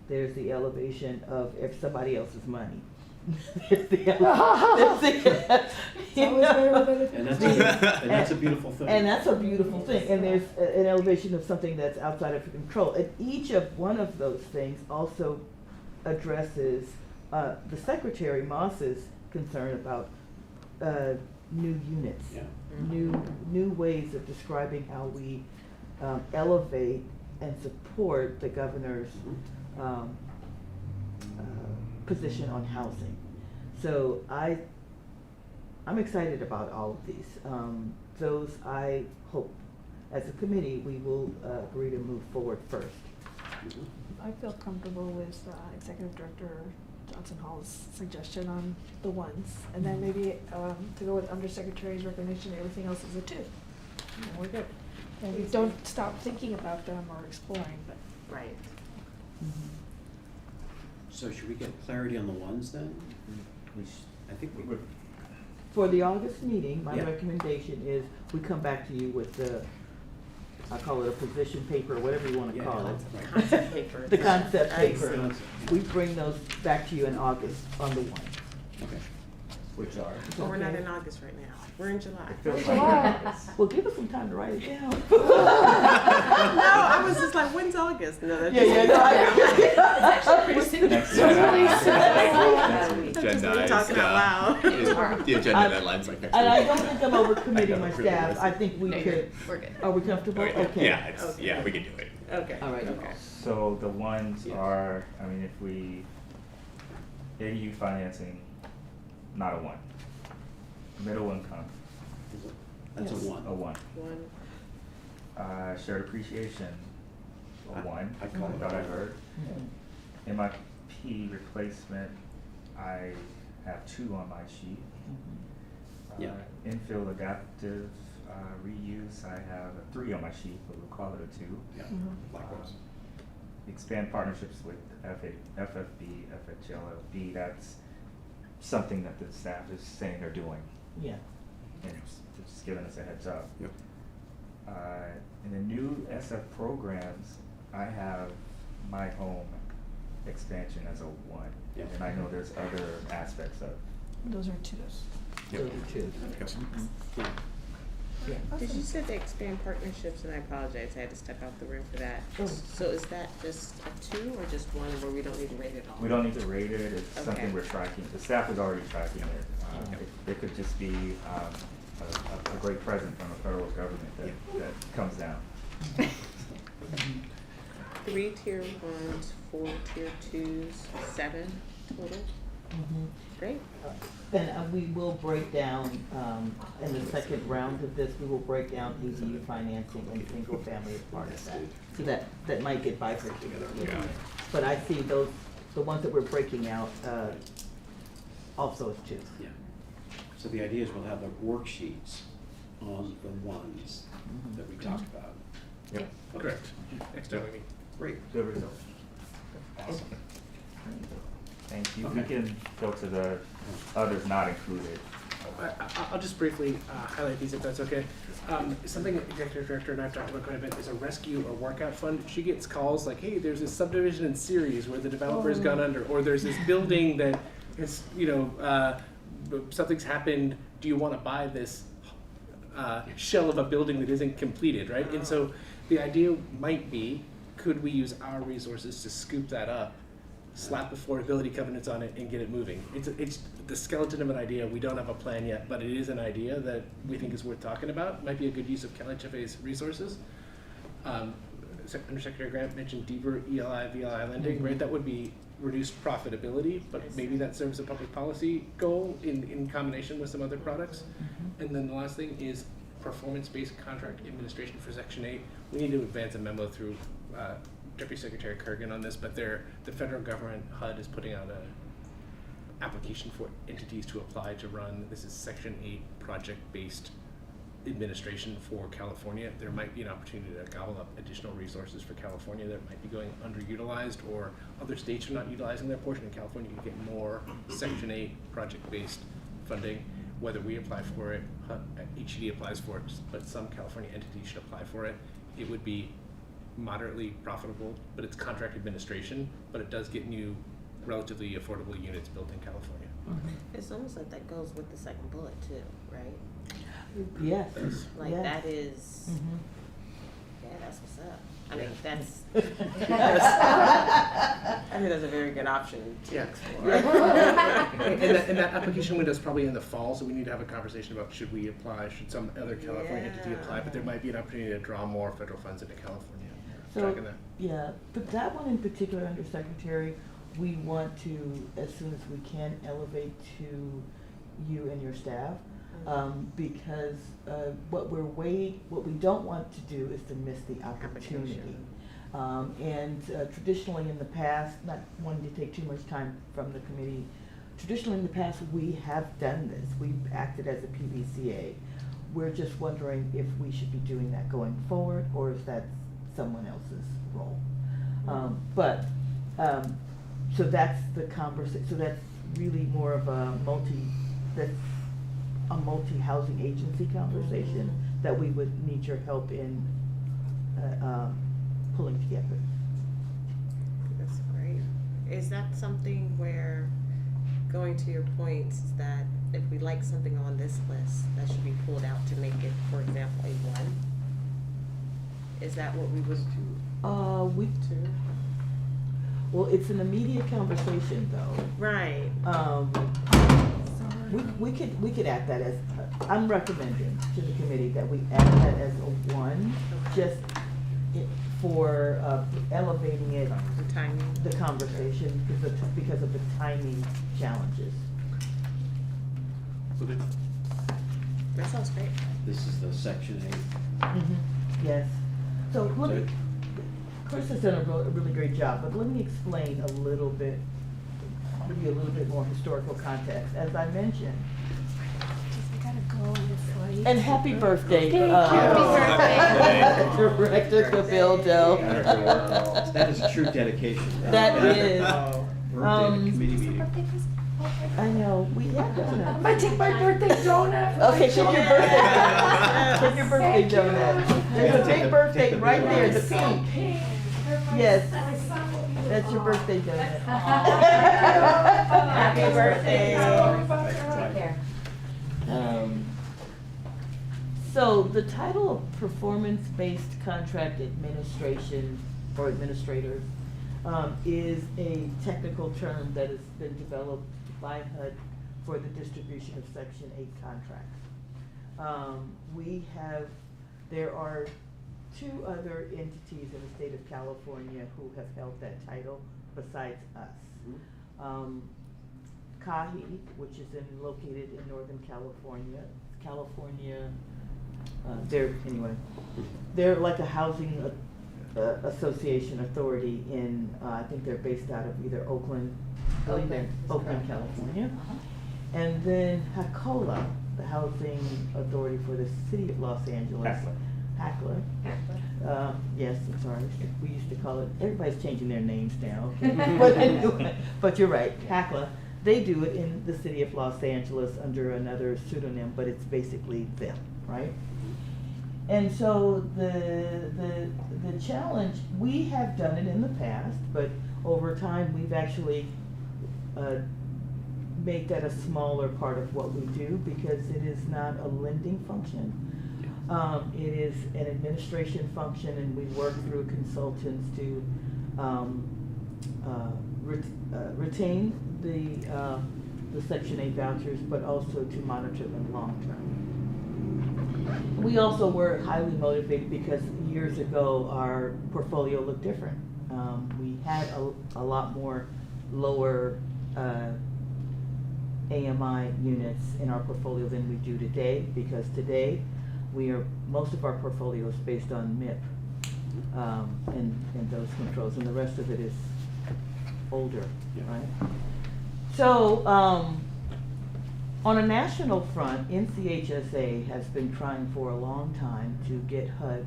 There's the elevation of somebody else's money. There's the
And that's a beautiful thing.
And that's a beautiful thing. And there's an elevation of something that's outside of your control. And each of one of those things also addresses the Secretary Moss's concern about new units,
Yeah.
new ways of describing how we elevate and support the governor's position on housing. So I'm excited about all of these. Those I hope, as a committee, we will agree to move forward first.
Mhm.
I feel comfortable with Executive Director Johnson Hall's suggestion on the ones, and then maybe to go with Undersecretary's recommendation, everything else is a 2. And we're good. And we don't stop thinking about them or exploring, but.
Right.
So should we get clarity on the ones then? I think we would.
For the August meeting, my
Yeah.
recommendation is we come back to you with I call it a position paper, or whatever you want to
Yeah,
call it.
right.
Concept paper.
The concept
I
paper.
see.
We bring those back to you in August on the one.
Okay. Which are?
But we're not
Okay.
in August right now. We're in July.
feels
July.
Well, give us some time to write it down.
No, I was just like, when's August? No, that's
Next
Agendized,
talking out loud.
The agenda deadline's like next
And I
week.
don't think I'm overcommitting my
I know,
staff.
really
I think we
No,
could.
we're good.
Are we comfortable? Okay.
Yeah,
Okay.
yeah, we can do it.
Okay.
All right.
Okay.
So the ones
Yes.
are, I mean, if we, ADU financing, not a 1. Middle income,
That's
Yes.
a one.
a 1.
One.
Shared appreciation, a 1.
I call it
thought I
a one.
heard.
Mhm.
MIP replacement, I have 2 on my sheet.
Mhm.
Yeah.
Infill adaptive reuse, I have a 3 on my sheet, but we'll call it a 2.
Yeah,
Mhm.
likewise.
Expand partnerships with FFB, FHLFB, that's something that the staff is saying they're doing,
Yeah.
and just giving us a heads up.
Yep.
In the new SF programs, I have my home expansion as a 1.
Yeah.
And I know there's other aspects of,
Those are 2s.
Those are two.
Yes.
Yeah.
Yeah.
Did you say they expand partnerships? And I apologize, I had to step out the room for that.
Oh.
So is that just a 2 or just 1 where we don't need to rate it all?
we don't need to rate it, it's
Okay.
something we're tracking, the staff is already tracking it. It could just be a great present from the federal government that comes down.
3 tier 1s, 4 tier 2s, 7 total?
Mhm.
Great.
And we will break down, in the second round of this, we will break down EDU financing and single family as part of that. So that might get bifurcated a little
Yeah.
bit. But I see the ones that we're breaking out, also as 2.
Yeah. So the idea is we'll have the worksheets on the ones that we talked about.
Yep.
Correct. Next time, I mean.
Great.
Good result. Awesome. Thank you. We
Okay.
can go to the others not included.
I'll just briefly highlight these if that's okay. Something the executive director and I've talked about quite a bit is a rescue or workout fund. She gets calls like, hey, there's this subdivision in Ceres where the developer's gone under, or there's this building that is, something's happened. Do you want to buy this shell of a building that isn't completed, right? And so the idea might be, could we use our resources to scoop that up, slap the affordability covenants on it, and get it moving? It's the skeleton of an idea. We don't have a plan yet, but it is an idea that we think is worth talking about. Might be a good use of CalHFA's resources. Undersecretary Grant mentioned deeper ELI, VLI lending, right? That would be reduced profitability, but maybe that serves a public policy goal in combination with some other products. And then the last thing is performance-based contract administration for Section 8. We need to advance a memo through Deputy Secretary Kurgan on this, but the federal government, HUD, is putting out a application for entities to apply to run. This is Section 8 project-based administration for California. There might be an opportunity to gobble up additional resources for California that might be going underutilized, or other states are not utilizing their portion. In California, you can get more Section 8 project-based funding. Whether we apply for it, HCD applies for it, but some California entities should apply for it. It would be moderately profitable, but it's contract administration, but it does get new, relatively affordable units built in California.
It's almost like that goes with the second bullet too, right?
Yes.
Like
Yes.
that is, yeah, that's what's up. I mean, that's, I think that's a very good option to
Yeah.
explore.
And that application window is probably in the fall, so we need to have a conversation about should we apply, should some other California entity apply, but there might be an opportunity to draw more federal funds into California.
So,
Tracking that.
yeah, but that one in particular, Undersecretary, we want to, as soon as we can, elevate to you and your staff. Because what we don't want to do is to miss the opportunity. And traditionally in the past, not wanting to take too much time from the committee, traditionally in the past we have done this. We've acted as a PBCA. We're just wondering if we should be doing that going forward, or is that someone else's role? So that's the conversation. So that's really more of a multi-housing agency conversation that we would need your help in pulling together.
That's great. Is that something where, going to your points, that if we like something on this list, that should be pulled out to make it, for example, A1? Is that what we would do?
Well, it's an immediate conversation though.
Right.
We could add that as, I'm recommending to the committee that we add that as a 1, just for elevating it,
The timing.
the conversation, because of the timing challenges.
That sounds great.
This is the Section 8.
Yes. So let me, Chris has done a really great job, but let me explain a little bit, give you a little bit more historical context. As I mentioned,
I gotta go before you.
and happy birthday.
Happy
Director Cabildo.
That is true dedication.
That is.
Birthday committee meeting.
I know, we have done
I'm gonna take my birthday donut.
Okay, take your birthday. Take your birthday donut. There's a big birthday right there, the pink. Yes, that's your birthday donut.
Happy birthday.
Take care.
So the title of performance-based contract administration or administrators is a technical term that has been developed by HUD for the distribution of Section 8 contracts. There are 2 other entities in the state of California who have held that title besides us. CAHI, which is located in Northern California, they're like a housing association authority in, I think they're based out of either Oakland, California. And then HACOLA, the Housing Authority for the City of Los Angeles.
Hackler.
Hackler. Yes, I'm sorry, we used to call it, everybody's changing their names now. But anyway, but you're right, Hackler. They do it in the city of Los Angeles under another pseudonym, but it's basically them, right? And so the challenge, we have done it in the past, but over time, we've actually made that a smaller part of what we do because it is not a lending function. It is an administration function, and we work through consultants to retain the Section 8 vouchers, but also to monitor them long term. We also were highly motivated because years ago our portfolio looked different. We had a lot more lower AMI units in our portfolio than we do today, because today most of our portfolio is based on MIP and those controls, and the rest of it is older, right? So on a national front, NCHSA has been trying for a long time to get HUD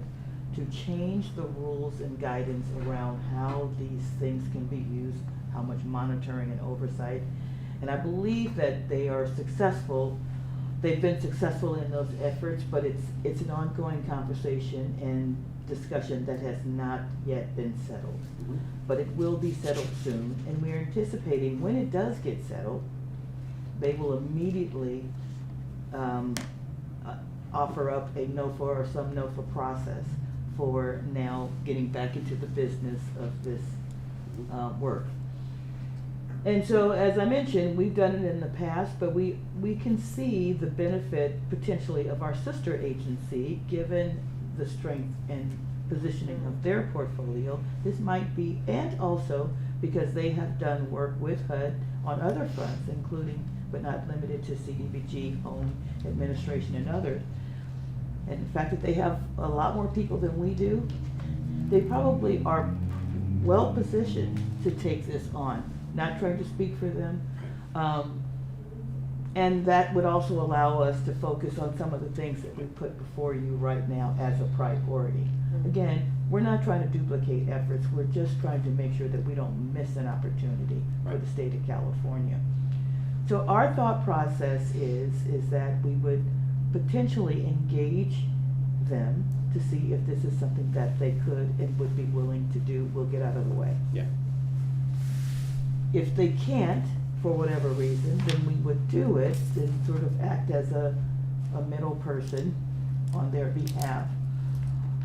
to change the rules and guidance around how these things can be used, how much monitoring and oversight. And I believe that they are successful. They've been successful in those efforts, but it's an ongoing conversation and discussion that has not yet been settled.
Mhm.
But it will be settled soon, and we're anticipating when it does get settled, they will immediately offer up a NOFA or some NOFA process for now getting back into the business of this work. And so, as I mentioned, we've done it in the past, but we can see the benefit potentially of our sister agency, given the strength and positioning of their portfolio. This might be, and also because they have done work with HUD on other fronts, including, but not limited to CDBG, home administration, and others. And the fact that they have a lot more people than we do, they probably are well positioned to take this on. Not trying to speak for them. And that would also allow us to focus on some of the things that we put before you right now as a priority. Again, we're not trying to duplicate efforts, we're just trying to make sure that we don't miss an opportunity for the state of California. So our thought process is that we would potentially engage them to see if this is something that they could and would be willing to do. We'll get out of the way.
Yeah.
If they can't, for whatever reason, then we would do it and sort of act as a middle person on their behalf,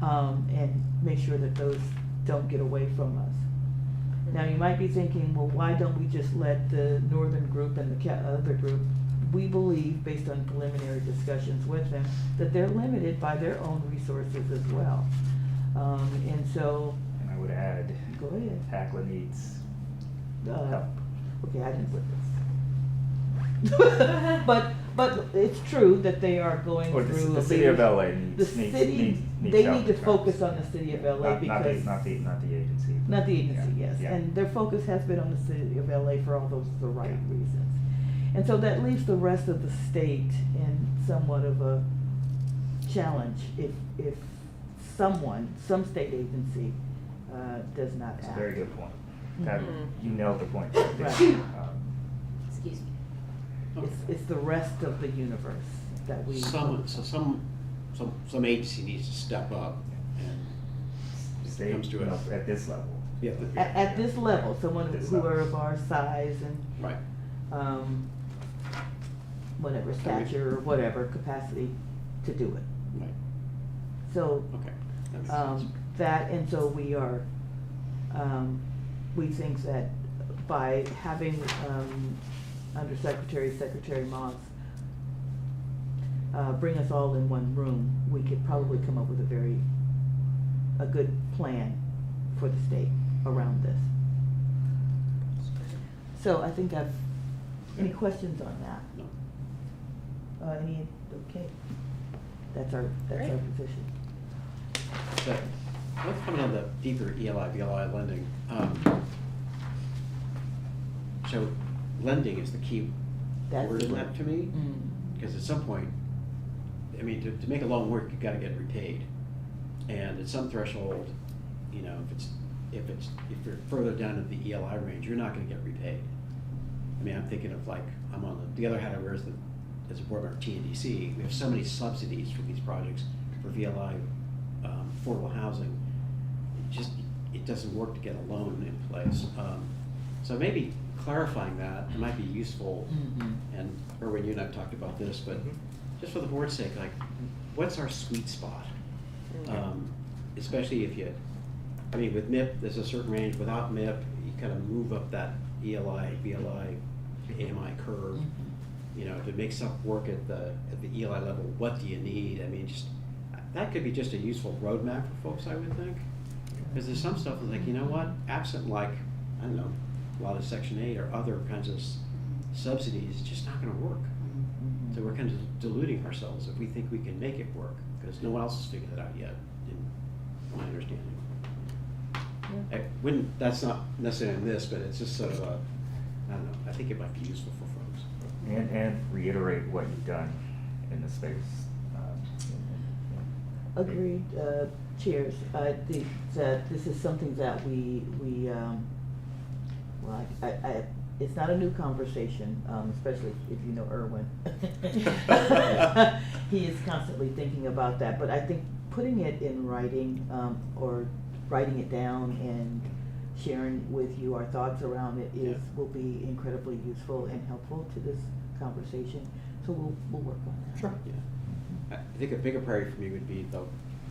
and make sure that those don't get away from us. Now, you might be thinking, well, why don't we just let the northern group and the other group? We believe, based on preliminary discussions with them, that they're limited by their own resources as well. And so,
And I would add,
go ahead.
Hackler needs
Uh,
help.
Okay, I didn't put this. But it's true that they are going
Or
through.
the
a
city of
big-
LA
The
needs
city,
needs
they
help
need to
in terms-
focus on the city of LA
not
because.
the agency.
Not the agency,
Yeah,
yes,
yeah.
and their focus has been on the city of LA for all the right reasons. And so that leaves the rest of the state in somewhat of a challenge if some state agency, does not act.
That's a very good point.
Mhm.
That, you nailed the point right there.
Right.
Excuse me.
It's the rest of the universe that we.
Some agency needs to step up and
State,
it comes to it.
at this level.
Yeah,
At this level, someone
At this
who
level.
are of our size and,
right.
whatever, stature, or whatever, capacity to do it.
Right.
So,
Okay. That makes sense.
that, and so we are, we think that by having, Secretary Moss, bring us all in one room, we could probably come up with a good plan for the state around this. So I think any questions on that?
No.
Okay, that's our
Great.
position.
So, let's come on the deeper ELI, VLI lending. So lending is the key
That's
word in
the
that
word.
to me. because at some point, I mean, to make a loan work, you've got to get repaid. And at some threshold, you know, if you're further down in the ELI range, you're not gonna get repaid. I mean, I'm thinking of like, I'm on the other hat I wear as a board member of TNDC, we have so many subsidies for these projects for VLI, affordable housing. It doesn't work to get a loan in place. So maybe clarifying that, it might be useful. And Erwin, you and I have talked about this, but just for the board's sake, like, what's our sweet spot? Especially if I mean, with MIP, there's a certain range. Without MIP, you kind of move up that ELI, VLI, AMI curve. You know, if it makes up work at the ELI level, what do you need? I mean, that could be just a useful roadmap for folks, I would think. Because there's some stuff that's like, you know what, absent like, I don't know, a lot of Section 8 or other kinds of subsidies, it's just not gonna work. So we're kind of deluding ourselves if we think we can make it work, because no one else has figured it out yet, in my understanding. That's not necessarily in this, but it's just sort of I don't know, I think it might be useful for folks.
And reiterate what you've done in the space.
Agreed, chairs. I think that this is something that well, it's not a new conversation, especially if you know Erwin. He is constantly thinking about that, but I think putting it in writing, or writing it down and sharing with you our thoughts around it will be incredibly useful and helpful to this conversation. So we'll work on that.
Sure. Yeah. I think a bigger priority for me would be the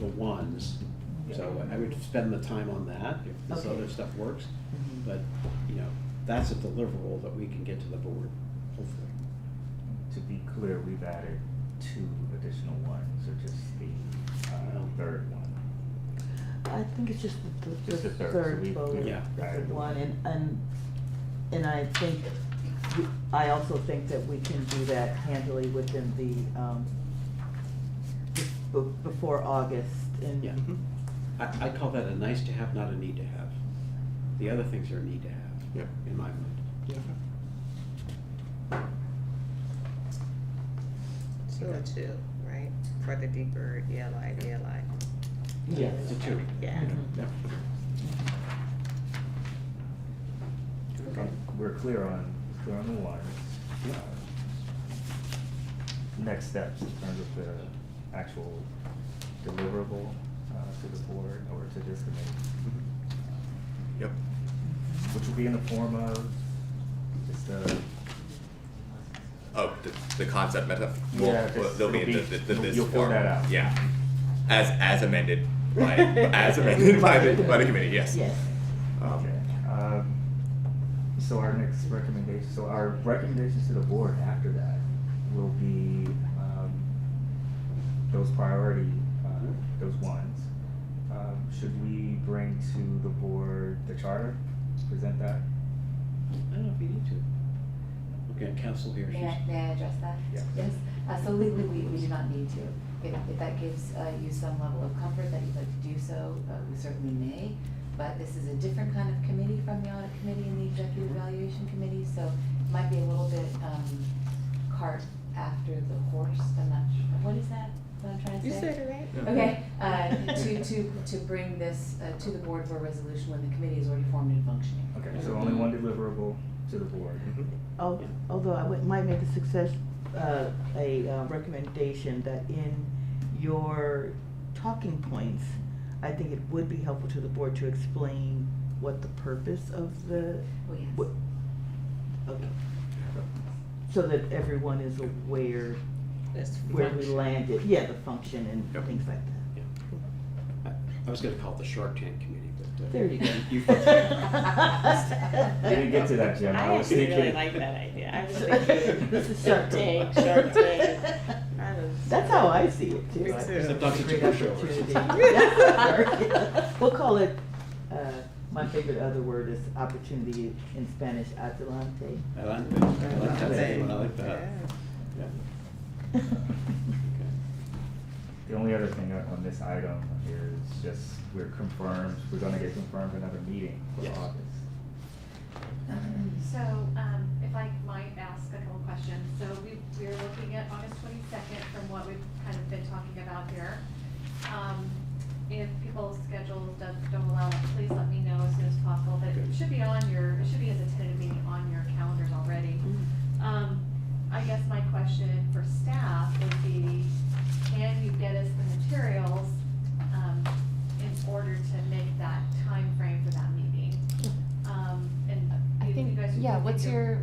ones. So I would spend the time on that if this other stuff works. But, you know, that's a deliverable that we can get to the board, hopefully.
To be clear, we've added 2 additional ones, or just the third one.
I think it's just the
Just the third,
third
so
bullet,
yeah.
the one, and I think, I also think that we can do that handily within the, before August, and.
Yeah. I call that a nice to have, not a need to have. The other things are a need to have, in my mind.
So 2, right? For the deeper ELI, DLI.
Yes.
It's a 2.
Yeah.
Yeah.
Okay, we're clear on the ones. Next steps in terms of the actual deliverable to the board or to this committee.
Yep.
Which will be in the form of just
Oh, the concept meta.
Yeah,
They'll be in
it'll
the this
you'll fill
form.
that out.
Yeah. As amended by the committee. Yes.
Yes.
Okay. So our next recommendation, so our recommendations to the board after that will be those priority, those ones. Should we bring to the board the charter, present that?
I don't know if you need to. Okay, council here.
May I address that?
Yeah.
Yes, so legally, we do not need to. If that gives you some level of comfort that you'd like to do so, we certainly may. But this is a different kind of committee from the audit committee and the executive evaluation committee, so it might be a little bit cart after the horse. I'm not sure, what is that I'm trying to
You
say?
said it right.
Okay, to bring this to the board for a resolution when the committee is already formed and functioning.
Okay, so only one deliverable to the board.
Although I might make a recommendation that in your talking points, I think it would be helpful to the board to explain what the purpose of the.
Oh, yes.
Okay. So that everyone is aware where we landed, the function and things like that.
Yeah. I was gonna call it the Shark Tank Committee, but.
There you go.
You
Didn't get to that, Jim.
I
was
actually really
thinking.
like that idea. I was thinking.
This is Shark Tank.
Shark Tank.
That's how I see it too.
Me
I
too.
think it's a
Sometimes it's
great
a pushover.
opportunity. We'll call it, my favorite other word is opportunity in Spanish, adelante.
I like that. I like that. I like that. Yeah. Okay.
The only other thing on this item is just we're gonna get confirmed another meeting for
Yes.
August.
So, if I might ask a couple questions, so we're looking at August guys.
Yeah,
would
what's
do-
your,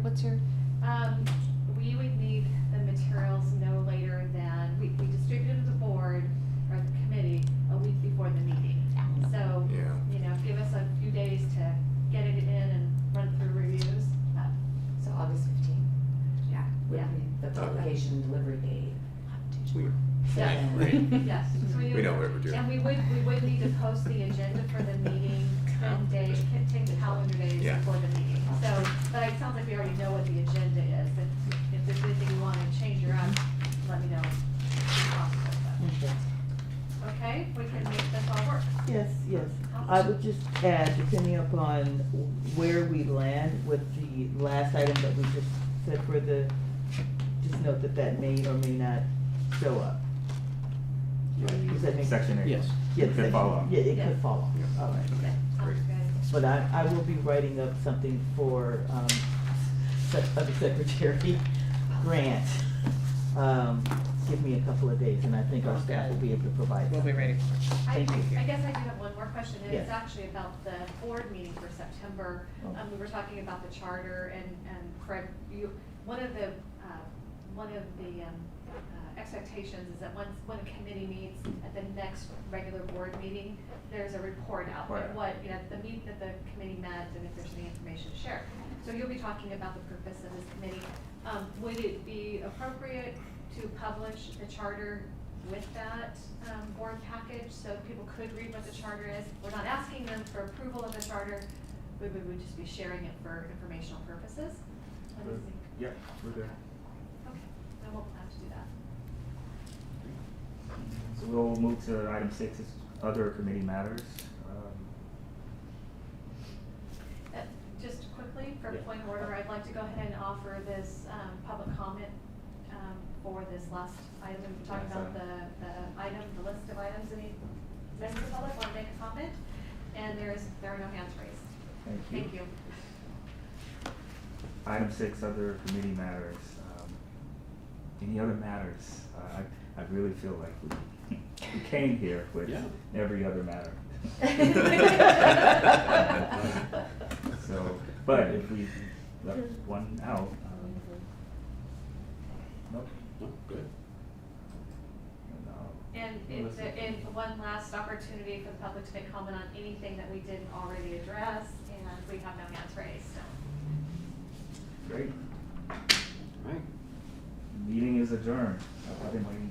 We would need the materials no later than, we distributed to the board or the committee a week before the meeting. So,
Yeah.
you know, give us a few days to get it in and run through reviews.
So August 15th
Yeah.
would
Yeah.
be the publication and delivery date.
We-
Yes.
Right.
Yes. So
We know what we're doing.
And we would need to post the agenda for the meeting 10 days, 10 calendar days
Yeah.
before the meeting. So, but it sounds like we already know what the agenda is. If there's anything you want to change around, let me know. It's possible, but- Okay, we can make this all work.
Yes, yes. I would just add, depending upon where we land with the last item that we just said for the, just note that that may or may not show up. Does that make?
Section 8.
Yes.
Yeah,
Could fall off.
Yeah, it
Yeah.
could fall off,
Yeah.
all right.
Okay, sounds good.
But I will be writing up something for, the secretary grant. Give me a couple of days, and I think our staff will be able to provide.
We'll be
something.
ready for it.
Thank you.
I guess I do have one more question, and it's
Yes.
actually about the board meeting for September.
Oh.
We were talking about the charter, and Craig, one of the expectations is that when a committee meets at the next regular board meeting, there's a report out,
Right.
like what, the meeting that the committee met, and if there's any information to share. So you'll be talking about the purpose of this committee. Would it be appropriate to publish the charter with that board package so people could read what the charter is? We're not asking them for approval of the charter, we would just be sharing it for informational purposes. What do you think?
Yep, we're good.
Okay, then we'll have to do that.
So we'll move to item 6, is other committee matters.
Just quickly, for
Yeah.
point of order, I'd like to go ahead and offer this public comment for this last item. We're talking about the item, the list of items. Any members of the public want to make a comment? And there are no hands raised.
Thank you.
Thank you.
Item 6, other committee matters. Any other matters? I really feel like we came here with
Yeah.
every other matter. So, but if we left one out, nope.
Oh, good.
And one last opportunity for the public to make comment on anything that we didn't already address, and we have no hands raised, so.
Great.
Right.
Meeting is adjourned. I've been waiting